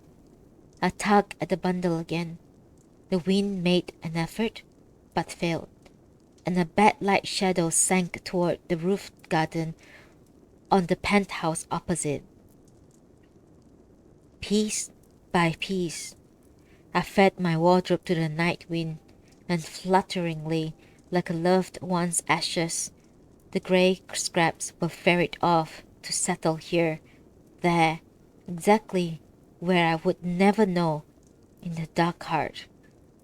I tugged at the bundle again. The wind made an effort, but failed, and a bat-like shadow sank toward the roof garden on the penthouse opposite. Piece by piece, I fed my wardrobe to the night wind, and flutteringly, like a loved one's ashes, the grey scraps were ferried off to settle here, there, exactly where I would never know, in the dark heart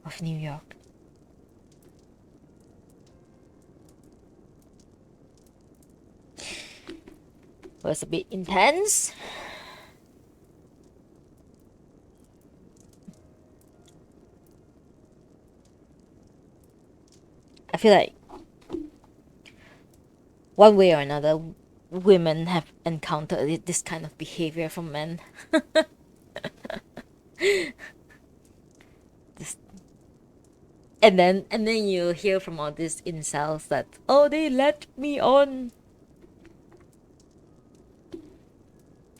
of New York. It was a bit intense. I feel like one way or another, women have encountered this kind of behavior from men. This, and then you hear from all these incels that, oh, they let me on,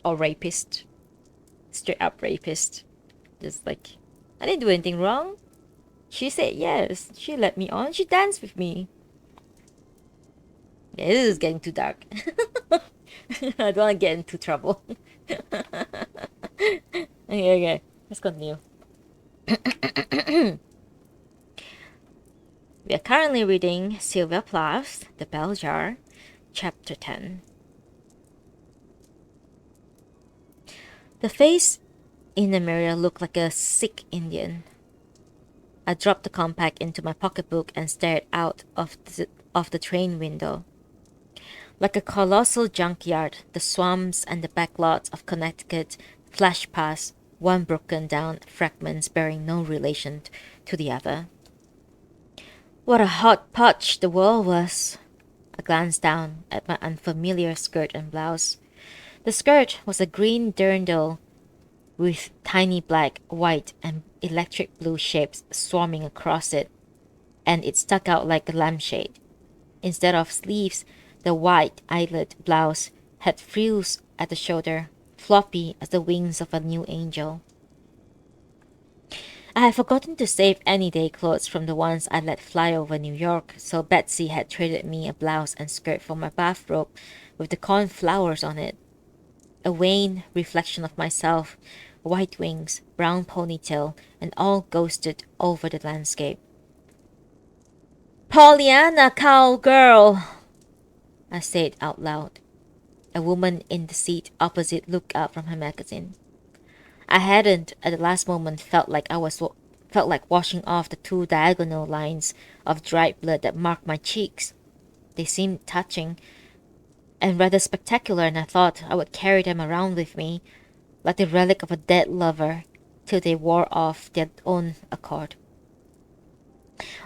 or rapist, straight up rapist, just like, I didn't do anything wrong. She said yes. She let me on. She danced with me. Yeah, this is getting too dark. I don't want to get into trouble. Okay. Let's continue. We are currently reading Sylvia Plath, The Bell Jar, Chapter 10. The face in the mirror looked like a sick Indian. I dropped the compact into my pocketbook and stared out of the train window. Like a colossal junkyard, the swamps and the backlots of Connecticut flashed past, one broken down fragments bearing no relation to the other. What a hot potch the world was! I glanced down at my unfamiliar skirt and blouse. The skirt was a green dirndl with tiny black, white, and electric blue shapes swarming across it, and it stuck out like a lampshade. Instead of sleeves, the white eyelet blouse had frills at the shoulder, floppy as the wings of a new angel. I had forgotten to save any day clothes from the ones I let fly over New York, so Betsy had traded me a blouse and skirt for my bathrobe with the cornflowers on it. A wan reflection of myself, white wings, brown ponytail, and all ghosted over the landscape. "Pollyanna, cowgirl!" I said out loud. A woman in the seat opposite looked up from her magazine. I hadn't, at the last moment, felt like washing off the two diagonal lines of dried blood that marked my cheeks. They seemed touching and rather spectacular, and I thought I would carry them around with me, like the relic of a dead lover, till they wore off their own accord.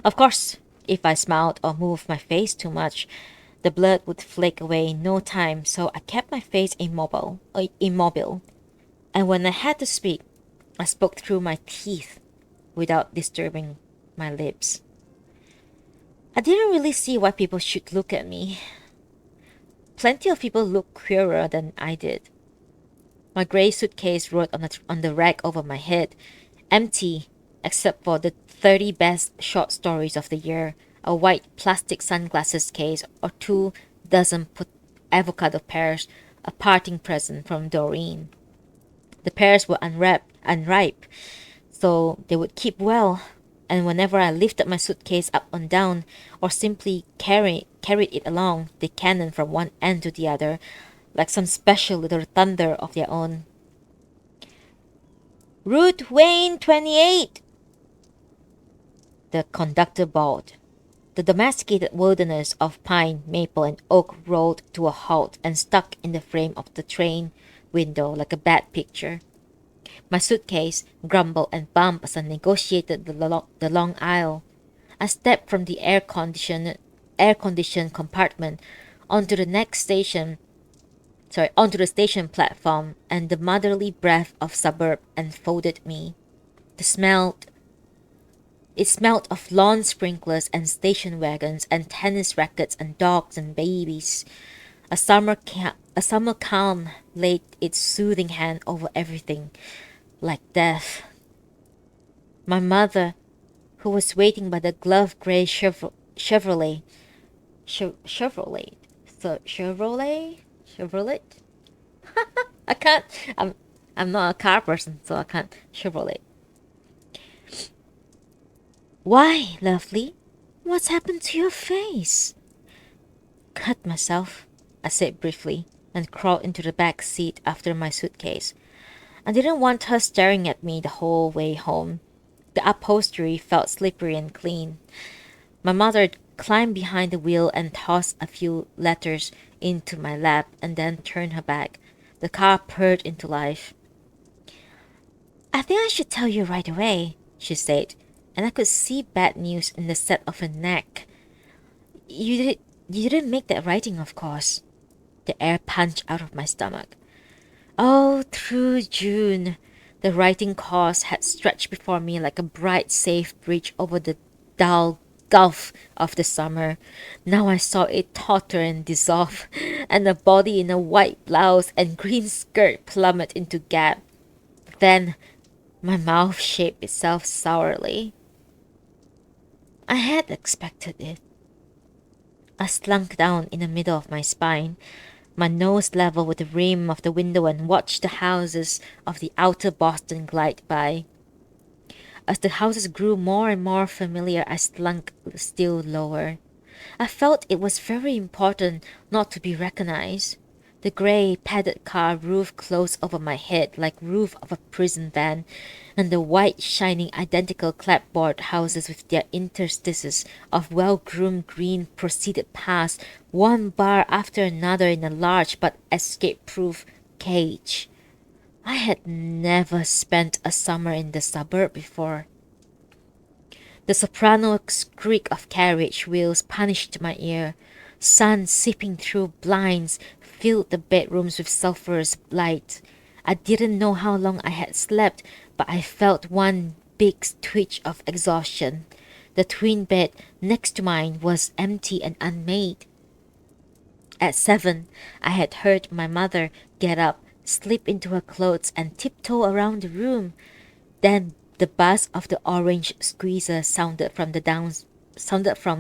Of course, if I smiled or moved my face too much, the blood would flake away in no time, so I kept my face immobile. And when I had to speak, I spoke through my teeth without disturbing my lips. I didn't really see why people should look at me. Plenty of people looked queerer than I did. My gray suitcase rode on the rack over my head, empty except for the 30 best short stories of the year, a white plastic sunglasses case, or 24 put avocado pears, a parting present from Doreen. The pears were unripe, so they would keep well, and whenever I lifted my suitcase up and down, or simply carried it along, they cannoned from one end to the other, like some special little thunder of their own. "Route Wayne 28!" The conductor bawled. The domesticated wilderness of pine, maple, and oak rolled to a halt and stuck in the frame of the train window like a bad picture. My suitcase grumbled and bumped as I negotiated the long aisle. I stepped from the air-conditioned compartment onto onto the station platform, and the motherly breath of suburb enfolded me. It smelled of lawn sprinklers and station wagons and tennis rackets and dogs and babies. A summer calm laid its soothing hand over everything, like death. My mother, who was waiting by the glove-gray Chevrolet. I can't. I'm not a car person, so I can't. Chevrolet. "Why, lovely? What's happened to your face?" "Cut myself," I said briefly, and crawled into the back seat after my suitcase. I didn't want her staring at me the whole way home. The upholstery felt slippery and clean. My mother climbed behind the wheel and tossed a few letters into my lap and then turned her back. The car purred into life. "I think I should tell you right away," she said, and I could see bad news in the set of her neck. You didn't make that writing, of course." The air punched out of my stomach. All through June, the writing course had stretched before me like a bright, safe bridge over the dull gulf of the summer. Now I saw it totter and dissolve, and a body in a white blouse and green skirt plummet into gap. Then my mouth shaped itself sourly. I had expected it. I slunk down in the middle of my spine, my nose level with the rim of the window, and watched the houses of the outer Boston glide by. As the houses grew more and more familiar, I slunk still lower. I felt it was very important not to be recognized. The gray padded car roof closed over my head like roof of a prison van, and the white shining identical clapboard houses with their interstices of well-groomed green proceeded past, one bar after another in a large but escape-proof cage. I had never spent a summer in the suburb before. The soprano squeak of carriage wheels punished my ear. Sun seeping through blinds filled the bedrooms with sulphurous light. I didn't know how long I had slept, but I felt one big twitch of exhaustion. The twin bed next to mine was empty and unmade. At 7, I had heard my mother get up, slip into her clothes, and tiptoe around the room. Then the buzz of the orange squeezer sounded from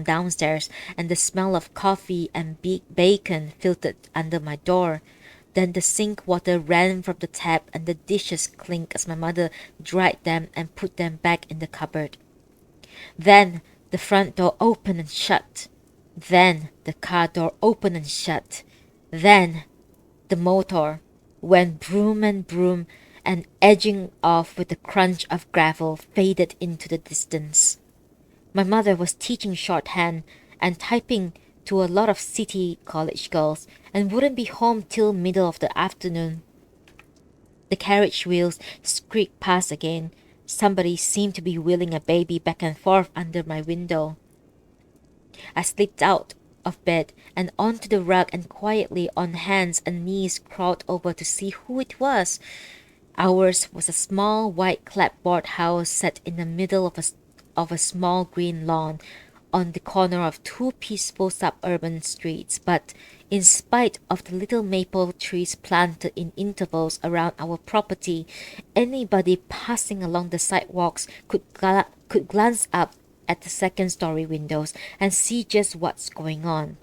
downstairs, and the smell of coffee and bacon filtered under my door. Then the sink water ran from the tap, and the dishes clinked as my mother dried them and put them back in the cupboard. Then the front door opened and shut. Then the car door opened and shut. Then the motor went broom and broom, and edging off with the crunch of gravel faded into the distance. My mother was teaching shorthand and typing to a lot of city college girls and wouldn't be home till middle of the afternoon. The carriage wheels squeaked past again. Somebody seemed to be wheeling a baby back and forth under my window. I slipped out of bed and onto the rug and quietly on hands and knees crawled over to see who it was. Ours was a small white clapboard house set in the middle of a small green lawn on the corner of two peaceful suburban streets, but in spite of the little maple trees planted in intervals around our property, anybody passing along the sidewalks could glance up at the second-story windows and see just what's going on.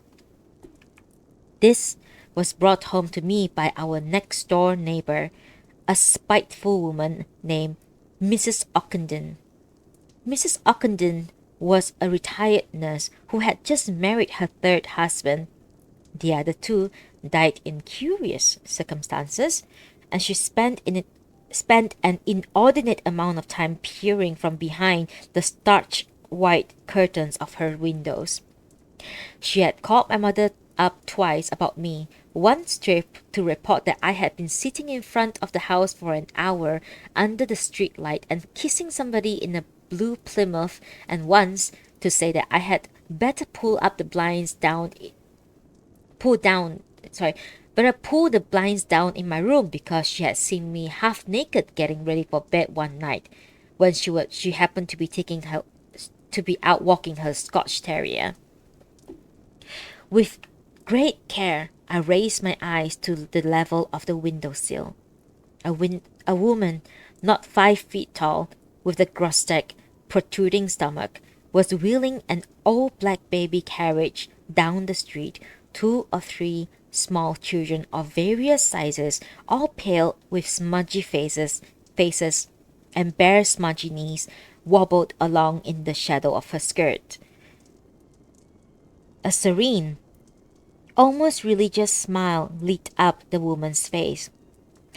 This was brought home to me by our next-door neighbor, a spiteful woman named Mrs. Ockenden. Mrs. Ockenden was a retired nurse who had just married her third husband. The other two died in curious circumstances, and she spent an inordinate amount of time peering from behind the starched white curtains of her windows. She had called my mother up twice about me, once to report that I had been sitting in front of the house for an hour under the street light and kissing somebody in a blue Plymouth, and once to say that I had better pull the blinds down in my room because she had seen me half naked getting ready for bed one night when she happened to be out walking her Scotch terrier. With great care, I raised my eyes to the level of the windowsill. A woman, not 5 feet tall, with a grotesque, protruding stomach, was wheeling an old black baby carriage down the street. 2 or 3 small children of various sizes, all pale with smudgy faces, and bare smudgy knees, wobbled along in the shadow of her skirt. A serene, almost religious smile lit up the woman's face.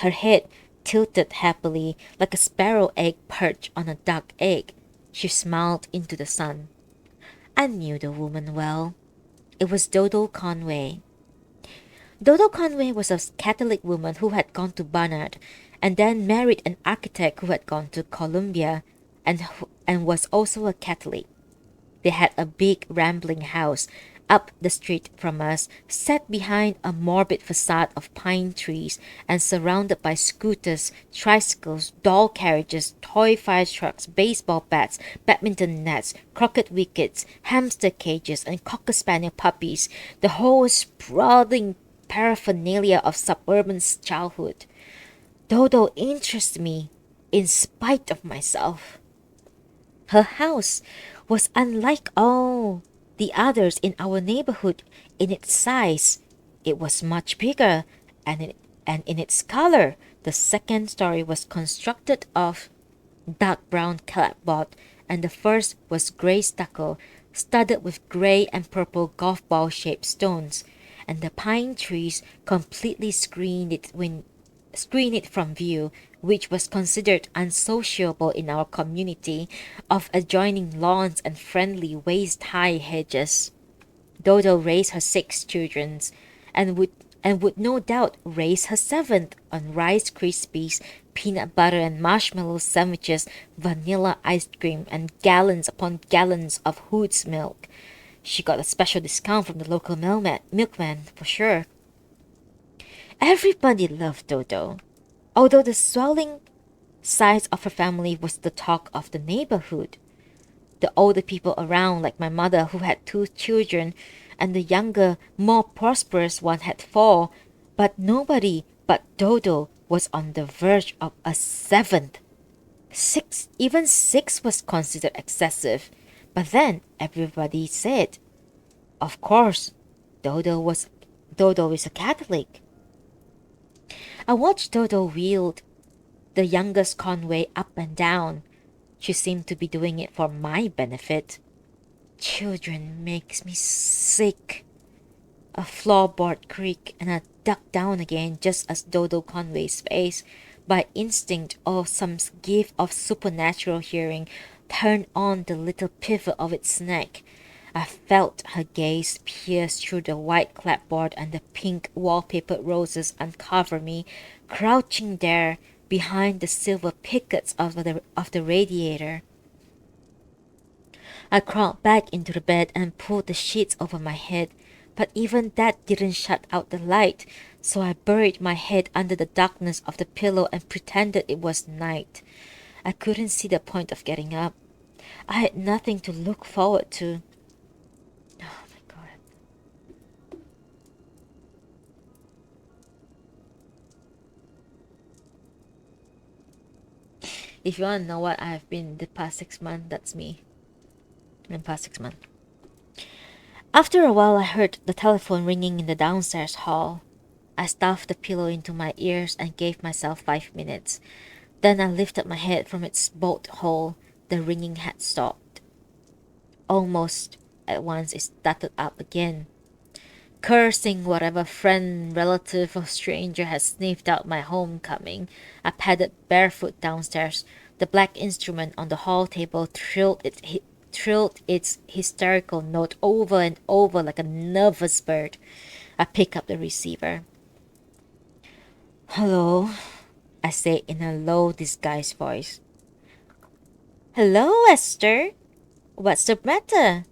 Her head tilted happily like a sparrow egg perched on a duck egg. She smiled into the sun. I knew the woman well. It was Dodo Conway. Dodo Conway was a Catholic woman who had gone to Barnard and then married an architect who had gone to Columbia and was also a Catholic. They had a big rambling house up the street from us, set behind a morbid facade of pine trees and surrounded by scooters, tricycles, doll carriages, toy fire trucks, baseball bats, badminton nets, croquet wickets, hamster cages, and cocker spaniel puppies, the whole sprawling paraphernalia of suburban childhood. Dodo interested me in spite of myself. Her house was unlike all the others in our neighborhood in its size. It was much bigger, and in its color. The second story was constructed of dark brown clapboard, and the first was grey stucco, studded with grey and purple golf ball shaped stones, and the pine trees completely screened it from view, which was considered unsociable in our community of adjoining lawns and friendly waist-high hedges. Dodo raised her six children, and would no doubt raise her seventh on Rice Krispies, peanut butter and marshmallow sandwiches, vanilla ice cream, and gallons upon gallons of Hood's milk. She got a special discount from the local milkman, for sure. Everybody loved Dodo, although the swelling size of her family was the talk of the neighborhood. The older people around, like my mother, who had two children, and the younger, more prosperous one had four, but nobody but Dodo was on the verge of a seventh. Even six was considered excessive. But then everybody said, of course, Dodo is a Catholic. I watched Dodo wield the youngest Conway up and down. She seemed to be doing it for my benefit. Children makes me sick. A floorboard creaked, and I ducked down again just as Dodo Conway's face, by instinct or some gift of supernatural hearing, turned on the little pivot of its neck. I felt her gaze pierce through the white clapboard, and the pink wallpapered roses uncover me, crouching there behind the silver pickets of the radiator. I crawled back into the bed and pulled the sheets over my head, but even that didn't shut out the light, so I buried my head under the darkness of the pillow and pretended it was night. I couldn't see the point of getting up. I had nothing to look forward to. Oh my god. If you want to know what I have been the past 6 months, that's me. In the past 6 months. After a while, I heard the telephone ringing in the downstairs hall. I stuffed the pillow into my ears and gave myself 5 minutes. Then I lifted my head from its bolt hole. The ringing had stopped. Almost at once it started up again. Cursing whatever friend, relative, or stranger had sniffed out my homecoming, I padded barefoot downstairs. The black instrument on the hall table trilled its hysterical note over and over like a nervous bird. I picked up the receiver. "Hello," I said in a low, disguised voice. "Hello, Esther. What's the matter?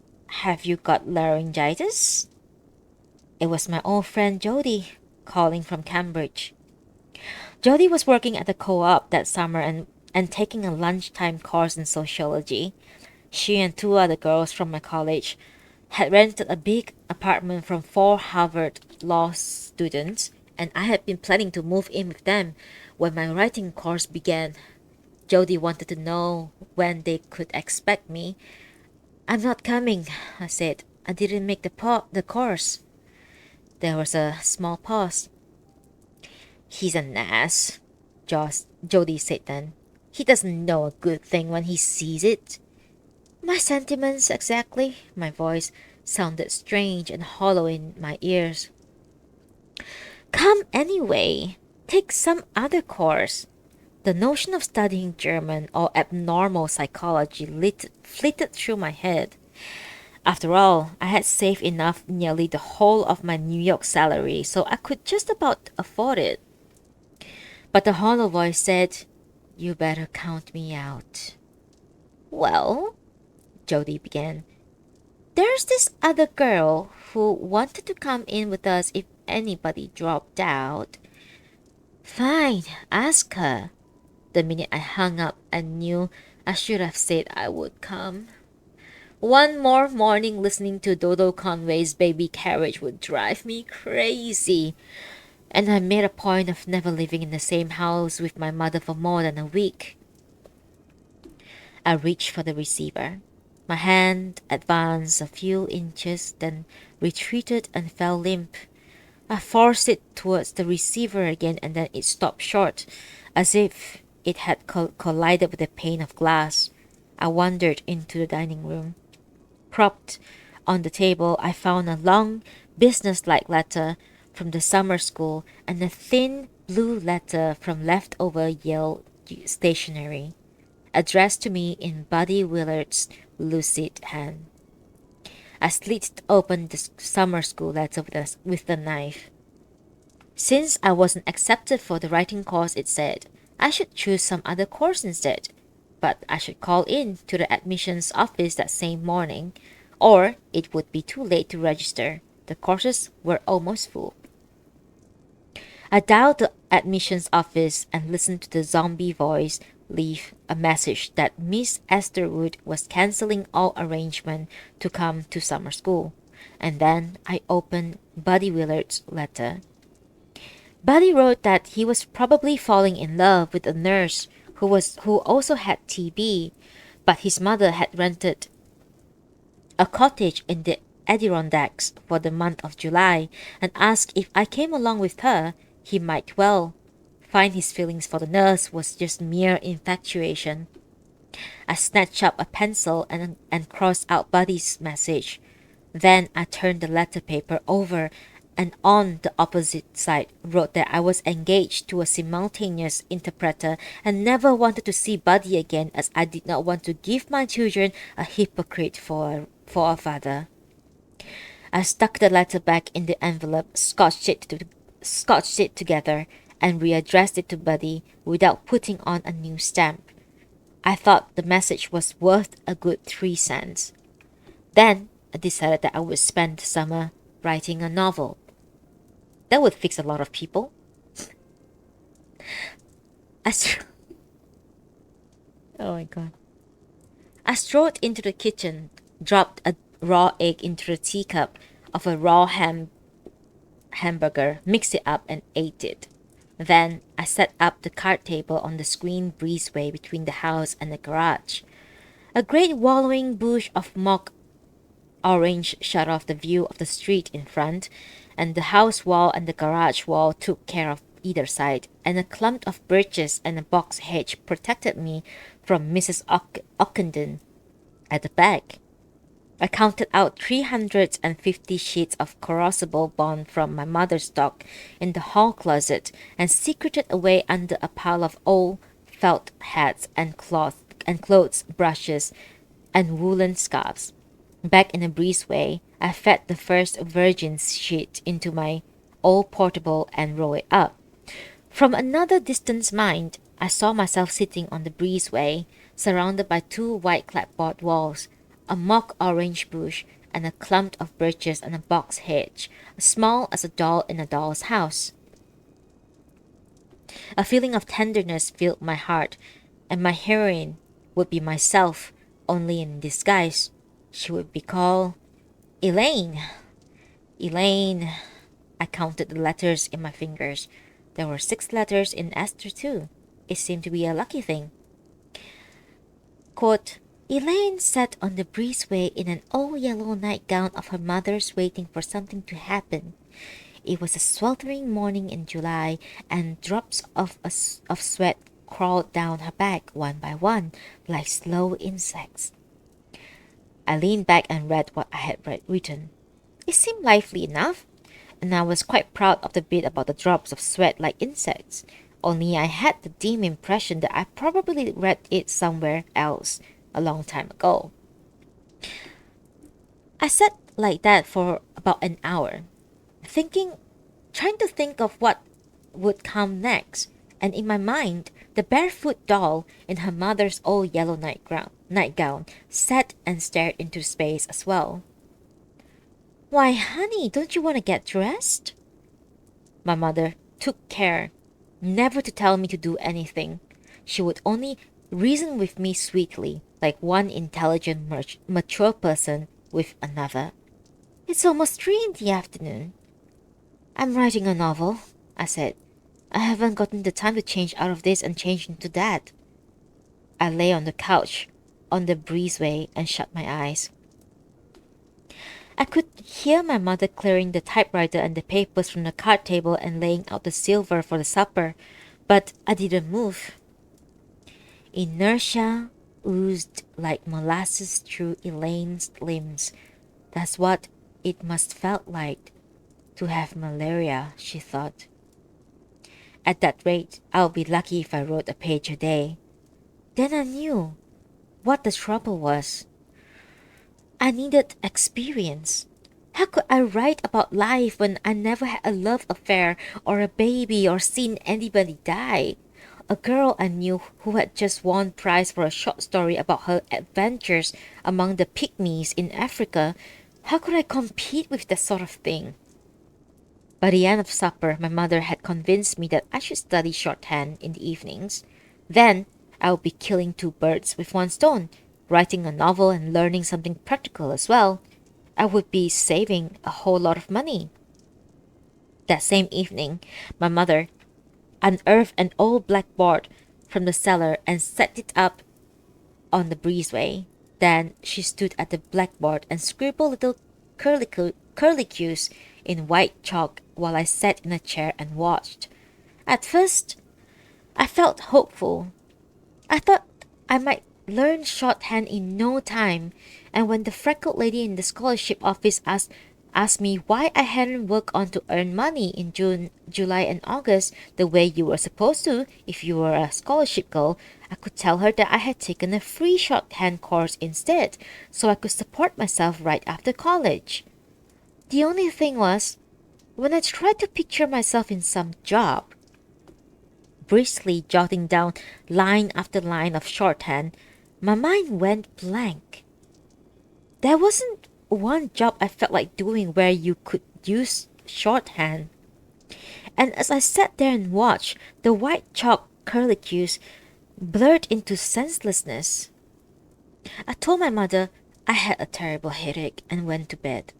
Have you got laryngitis?" It was my old friend Jody, calling from Cambridge. Jody was working at the co-op that summer and taking a lunchtime course in sociology. She and two other girls from my college had rented a big apartment from four Harvard law students, and I had been planning to move in with them when my writing course began. Jody wanted to know when they could expect me. "I'm not coming," I said. "I didn't make the course." There was a small pause. "He's an ass," Jody said then. "He doesn't know a good thing when he sees it." "My sentiments, exactly." My voice sounded strange and hollow in my ears. "Come anyway. Take some other course." The notion of studying German or abnormal psychology flitted through my head. After all, I had saved enough nearly the whole of my New York salary, so I could just about afford it. But the hollow voice said, "You better count me out." "Well," Jody began, "there's this other girl who wanted to come in with us if anybody dropped out." "Fine, ask her." The minute I hung up, I knew I should have said I would come. One more morning listening to Dodo Conway's Baby Carriage would drive me crazy, and I made a point of never living in the same house with my mother for more than a week. I reached for the receiver. My hand advanced a few inches, then retreated and fell limp. I forced it towards the receiver again, and then it stopped short, as if it had collided with a pane of glass. I wandered into the dining room. Propped on the table, I found a long, business-like letter from the summer school and a thin blue letter from leftover Yale stationery, addressed to me in Buddy Willard's lucid hand. I slit open the summer school letter with a knife. Since I wasn't accepted for the writing course, it said, I should choose some other course instead. But I should call in to the admissions office that same morning, or it would be too late to register. The courses were almost full. I dialed the admissions office and listened to the zombie voice leave a message that Miss Esterwood was canceling all arrangement to come to summer school. And then I opened Buddy Willard's letter. Buddy wrote that he was probably falling in love with a nurse who also had TB, but his mother had rented a cottage in the Adirondacks for the month of July and asked if I came along with her, he might well find his feelings for the nurse was just mere infatuation. I snatched up a pencil and crossed out Buddy's message. Then I turned the letter paper over and on the opposite side wrote that I was engaged to a simultaneous interpreter and never wanted to see Buddy again, as I did not want to give my children a hypocrite for a father. I stuck the letter back in the envelope, scotched it together, and readdressed it to Buddy without putting on a new stamp. I thought the message was worth a good 3 cents. Then I decided that I would spend the summer writing a novel. That would fix a lot of people. Oh my god. I strolled into the kitchen, dropped a raw egg into the teacup of a raw hamburger, mixed it up, and ate it. Then I set up the card table on the screen breezeway between the house and the garage. A great wallowing bush of mock orange shut off the view of the street in front, and the house wall and the garage wall took care of either side, and a clump of birches and a box hedge protected me from Mrs. Ockenden at the back. I counted out 350 sheets of corrosible bond from my mother's stock in the hall closet and secreted away under a pile of old felt hats and clothes brushes and woolen scarves. Back in the breezeway, I fed the first virgin sheet into my old portable and rolled it up. From another distant mind, I saw myself sitting on the breezeway, surrounded by 2 white clapboard walls, a mock orange bush, and a clump of birches and a box hedge, as small as a doll in a doll's house. A feeling of tenderness filled my heart, and my heroine would be myself, only in disguise. She would be called Elaine. Elaine. I counted the letters in my fingers. There were 6 letters in Esther too. It seemed to be a lucky thing. Quote, Elaine sat on the breezeway in an old yellow nightgown of her mother's, waiting for something to happen. It was a sweltering morning in July, and drops of sweat crawled down her back one by one, like slow insects. I leaned back and read what I had written. It seemed lively enough, and I was quite proud of the bit about the drops of sweat like insects, only I had the dim impression that I probably read it somewhere else a long time ago. I sat like that for about an hour, trying to think of what would come next, and in my mind, the barefoot doll in her mother's old yellow nightgown sat and stared into space as well. Why, honey, don't you want to get dressed? My mother took care never to tell me to do anything. She would only reason with me sweetly, like one intelligent, mature person with another. It's almost 3 in the afternoon. I'm writing a novel, I said. I haven't gotten the time to change out of this and change into that. I lay on the couch on the breezeway and shut my eyes. I could hear my mother clearing the typewriter and the papers from the card table and laying out the silver for the supper, but I didn't move. Inertia oozed like molasses through Elaine's limbs. That's what it must felt like to have malaria, she thought. At that rate, I'll be lucky if I wrote a page a day. Then I knew what the trouble was. I needed experience. How could I write about life when I never had a love affair or a baby or seen anybody die? A girl I knew who had just won prize for a short story about her adventures among the pygmies in Africa. How could I compete with that sort of thing? By the end of supper, my mother had convinced me that I should study shorthand in the evenings. Then I would be killing two birds with one stone, writing a novel and learning something practical as well. I would be saving a whole lot of money. That same evening, my mother unearthed an old blackboard from the cellar and set it up on the breezeway. Then she stood at the blackboard and scribbled little curlicues in white chalk while I sat in a chair and watched. At first, I felt hopeful. I thought I might learn shorthand in no time, and when the freckled lady in the scholarship office asked me why I hadn't worked on to earn money in June, July, and August the way you were supposed to if you were a scholarship girl, I could tell her that I had taken a free shorthand course instead, so I could support myself right after college. The only thing was, when I tried to picture myself in some job, briskly jotting down line after line of shorthand, my mind went blank. There wasn't one job I felt like doing where you could use shorthand. And as I sat there and watched, the white chalk curlicues blurred into senselessness. I told my mother I had a terrible headache and went to bed.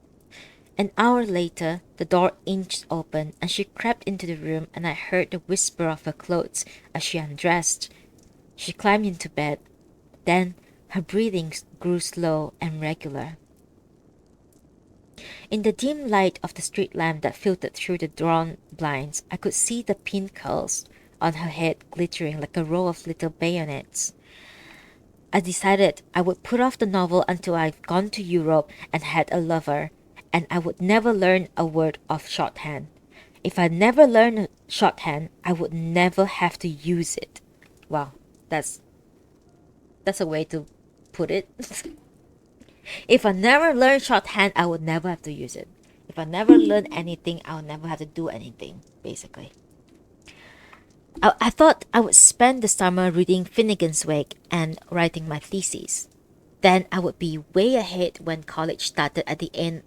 An hour later, the door inched open and she crept into the room, and I heard the whisper of her clothes as she undressed. She climbed into bed. Then her breathing grew slow and regular. In the dim light of the street lamp that filtered through the drawn blinds, I could see the pin curls on her head glittering like a row of little bayonets. I decided I would put off the novel until I'd gone to Europe and had a lover, and I would never learn a word of shorthand. If I never learned shorthand, I would never have to use it. Wow, that's a way to put it. If I never learned shorthand, I would never have to use it. If I never learn anything, I would never have to do anything, basically. I thought I would spend the summer reading Finnegan's Wake and writing my thesis. Then I would be way ahead when college started at the end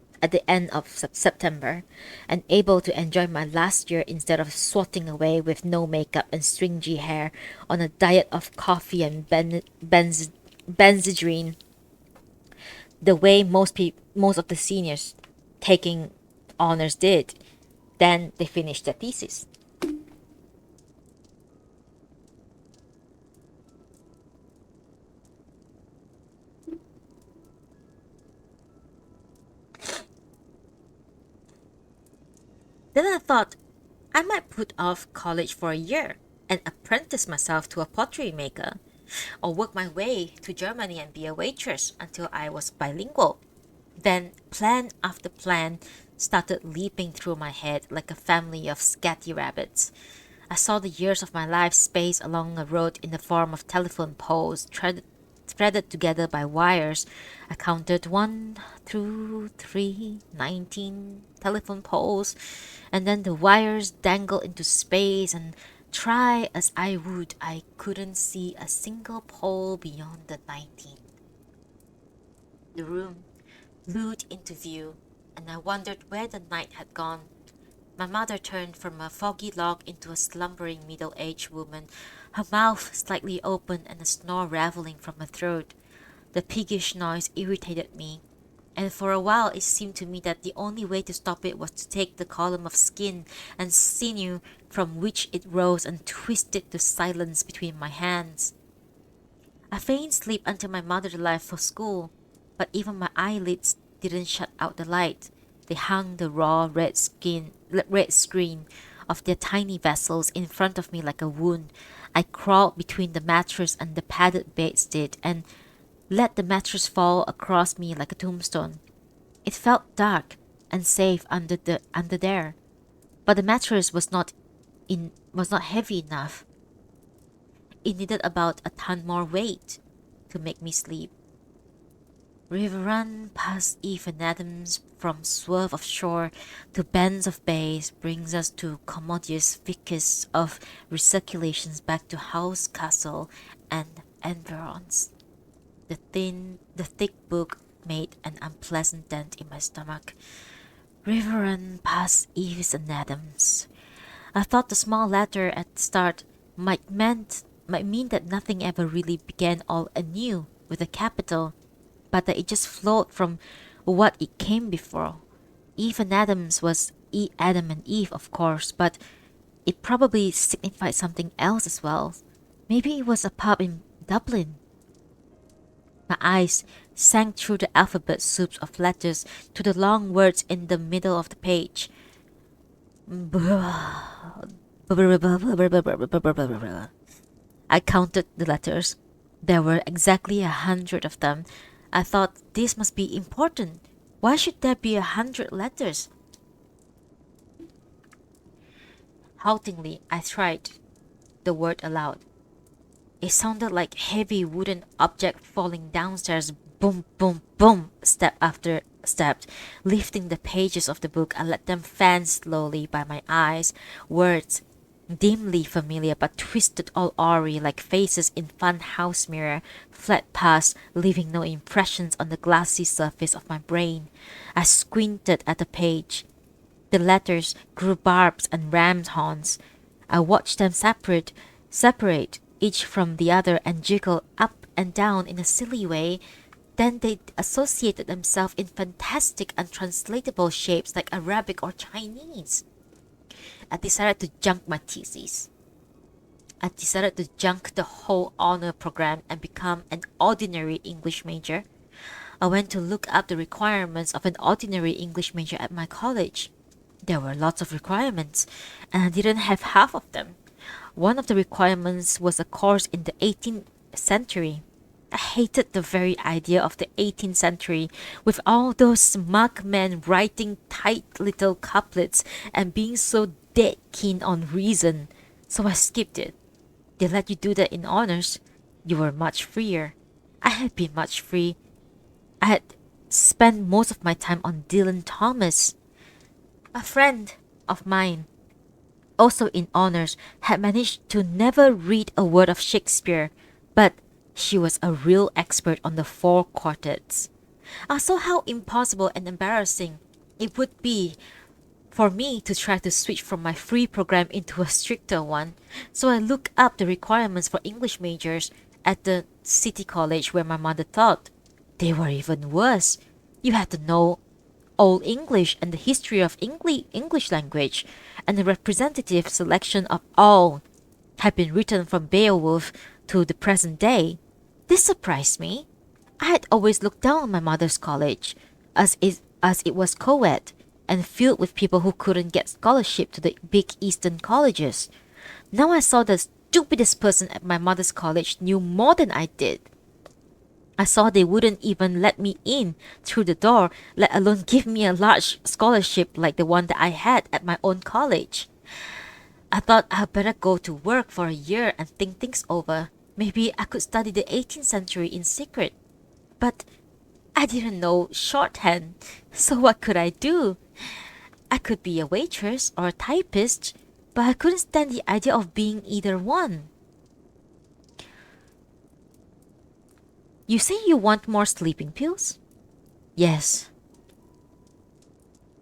of September, and able to enjoy my last year instead of swatting away with no makeup and stringy hair on a diet of coffee and benzedrine, the way most of the seniors taking honors did. Then they finished their thesis. Then I thought I might put off college for a year and apprentice myself to a pottery maker, or work my way to Germany and be a waitress until I was bilingual. Then plan after plan started leaping through my head like a family of scatty rabbits. I saw the years of my life spaced along a road in the form of telephone poles threaded together by wires. I counted 1, 2, 3, 19 telephone poles, and then the wires dangled into space, and try as I would, I couldn't see a single pole beyond the 19. The room lured into view, and I wondered where the night had gone. My mother turned from a foggy log into a slumbering middle-aged woman, her mouth slightly open and a snore raveling from her throat. The piggish noise irritated me, and for a while it seemed to me that the only way to stop it was to take the column of skin and sinew from which it rose and twist it to silence between my hands. I feigned sleep until my mother left for school, but even my eyelids didn't shut out the light. They hung the raw red screen of their tiny vessels in front of me like a wound. I crawled between the mattress and the padded bedstead and let the mattress fall across me like a tombstone. It felt dark and safe under there, but the mattress was not heavy enough. It needed about a ton more weight to make me sleep. River run past even Adams from swerve of shore to bends of bays brings us to commodious vicus of recirculations back to house, castle, and environs. The thick book made an unpleasant dent in my stomach. River run past Eves and Adams. I thought the small letter at the start might mean that nothing ever really began all anew with a capital, but that it just flowed from what it came before. Eve and Adams was Adam and Eve, of course, but it probably signified something else as well. Maybe it was a pub in Dublin. My eyes sank through the alphabet soups of letters to the long words in the middle of the page. I counted the letters. There were exactly 100 of them. I thought this must be important. Why should there be 100 letters? Haltingly, I tried the word aloud. It sounded like heavy wooden object falling downstairs. Boom, boom, boom, step after step. Lifting the pages of the book, I let them fan slowly by my eyes. Words, dimly familiar but twisted all awry like faces in fun house mirror, fled past, leaving no impressions on the glassy surface of my brain. I squinted at the page. The letters grew barbs and ram's horns. I watched them separate each from the other and jiggle up and down in a silly way. Then they associated themselves in fantastic, untranslatable shapes like Arabic or Chinese. I decided to junk my thesis. I decided to junk the whole honor program and become an ordinary English major. I went to look up the requirements of an ordinary English major at my college. There were lots of requirements, and I didn't have half of them. One of the requirements was a course in the 18th century. I hated the very idea of the 18th century, with all those smug men writing tight little couplets and being so dead keen on reason, so I skipped it. They let you do that in honors. You were much freer. I had been much free. I had spent most of my time on Dylan Thomas. A friend of mine, also in honors, had managed to never read a word of Shakespeare, but she was a real expert on the four quartets. I saw how impossible and embarrassing it would be for me to try to switch from my free program into a stricter one, so I looked up the requirements for English majors at the city college where my mother taught. They were even worse. You had to know Old English and the history of English language, and a representative selection of all had been written from Beowulf to the present day. This surprised me. I had always looked down on my mother's college, as it was co-ed and filled with people who couldn't get scholarship to the big Eastern colleges. Now I saw the stupidest person at my mother's college knew more than I did. I saw they wouldn't even let me in through the door, let alone give me a large scholarship like the one that I had at my own college. I thought I'd better go to work for a year and think things over. Maybe I could study the 18th century in secret. But I didn't know shorthand, so what could I do? I could be a waitress or a typist, but I couldn't stand the idea of being either one. You say you want more sleeping pills? Yes.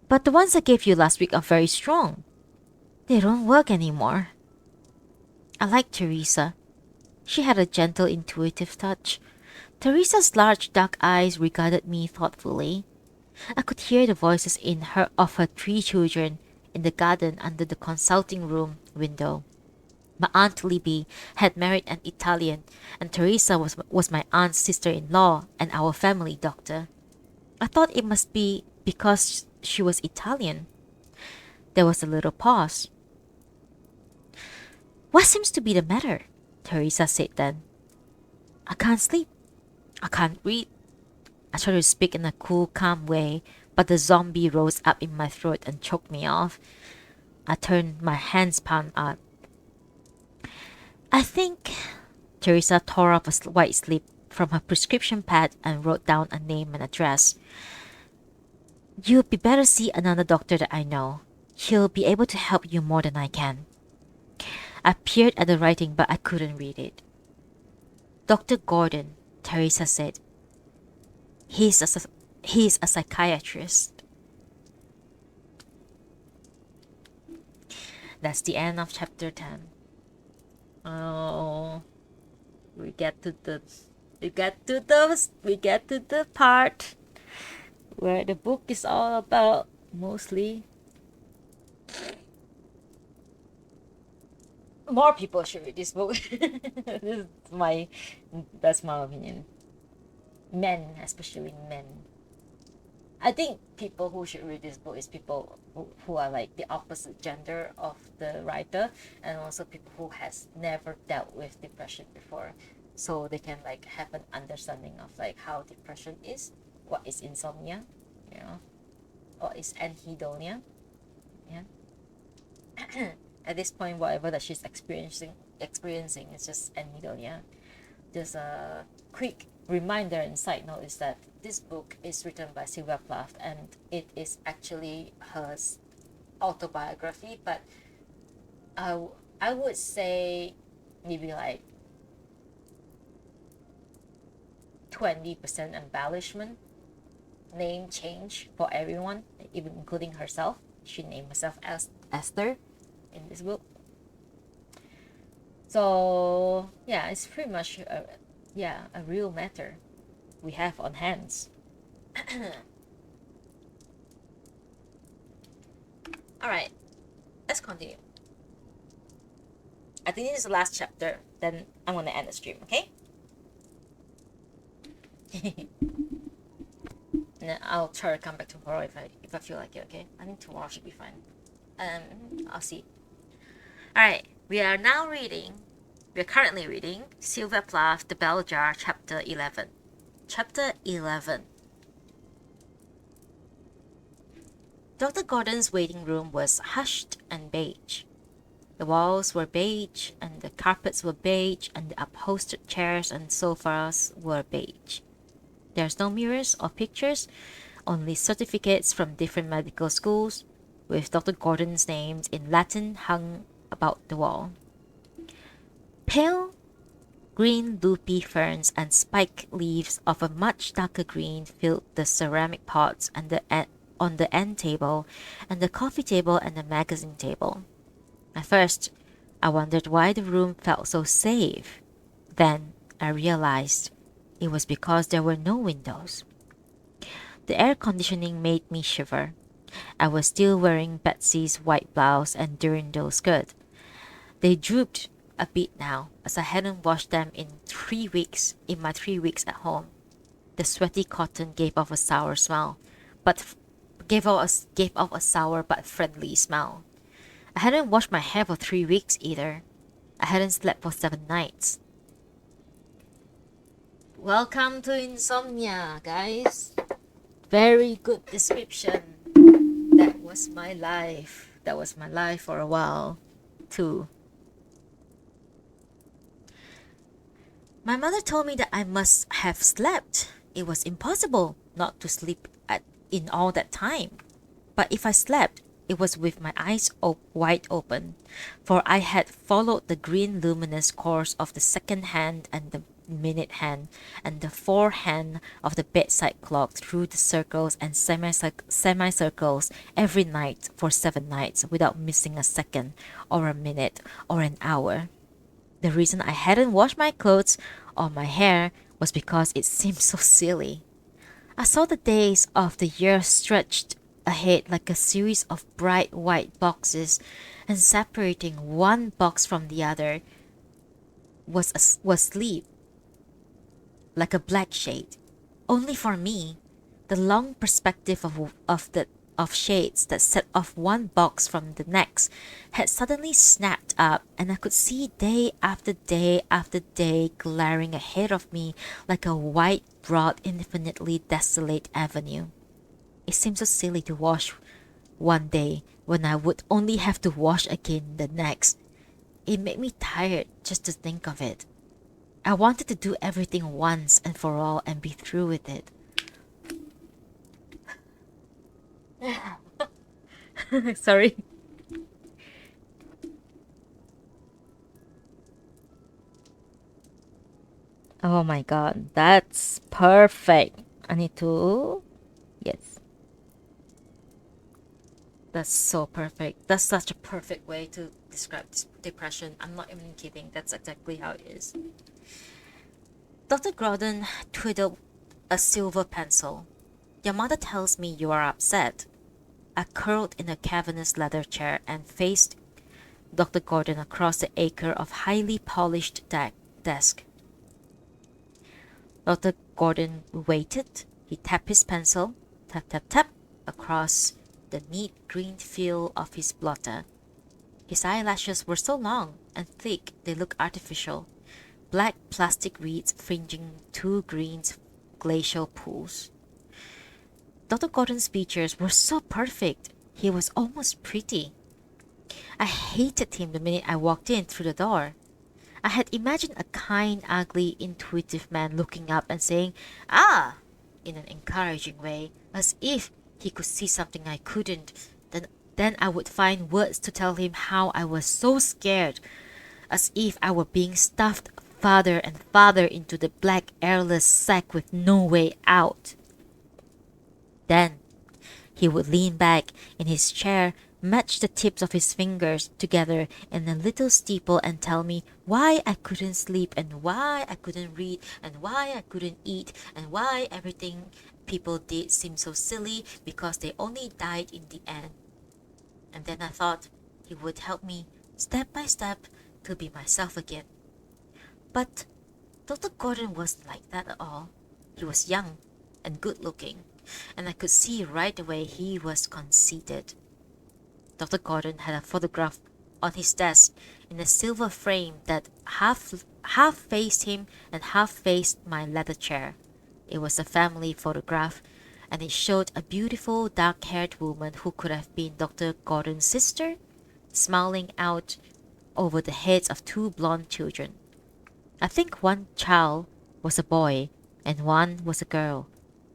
But the ones I gave you last week are very strong. They don't work anymore. I liked Teresa. She had a gentle, intuitive touch. Teresa's large dark eyes regarded me thoughtfully. I could hear the voices in her of her 3 children in the garden under the consulting room window. My Aunt Libby had married an Italian, and Teresa was my aunt's sister-in-law and our family doctor. I thought it must be because she was Italian. There was a little pause. What seems to be the matter? Teresa said then. I can't sleep. I can't read. I tried to speak in a cool, calm way, but the zombie rose up in my throat and choked me off. I turned my hands palm up. I think Teresa tore off a white slip from her prescription pad and wrote down a name and address. You'd be better see another doctor that I know. He'll be able to help you more than I can. I peered at the writing, but I couldn't read it. Dr. Gordon, Teresa said. He's a psychiatrist. That's the end of chapter 10. Oh, we get to the part where the book is all about, mostly. More people should read this book. That's my opinion. Men, especially men. I think people who should read this book is people who are like the opposite gender of the writer, and also people who has never dealt with depression before, so they can like have an understanding of like how depression is, what is insomnia, you know, what is anhedonia. Yeah. At this point, whatever that she's experiencing is just anhedonia. Just a quick reminder and side note is that this book is written by Sylvia Plath, and it is actually her autobiography, but I would say maybe like 20% embellishment, name change for everyone, even including herself. She named herself as Esther in this book. So yeah, it's pretty much a real matter we have on hands. All right, let's continue. I think this is the last chapter. Then I'm gonna end the stream. Okay. And I'll try to come back tomorrow if I feel like it. Okay. I think tomorrow should be fine. I'll see. All right. We are currently reading Sylvia Plath, The Bell Jar, Chapter 11. Chapter 11. Dr. Gordon's waiting room was hushed and beige. The walls were beige, and the carpets were beige, and the upholstered chairs and sofas were beige. There's no mirrors or pictures, only certificates from different medical schools, with Dr. Gordon's names in Latin hung about the wall. Pale green loopy ferns and spike leaves of a much darker green filled the ceramic pots and on the end table, and the coffee table and the magazine table. At first, I wondered why the room felt so safe. Then I realized it was because there were no windows. The air conditioning made me shiver. I was still wearing Betsy's white blouse and Durandal skirt. They drooped a bit now, as I hadn't washed them in my 3 weeks at home. The sweaty cotton gave off a sour smell, but gave off a sour but friendly smell. I hadn't washed my hair for 3 weeks either. I hadn't slept for 7 nights. Welcome to insomnia, guys. Very good description. That was my life. That was my life for a while, too. My mother told me that I must have slept. It was impossible not to sleep in all that time. But if I slept, it was with my eyes wide open, for I had followed the green luminous course of the second hand and the minute hand and the forehand of the bedside clock through the circles and semicircles every night for 7 nights without missing a second or a minute or an hour. The reason I hadn't washed my clothes or my hair was because it seemed so silly. I saw the days of the year stretched ahead like a series of bright white boxes, and separating one box from the other was sleep, like a black shade. Only for me, the long perspective of of shades that set off one box from the next had suddenly snapped up, and I could see day after day after day glaring ahead of me like a white, broad, infinitely desolate avenue. It seemed so silly to wash one day when I would only have to wash again the next. It made me tired just to think of it. I wanted to do everything once and for all and be through with it. Sorry. Oh my god, that's perfect. I need to. Yes, that's so perfect. That's such a perfect way to describe this depression. I'm not even kidding. That's exactly how it is. Dr. Gordon twiddled a silver pencil. Your mother tells me you are upset. I curled in a cavernous leather chair and faced Dr. Gordon across the acre of highly polished desk. Dr. Gordon waited. He tapped his pencil, tap tap tap, across the neat green field of his blotter. His eyelashes were so long and thick they looked artificial, black plastic reeds fringing two green glacial pools. Dr. Gordon's features were so perfect, he was almost pretty. I hated him the minute I walked in through the door. I had imagined a kind, ugly, intuitive man looking up and saying, "Ah!" in an encouraging way, as if he could see something I couldn't. Then I would find words to tell him how I was so scared, as if I were being stuffed farther and farther into the black airless sack with no way out. Then he would lean back in his chair, match the tips of his fingers together in a little steeple and tell me why I couldn't sleep and why I couldn't read and why I couldn't eat and why everything people did seemed so silly because they only died in the end. And then I thought he would help me step by step to be myself again. But Dr. Gordon wasn't like that at all. He was young and good looking, and I could see right away he was conceited. Dr. Gordon had a photograph on his desk in a silver frame that half faced him and half faced my leather chair. It was a family photograph, and it showed a beautiful dark-haired woman who could have been Dr. Gordon's sister, smiling out over the heads of two blonde children. I think one child was a boy and one was a girl,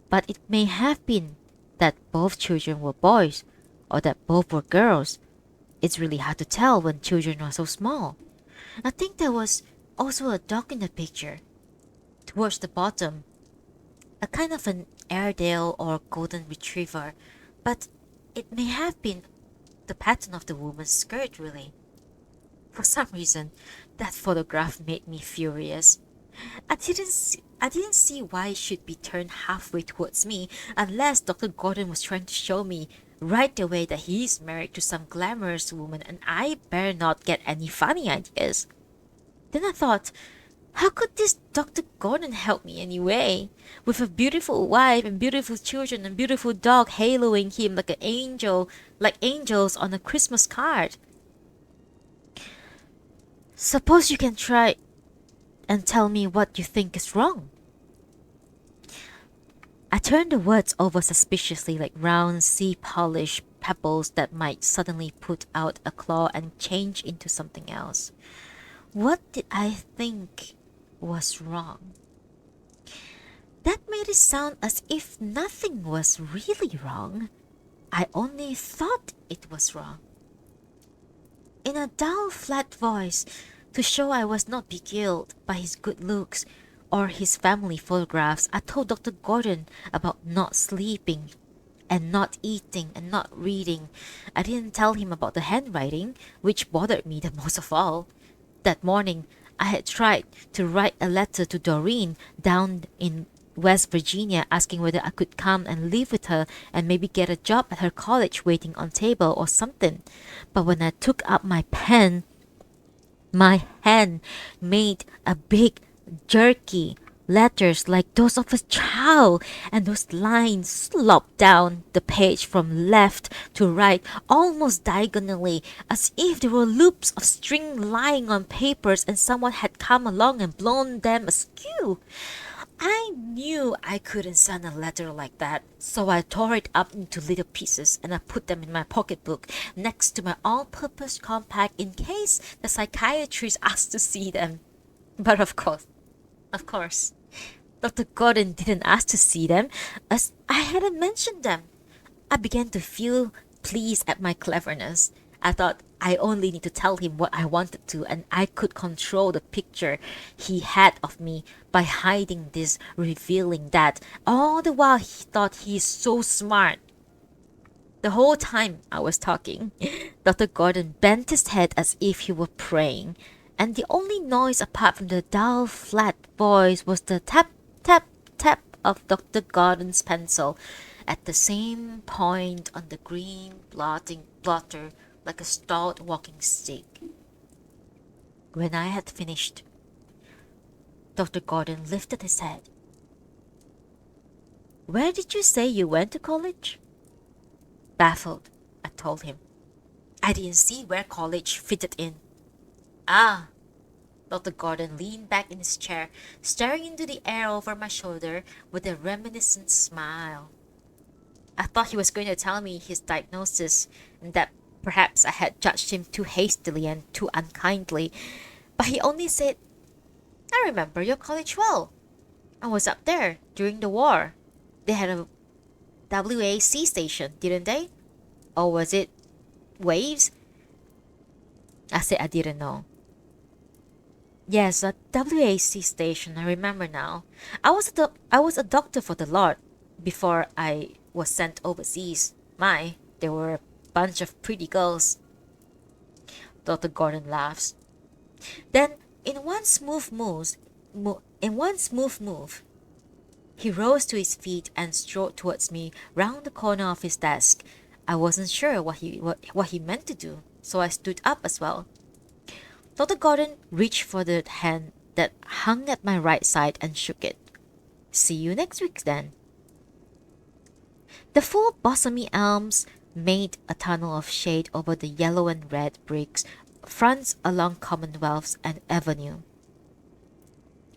but it may have been that both children were boys or that both were girls. It's really hard to tell when children are so small. I think there was also a dog in the picture. Towards the bottom, a kind of an Airedale or Golden Retriever, but it may have been the pattern of the woman's skirt, really. For some reason, that photograph made me furious. I didn't see why it should be turned halfway towards me unless Dr. Gordon was trying to show me right away that he's married to some glamorous woman and I better not get any funny ideas. Then I thought, how could this Dr. Gordon help me anyway? With a beautiful wife and beautiful children and beautiful dog haloing him like an angel, like angels on a Christmas card. Suppose you can try and tell me what you think is wrong. I turned the words over suspiciously like round sea-polished pebbles that might suddenly put out a claw and change into something else. What did I think was wrong? That made it sound as if nothing was really wrong. I only thought it was wrong. In a dull, flat voice, to show I was not beguiled by his good looks or his family photographs, I told Dr. Gordon about not sleeping and not eating and not reading. I didn't tell him about the handwriting, which bothered me the most of all. That morning, I had tried to write a letter to Doreen down in West Virginia asking whether I could come and live with her and maybe get a job at her college waiting on table or something. But when I took up my pen, my hand made a big, jerky, letters like those of a child, and those lines slopped down the page from left to right, almost diagonally, as if there were loops of string lying on papers and someone had come along and blown them askew. I knew I couldn't send a letter like that, so I tore it up into little pieces and I put them in my pocketbook next to my all-purpose compact in case the psychiatrist asked to see them. But of course, Dr. Gordon didn't ask to see them, as I hadn't mentioned them. I began to feel pleased at my cleverness. I thought I only need to tell him what I wanted to, and I could control the picture he had of me by hiding this, revealing that. All the while, he thought he's so smart. The whole time I was talking, Dr. Gordon bent his head as if he were praying, and the only noise apart from the dull, flat voice was the tap, tap, tap of Dr. Gordon's pencil at the same point on the green blotting blotter like a stout walking stick. When I had finished, Dr. Gordon lifted his head. "Where did you say you went to college?" Baffled, I told him. I didn't see where college fitted in. "Ah." Dr. Gordon leaned back in his chair, staring into the air over my shoulder with a reminiscent smile. I thought he was going to tell me his diagnosis and that perhaps I had judged him too hastily and too unkindly, but he only said, "I remember your college well. I was up there during the war. They had a WAC station, didn't they? Or was it Waves?" I said I didn't know. "Yes, a WAC station, I remember now. I was a doctor for the lot before I was sent overseas. My, there were a bunch of pretty girls." Dr. Gordon laughs. Then, in one smooth move, he rose to his feet and strode towards me round the corner of his desk. I wasn't sure what he meant to do, so I stood up as well. Dr. Gordon reached for the hand that hung at my right side and shook it. "See you next week, then." The full blossomy elms made a tunnel of shade over the yellow and red bricks fronts along Commonwealth and Avenue,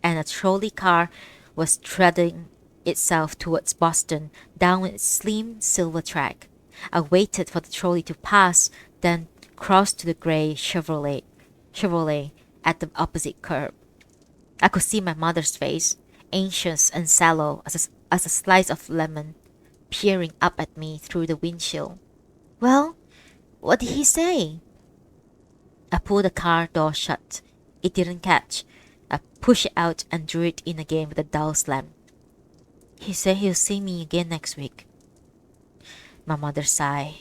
and a trolley car was threading itself towards Boston down its slim silver track. I waited for the trolley to pass, then crossed to the grey Chevrolet at the opposite curb. I could see my mother's face, anxious and sallow as a slice of lemon, peering up at me through the windshield. "Well, what did he say?" I pulled the car door shut. It didn't catch. I pushed it out and drew it in again with a dull slam. "He said he'll see me again next week." My mother sighed.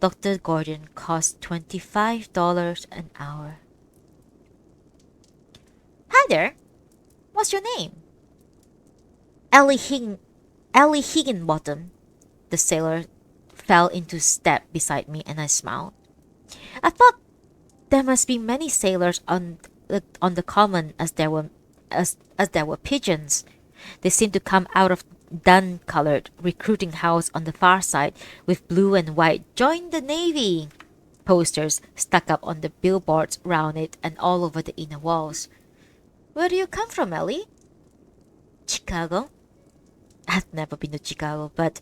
Dr. Gordon cost $25 an hour. "Hi there. What's your name?" Ellie Higginbottom." The sailor fell into step beside me and I smiled. I thought there must be many sailors on the common as there were pigeons. They seemed to come out of dun-colored recruiting house on the far side with blue and white "Join the Navy" posters stuck up on the billboards round it and all over the inner walls. "Where do you come from, Ellie?" "Chicago." I'd never been to Chicago, but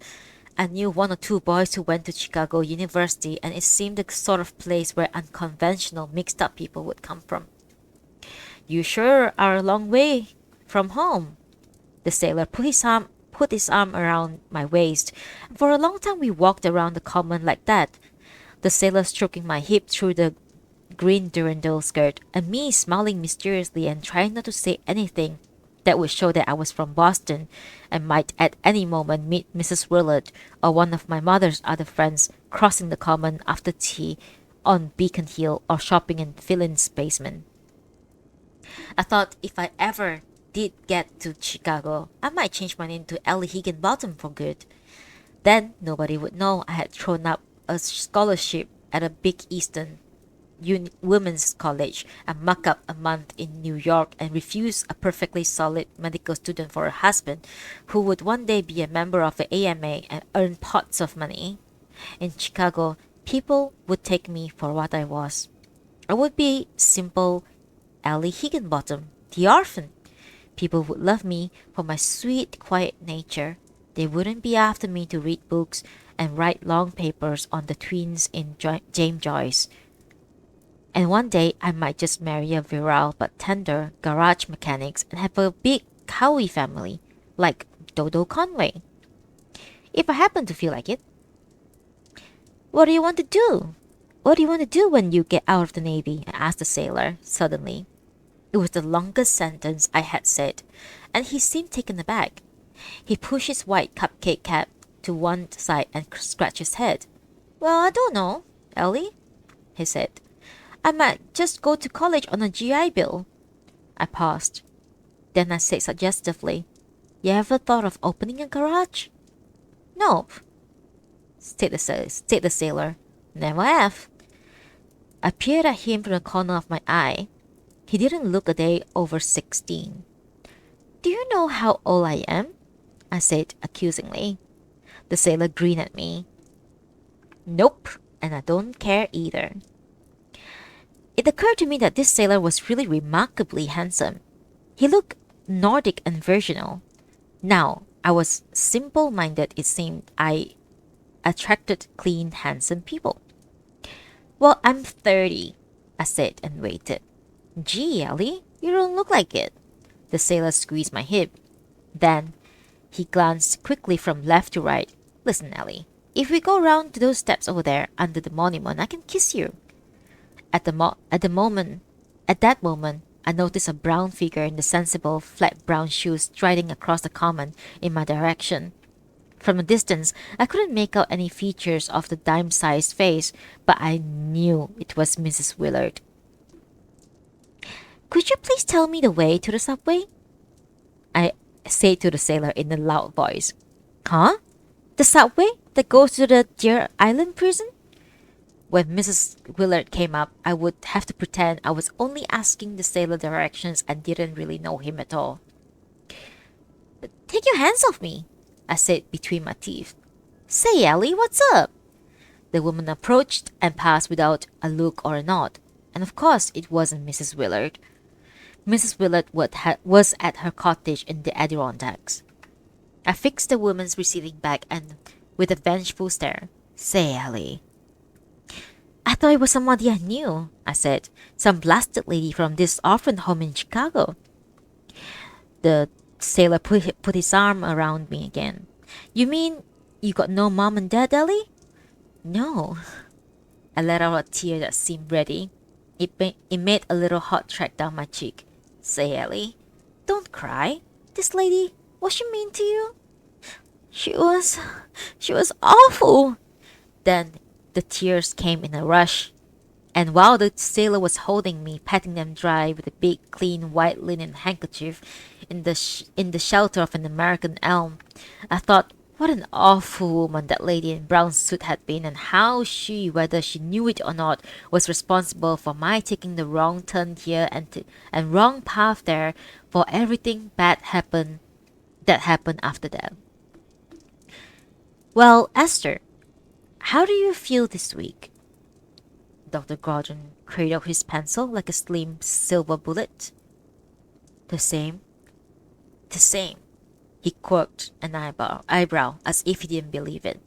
I knew one or two boys who went to Chicago University, and it seemed the sort of place where unconventional, mixed-up people would come from. "You sure are a long way from home." The sailor put his arm around my waist. For a long time we walked around the common like that, the sailor stroking my hip through the green dirndl skirt, and me smiling mysteriously and trying not to say anything that would show that I was from Boston and might at any moment meet Mrs. Willard or one of my mother's other friends crossing the common after tea on Beacon Hill or shopping in Phelan's basement. I thought if I ever did get to Chicago, I might change my name to Ellie Higginbottom for good. Then nobody would know I had thrown up a scholarship at a big Eastern. women's college and muck up a month in New York and refuse a perfectly solid medical student for a husband who would one day be a member of the AMA and earn pots of money. In Chicago, people would take me for what I was. I would be simple Ellie Higginbottom, the orphan. People would love me for my sweet, quiet nature. They wouldn't be after me to read books and write long papers on the twins in James Joyce. And one day I might just marry a virile but tender garage mechanic and have a big Cowie family, like Dodo Conway. If I happen to feel like it. What do you want to do? What do you want to do when you get out of the Navy? I asked the sailor, suddenly. It was the longest sentence I had said, and he seemed taken aback. He pushed his white cupcake cap to one side and scratched his head. Well, I don't know, Ellie, he said. I might just go to college on a GI Bill. I paused. Then I said suggestively, You ever thought of opening a garage? Nope, said the sailor. Never have. I peered at him from the corner of my eye. He didn't look a day over 16. Do you know how old I am? I said accusingly. The sailor grinned at me. Nope, and I don't care either. It occurred to me that this sailor was really remarkably handsome. He looked Nordic and virginal. Now, I was simple-minded, it seemed. I attracted clean, handsome people. Well, I'm 30, I said and waited. Gee, Ellie, you don't look like it. The sailor squeezed my hip. Then he glanced quickly from left to right. Listen, Ellie, if we go round to those steps over there under the monument, I can kiss you. At that moment, I noticed a brown figure in the sensible, flat brown shoes striding across the common in my direction. From a distance, I couldn't make out any features of the dime-sized face, but I knew it was Mrs. Willard. Could you please tell me the way to the subway? I said to the sailor in a loud voice. Huh? The subway that goes to the Deer Island prison? When Mrs. Willard came up, I would have to pretend I was only asking the sailor directions and didn't really know him at all. Take your hands off me, I said between my teeth. Say, Ellie, what's up? The woman approached and passed without a look or a nod. And of course it wasn't Mrs. Willard. Mrs. Willard was at her cottage in the Adirondacks. I fixed the woman's receding back and with a vengeful stare. Say, Ellie. I thought it was somebody I knew, I said. Some blasted lady from this orphan home in Chicago. The sailor put his arm around me again. You mean you got no mom and dad, Ellie? No. I let out a tear that seemed ready. It made a little hot track down my cheek. Say, Ellie, don't cry. This lady, was she mean to you? She was awful. Then the tears came in a rush. And while the sailor was holding me, patting them dry with a big, clean, white linen handkerchief in the shelter of an American elm, I thought, what an awful woman that lady in brown suit had been, and how she, whether she knew it or not, was responsible for my taking the wrong turn here and wrong path there, for everything bad that happened after that. Well, Esther, how do you feel this week? Dr. Gordon cradled his pencil like a slim silver bullet. The same. He quirked an eyebrow as if he didn't believe it.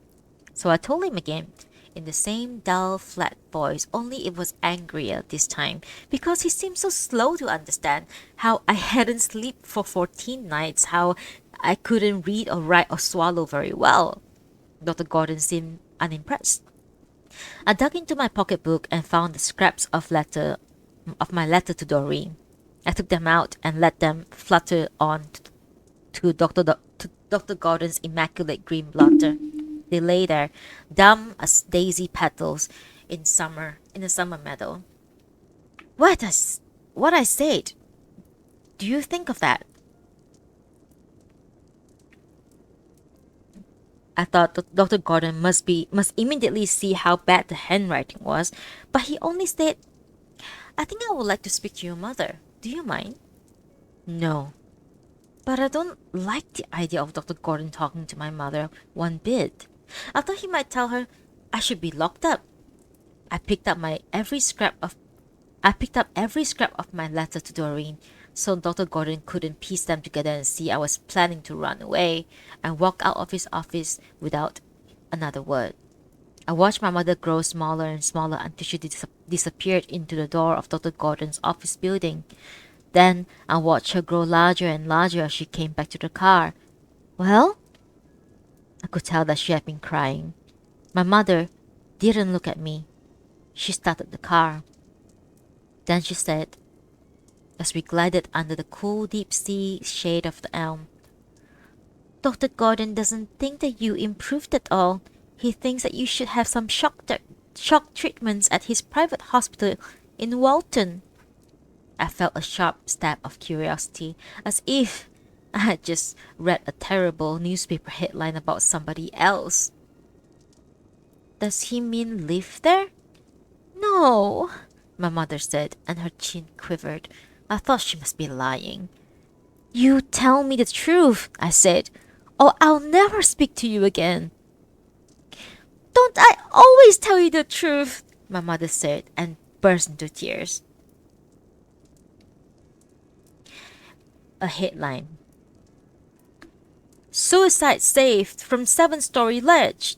So I told him again, in the same dull, flat voice, only it was angrier this time, because he seemed so slow to understand how I hadn't slept for 14 nights, how I couldn't read or write or swallow very well. Dr. Gordon seemed unimpressed. I dug into my pocketbook and found the scraps of my letter to Doreen. I took them out and let them flutter on to Dr. Gordon's immaculate green blotter. They lay there, dumb as daisy petals in a summer meadow. What I said? Do you think of that? I thought Dr. Gordon must immediately see how bad the handwriting was, but he only said, I think I would like to speak to your mother. Do you mind? No, but I don't like the idea of Dr. Gordon talking to my mother one bit. I thought he might tell her I should be locked up. I picked up my every scrap of I picked up every scrap of my letter to Doreen, so Dr. Gordon couldn't piece them together and see I was planning to run away and walk out of his office without another word. I watched my mother grow smaller and smaller until she disappeared into the door of Dr. Gordon's office building. Then I watched her grow larger and larger as she came back to the car. Well? I could tell that she had been crying. My mother didn't look at me. She started the car. Then she said, as we glided under the cool deep sea shade of the elm, Dr. Gordon doesn't think that you improved at all. He thinks that you should have some shock treatments at his private hospital in Walton. I felt a sharp stab of curiosity, as if I had just read a terrible newspaper headline about somebody else. Does he mean live there? No, my mother said, and her chin quivered. I thought she must be lying. You tell me the truth, I said, or I'll never speak to you again. Don't I always tell you the truth? My mother said, and burst into tears. A headline. Suicide saved from 7-story ledge.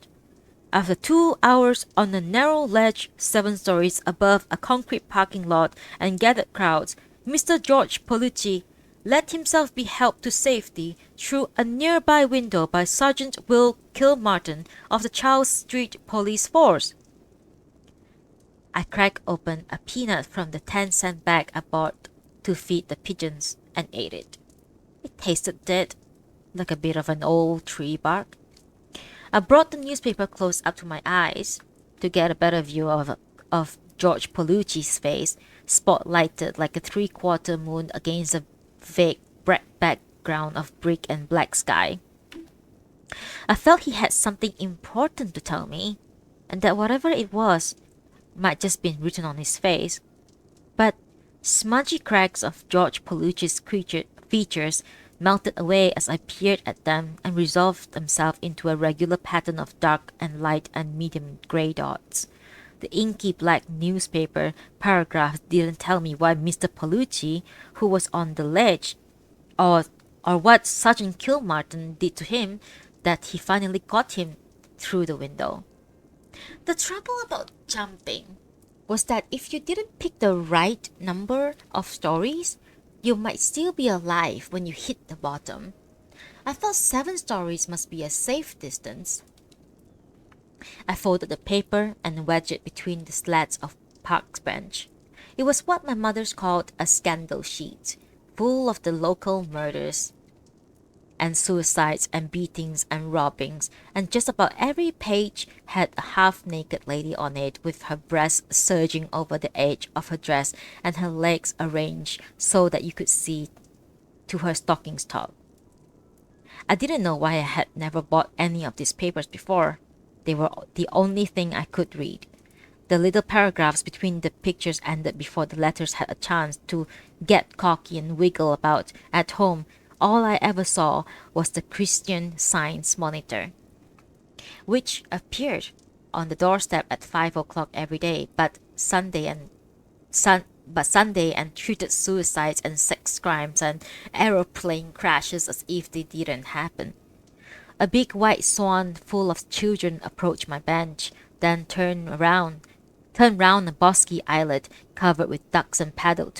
After 2 hours on a narrow ledge 7 stories above a concrete parking lot and gathered crowds, Mr. George Palucci let himself be helped to safety through a nearby window by Sergeant Will Kilmartin of the Charles Street Police Force. I cracked open a peanut from the 10-cent bag I bought to feed the pigeons and ate it. It tasted dead, like a bit of an old tree bark. I brought the newspaper close up to my eyes to get a better view of George Palucci's face, spotlighted like a three-quarter moon against a vague background of brick and black sky. I felt he had something important to tell me, and that whatever it was might just been written on his face. But smudgy cracks of George Palucci's features melted away as I peered at them and resolved themselves into a regular pattern of dark and light and medium gray dots. The inky black newspaper paragraphs didn't tell me why Mr. Palucci, who was on the ledge, or what Sergeant Kilmartin did to him, that he finally got him through the window. The trouble about jumping was that if you didn't pick the right number of stories, you might still be alive when you hit the bottom. I thought 7 stories must be a safe distance. I folded the paper and wedged it between the slats of Park's bench. It was what my mother called a scandal sheet, full of the local murders and suicides and beatings and robbings, and just about every page had a half-naked lady on it with her breasts surging over the edge of her dress and her legs arranged so that you could see to her stockings top. I didn't know why I had never bought any of these papers before. They were the only thing I could read. The little paragraphs between the pictures ended before the letters had a chance to get cocky and wiggle about. At home, all I ever saw was the Christian Science Monitor, which appeared on the doorstep at 5 o'clock every day, but Sunday and treated suicides and sex crimes and aeroplane crashes as if they didn't happen. A big white swan full of children approached my bench, then turned round a bosky islet covered with ducks and paddled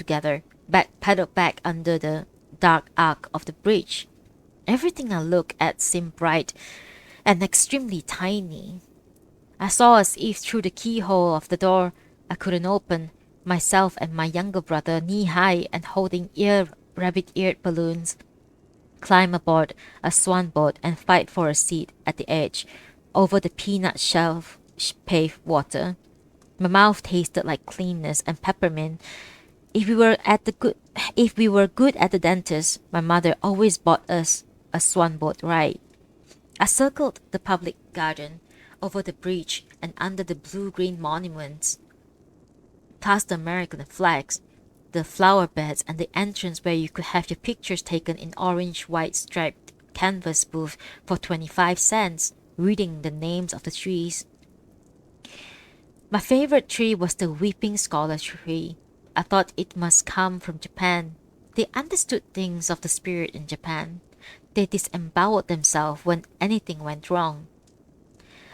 back under the dark arc of the bridge. Everything I looked at seemed bright and extremely tiny. I saw as if through the keyhole of the door I couldn't open, myself and my younger brother knee-high and holding rabbit-eared balloons, climb aboard a swan boat and fight for a seat at the edge over the peanut shelf paved water. My mouth tasted like cleanness and peppermint. If we were good at the dentist, my mother always bought us a swan boat ride. I circled the public garden, over the bridge and under the blue-green monuments, past the American flags, the flower beds, and the entrance where you could have your pictures taken in orange-white striped canvas booth for 25 cents, reading the names of the trees. My favorite tree was the weeping scholar tree. I thought it must come from Japan. They understood things of the spirit in Japan. They disemboweled themselves when anything went wrong.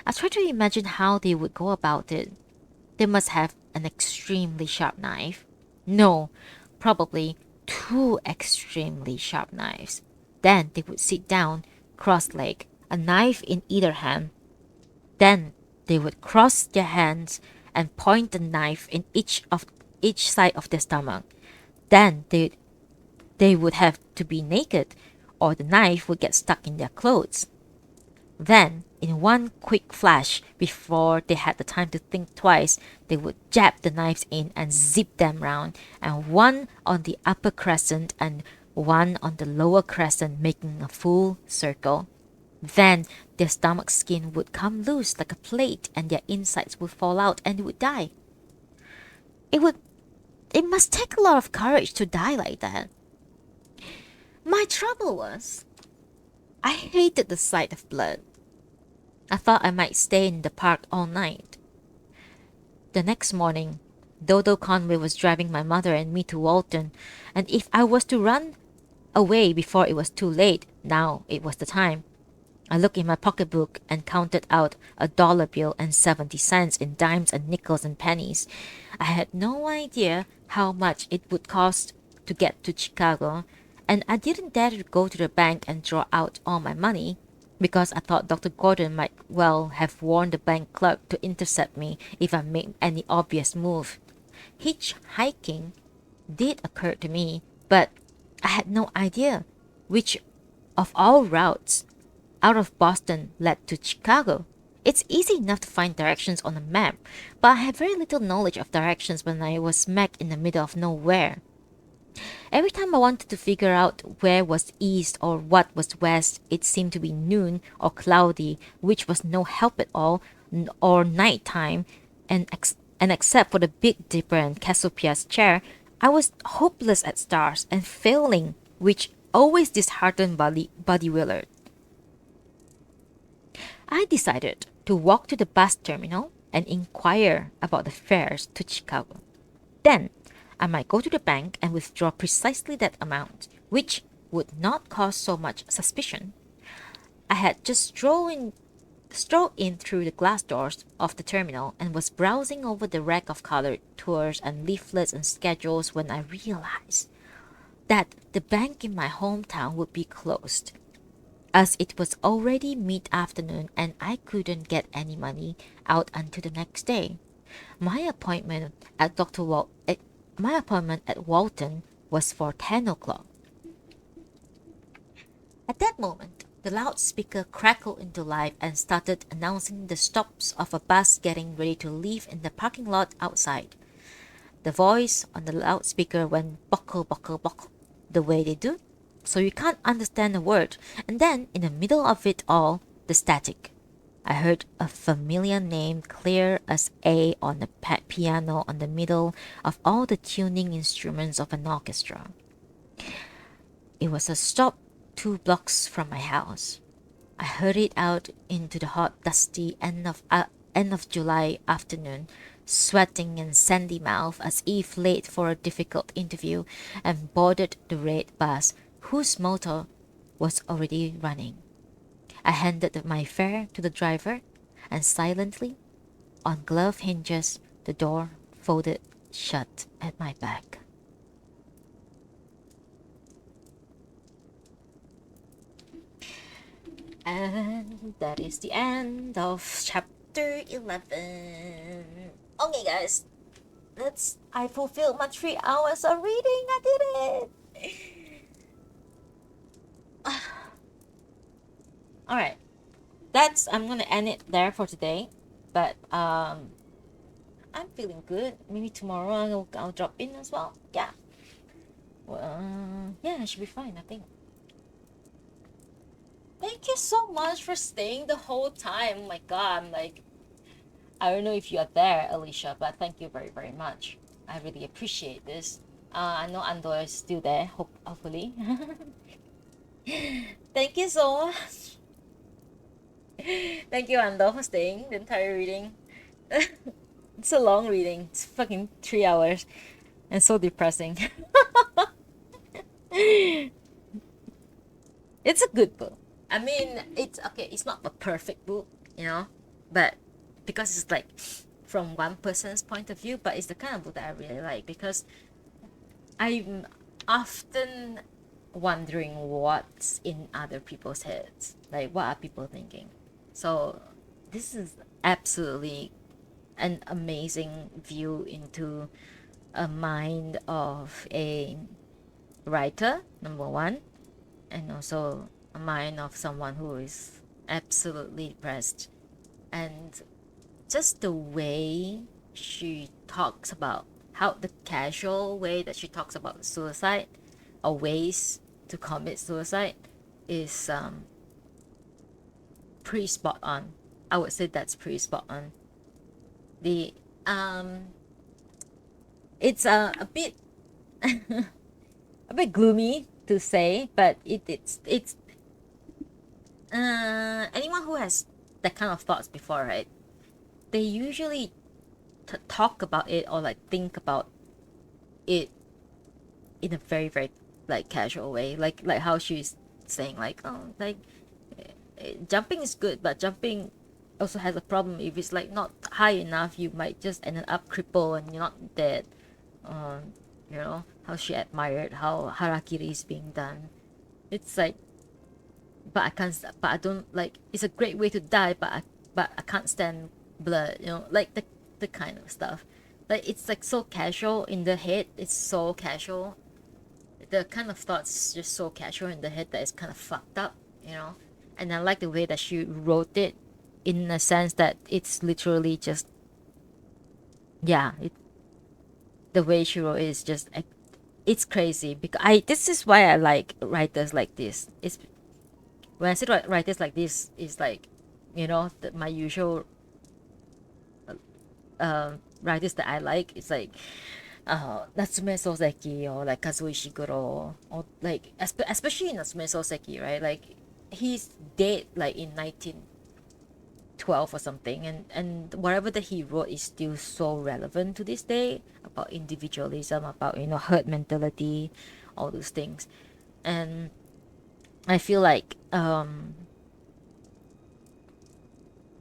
I tried to imagine how they would go about it. They must have an extremely sharp knife. No, probably two extremely sharp knives. Then they would sit down, cross-legged, a knife in either hand. Then they would cross their hands and point the knife in each side of their stomach. Then they would have to be naked, or the knife would get stuck in their clothes. Then, in one quick flash, before they had the time to think twice, they would jab the knives in and zip them round, and one on the upper crescent and one on the lower crescent, making a full circle. Then their stomach skin would come loose like a plate, and their insides would fall out, and they would die. It would. It must take a lot of courage to die like that. My trouble was, I hated the sight of blood. I thought I might stay in the park all night. The next morning, Dodo Conway was driving my mother and me to Walton, and if I was to run away before it was too late, now it was the time. I looked in my pocketbook and counted out a dollar bill and 70 cents in dimes and nickels and pennies. I had no idea how much it would cost to get to Chicago, and I didn't dare to go to the bank and draw out all my money because I thought Dr. Gordon might well have warned the bank clerk to intercept me if I made any obvious move. Hitchhiking did occur to me, but I had no idea which of all routes out of Boston led to Chicago. It's easy enough to find directions on a map, but I had very little knowledge of directions when I was smack in the middle of nowhere. Every time I wanted to figure out where was east or what was west, it seemed to be noon or cloudy, which was no help at all, or night time, and except for the Big Dipper and Cassiopeia's chair, I was hopeless at stars and failing, which always disheartened Buddy Willard. I decided to walk to the bus terminal and inquire about the fares to Chicago. Then I might go to the bank and withdraw precisely that amount, which would not cause so much suspicion. I had just strolled in through the glass doors of the terminal and was browsing over the rack of colored tours and leaflets and schedules when I realized that the bank in my hometown would be closed, as it was already mid-afternoon and I couldn't get any money out until the next day. My appointment at Walton was for 10 o'clock. At that moment, the loudspeaker crackled into life and started announcing the stops of a bus getting ready to leave in the parking lot outside. The voice on the loudspeaker went buckle, buckle, buckle, the way they do, so you can't understand a word, and then, in the middle of it all, the static. I heard a familiar name clear as A on the piano on the middle of all the tuning instruments of an orchestra. It was a stop 2 blocks from my house. I hurried out into the hot, dusty end of July afternoon, sweating and sandy mouthed as if late for a difficult interview, and boarded the red bus, whose motor was already running. I handed my fare to the driver, and silently, on glove hinges, the door folded shut at my back. And that is the end of chapter 11. Okay, guys, I fulfilled my 3 hours of reading. I did it. All right, I'm gonna end it there for today. But I'm feeling good. Maybe tomorrow I'll drop in as well. Yeah. Well, yeah, it should be fine, I think. Thank you so much for staying the whole time. Oh my god, I don't know if you are there, Alicia, but thank you very, very much. I really appreciate this. I know Andor is still there, hopefully. Thank you so much. Thank you, Andor, for staying the entire reading. It's a long reading. It's fucking 3 hours and so depressing. It's a good book. I mean, it's okay. It's not a perfect book, you know, but because it's like from one person's point of view, but it's the kind of book that I really like because I'm often wondering what's in other people's heads. Like, what are people thinking? So, this is absolutely an amazing view into a mind of a writer, number one, and also a mind of someone who is absolutely depressed. And just the way she talks about how the casual way that she talks about suicide or ways to commit suicide is pretty spot on. I would say that's pretty spot on. The it's a bit a bit gloomy to say, but it's anyone who has that kind of thoughts before, right? They usually talk about it or like think about it in a very very like casual way, like how she's saying like, oh, like jumping is good, but jumping also has a problem. If it's like not high enough, you might just end up crippled and you're not dead. You know how she admired how harakiri is being done. It's like, but I can't, but I don't like, it's a great way to die, but I can't stand blood, you know, like the kind of stuff. Like it's like so casual in the head. It's so casual. The kind of thoughts is just so casual in the head that it's kind of fucked up, you know. And I like the way that she wrote it, in a sense that it's literally just, yeah, the way she wrote it is just, it's crazy because this is why I like writers like this. It's when I say writers like this is like, you know, my usual writers that I like. It's like Natsume Soseki or like Kazuo Ishiguro, or like especially Natsume Soseki, right? Like he's dead like in 1912 or something, and whatever that he wrote is still so relevant to this day, about individualism, about, you know, herd mentality, all those things. And I feel like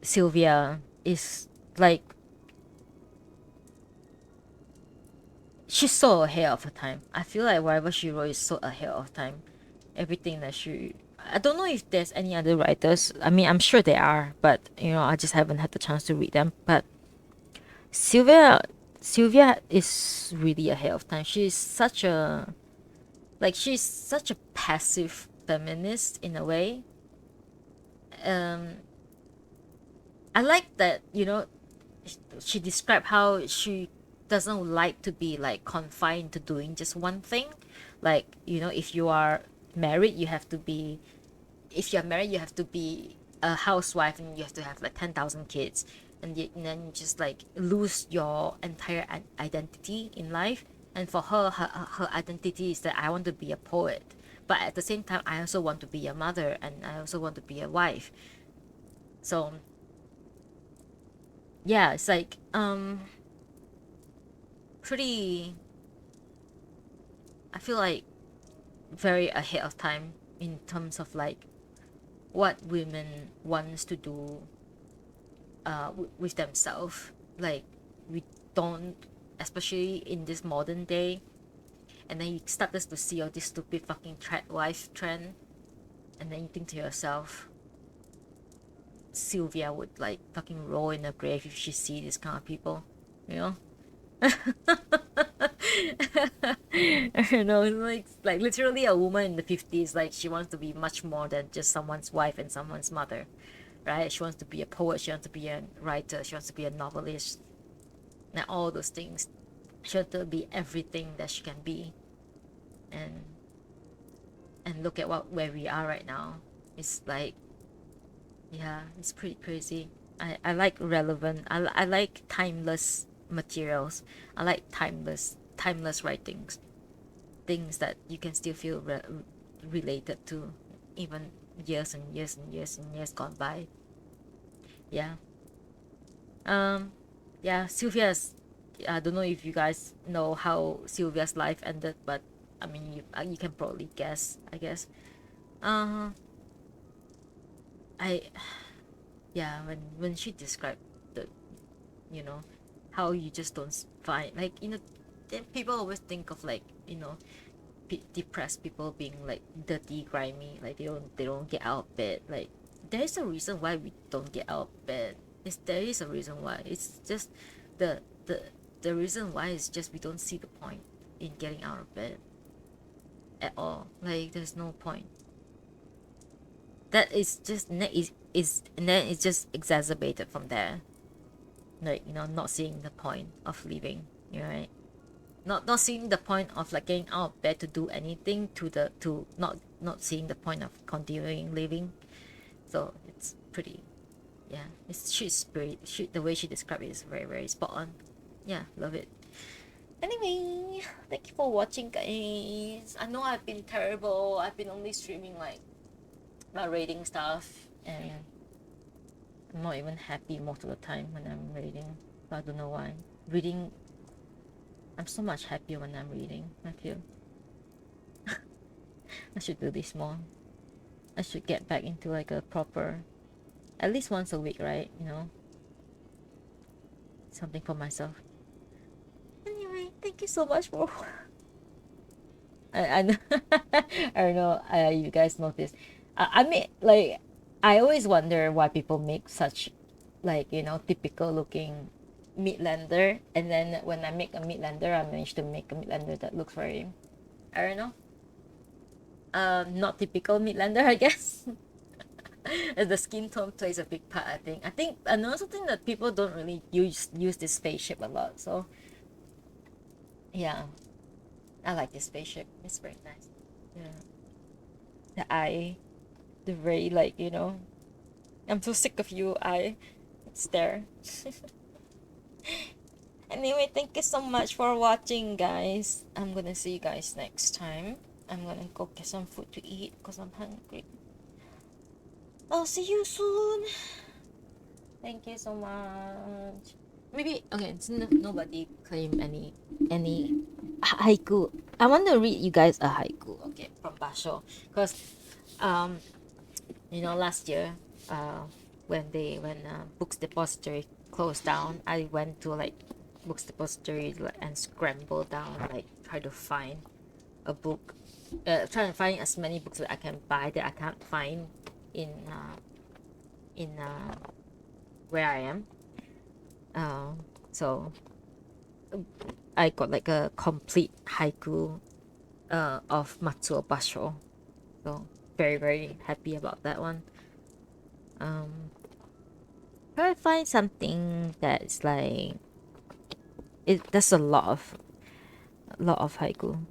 Sylvia is like, she's so ahead of her time. I feel like whatever she wrote is so ahead of time. Everything that she, I don't know if there's any other writers. I mean, I'm sure there are, but you know, I just haven't had the chance to read them. But Sylvia, Sylvia is really ahead of time. She's such a passive feminist in a way. Um, I like that, you know, she described how she doesn't like to be like confined to doing just one thing. Like, you know, if you are married, you have to be, if you're married, you have to be a housewife and you have to have like 10,000 kids. And then you just like lose your entire identity in life. And for her, her identity is that I want to be a poet. But at the same time, I also want to be a mother and I also want to be a wife. So yeah, it's like pretty, I feel like very ahead of time in terms of like what women wants to do with themselves. Like we don't, especially in this modern day, and then you start to see all this stupid fucking wife trend, and then you think to yourself, Sylvia would like fucking roll in her grave if she see this kind of people, you know. You know, like literally a woman in the 50s, like she wants to be much more than just someone's wife and someone's mother, right? She wants to be a poet, she wants to be a writer, she wants to be a novelist, and all those things. She wants to be everything that she can be. And look at where we are right now. It's like, yeah, it's pretty crazy. I like relevant, I like timeless materials. I like timeless writings, things that you can still feel related to, even years and years and years and years gone by. Yeah. Um, yeah, Sylvia's. I don't know if you guys know how Sylvia's life ended, but I mean, you can probably guess, I guess. Uh, I yeah, when she described the, you know, how you just don't find, like, then people always think of, like, depressed people being like dirty, grimy, like they don't get out of bed. Like, there is a reason why we don't get out of bed. There is a reason why. It's just the the the reason why is just we don't see the point in getting out of bed at all. Like, there's no point. That is just is and then it's just exacerbated from there. Like, not seeing the point of living. You right? Not seeing the point of, like, getting out of bed to do anything, to not seeing the point of continuing living. So it's pretty, yeah, the way she described it is very, very spot on. Yeah, love it. Anyway, thank you for watching, guys. I know I've been terrible. I've been only streaming, like, my rating stuff, and I'm not even happy most of the time when I'm reading. But I don't know why. Reading, I'm so much happier when I'm reading, I feel. I should do this more. I should get back into, like, a proper, at least once a week, right? Something for myself. Anyway, thank you so much for. I know. I don't know. You guys notice. I mean, like, I always wonder why people make such, like, typical looking Midlander, and then when I make a Midlander, I manage to make a Midlander that looks very, I don't know, not typical Midlander, I guess. The skin tone plays a big part, I think. Another something that people don't really use this spaceship a lot. So yeah, I like this spaceship. It's very nice. Yeah, the eye, the very, like, I'm so sick of you, eye. It's there. Anyway, thank you so much for watching, guys. I'm gonna see you guys next time. I'm gonna go get some food to eat because I'm hungry. I'll see you soon. Thank you so much. Maybe okay. Nobody claim any haiku. I want to read you guys a haiku. Okay, from Basho, because um last year, when Books Depository closed down, I went to, like, Books Depository, like, and scramble down, like, try to find a book, try to find as many books that I can buy that I can't find in where I am. So I got, like, a complete haiku of Matsuo Basho. So very, very happy about that one. Try to find something that's like there's a lot of haiku.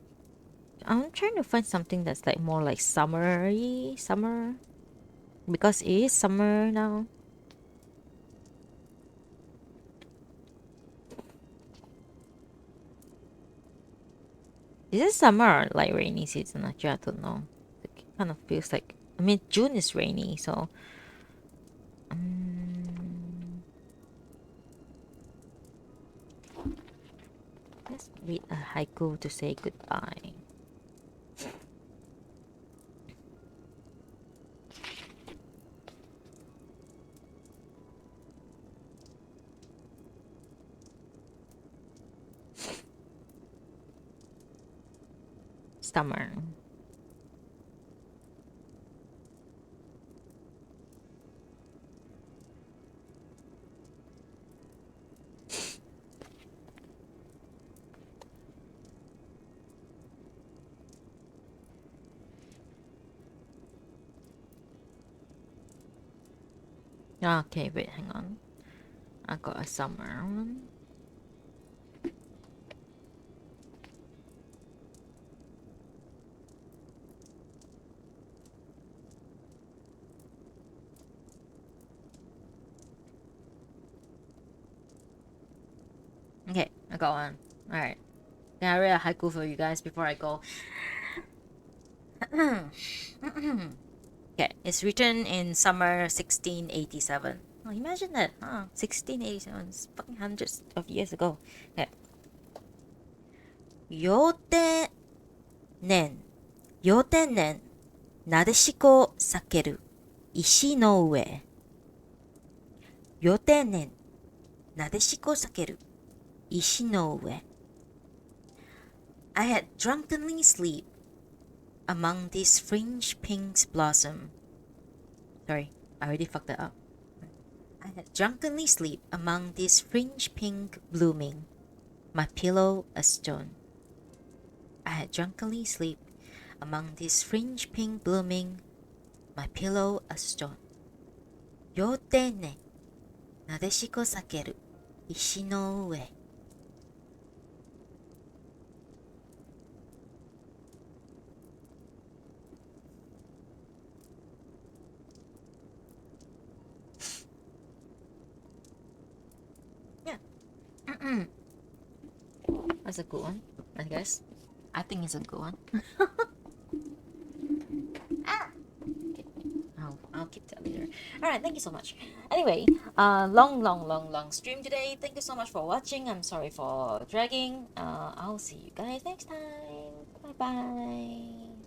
I'm trying to find something that's, like, more like summer, because it is summer now. Is it summer or, like, rainy season? Actually, I don't know. It kind of feels like, I mean, June is rainy, so let's read a haiku to say goodbye. Summer. Okay, wait, hang on. I got a summer one. Okay, got one. All right. Can I read a haiku for you guys before I go? Okay, it's written in summer 1687. Oh, imagine that. 1687. It's fucking hundreds of years ago. Okay. 要点年、要点年、なでしこ避ける、石の上。要点年、なでしこ避ける、石の上。I had drunkenly sleep among these fringe pink's blossom. Sorry, I already fucked that up. I had drunkenly sleep among these fringe pink blooming, my pillow a stone. I had drunkenly sleep among this fringe pink blooming, my pillow a stone. 要点ね、なでしこ避ける、石の上。Yeah. That's a good one, I guess. I think it's a good one. I'll keep that later. All right, thank you so much. Anyway, long stream today. Thank you so much for watching. I'm sorry for dragging. I'll see you guys next time. Bye bye.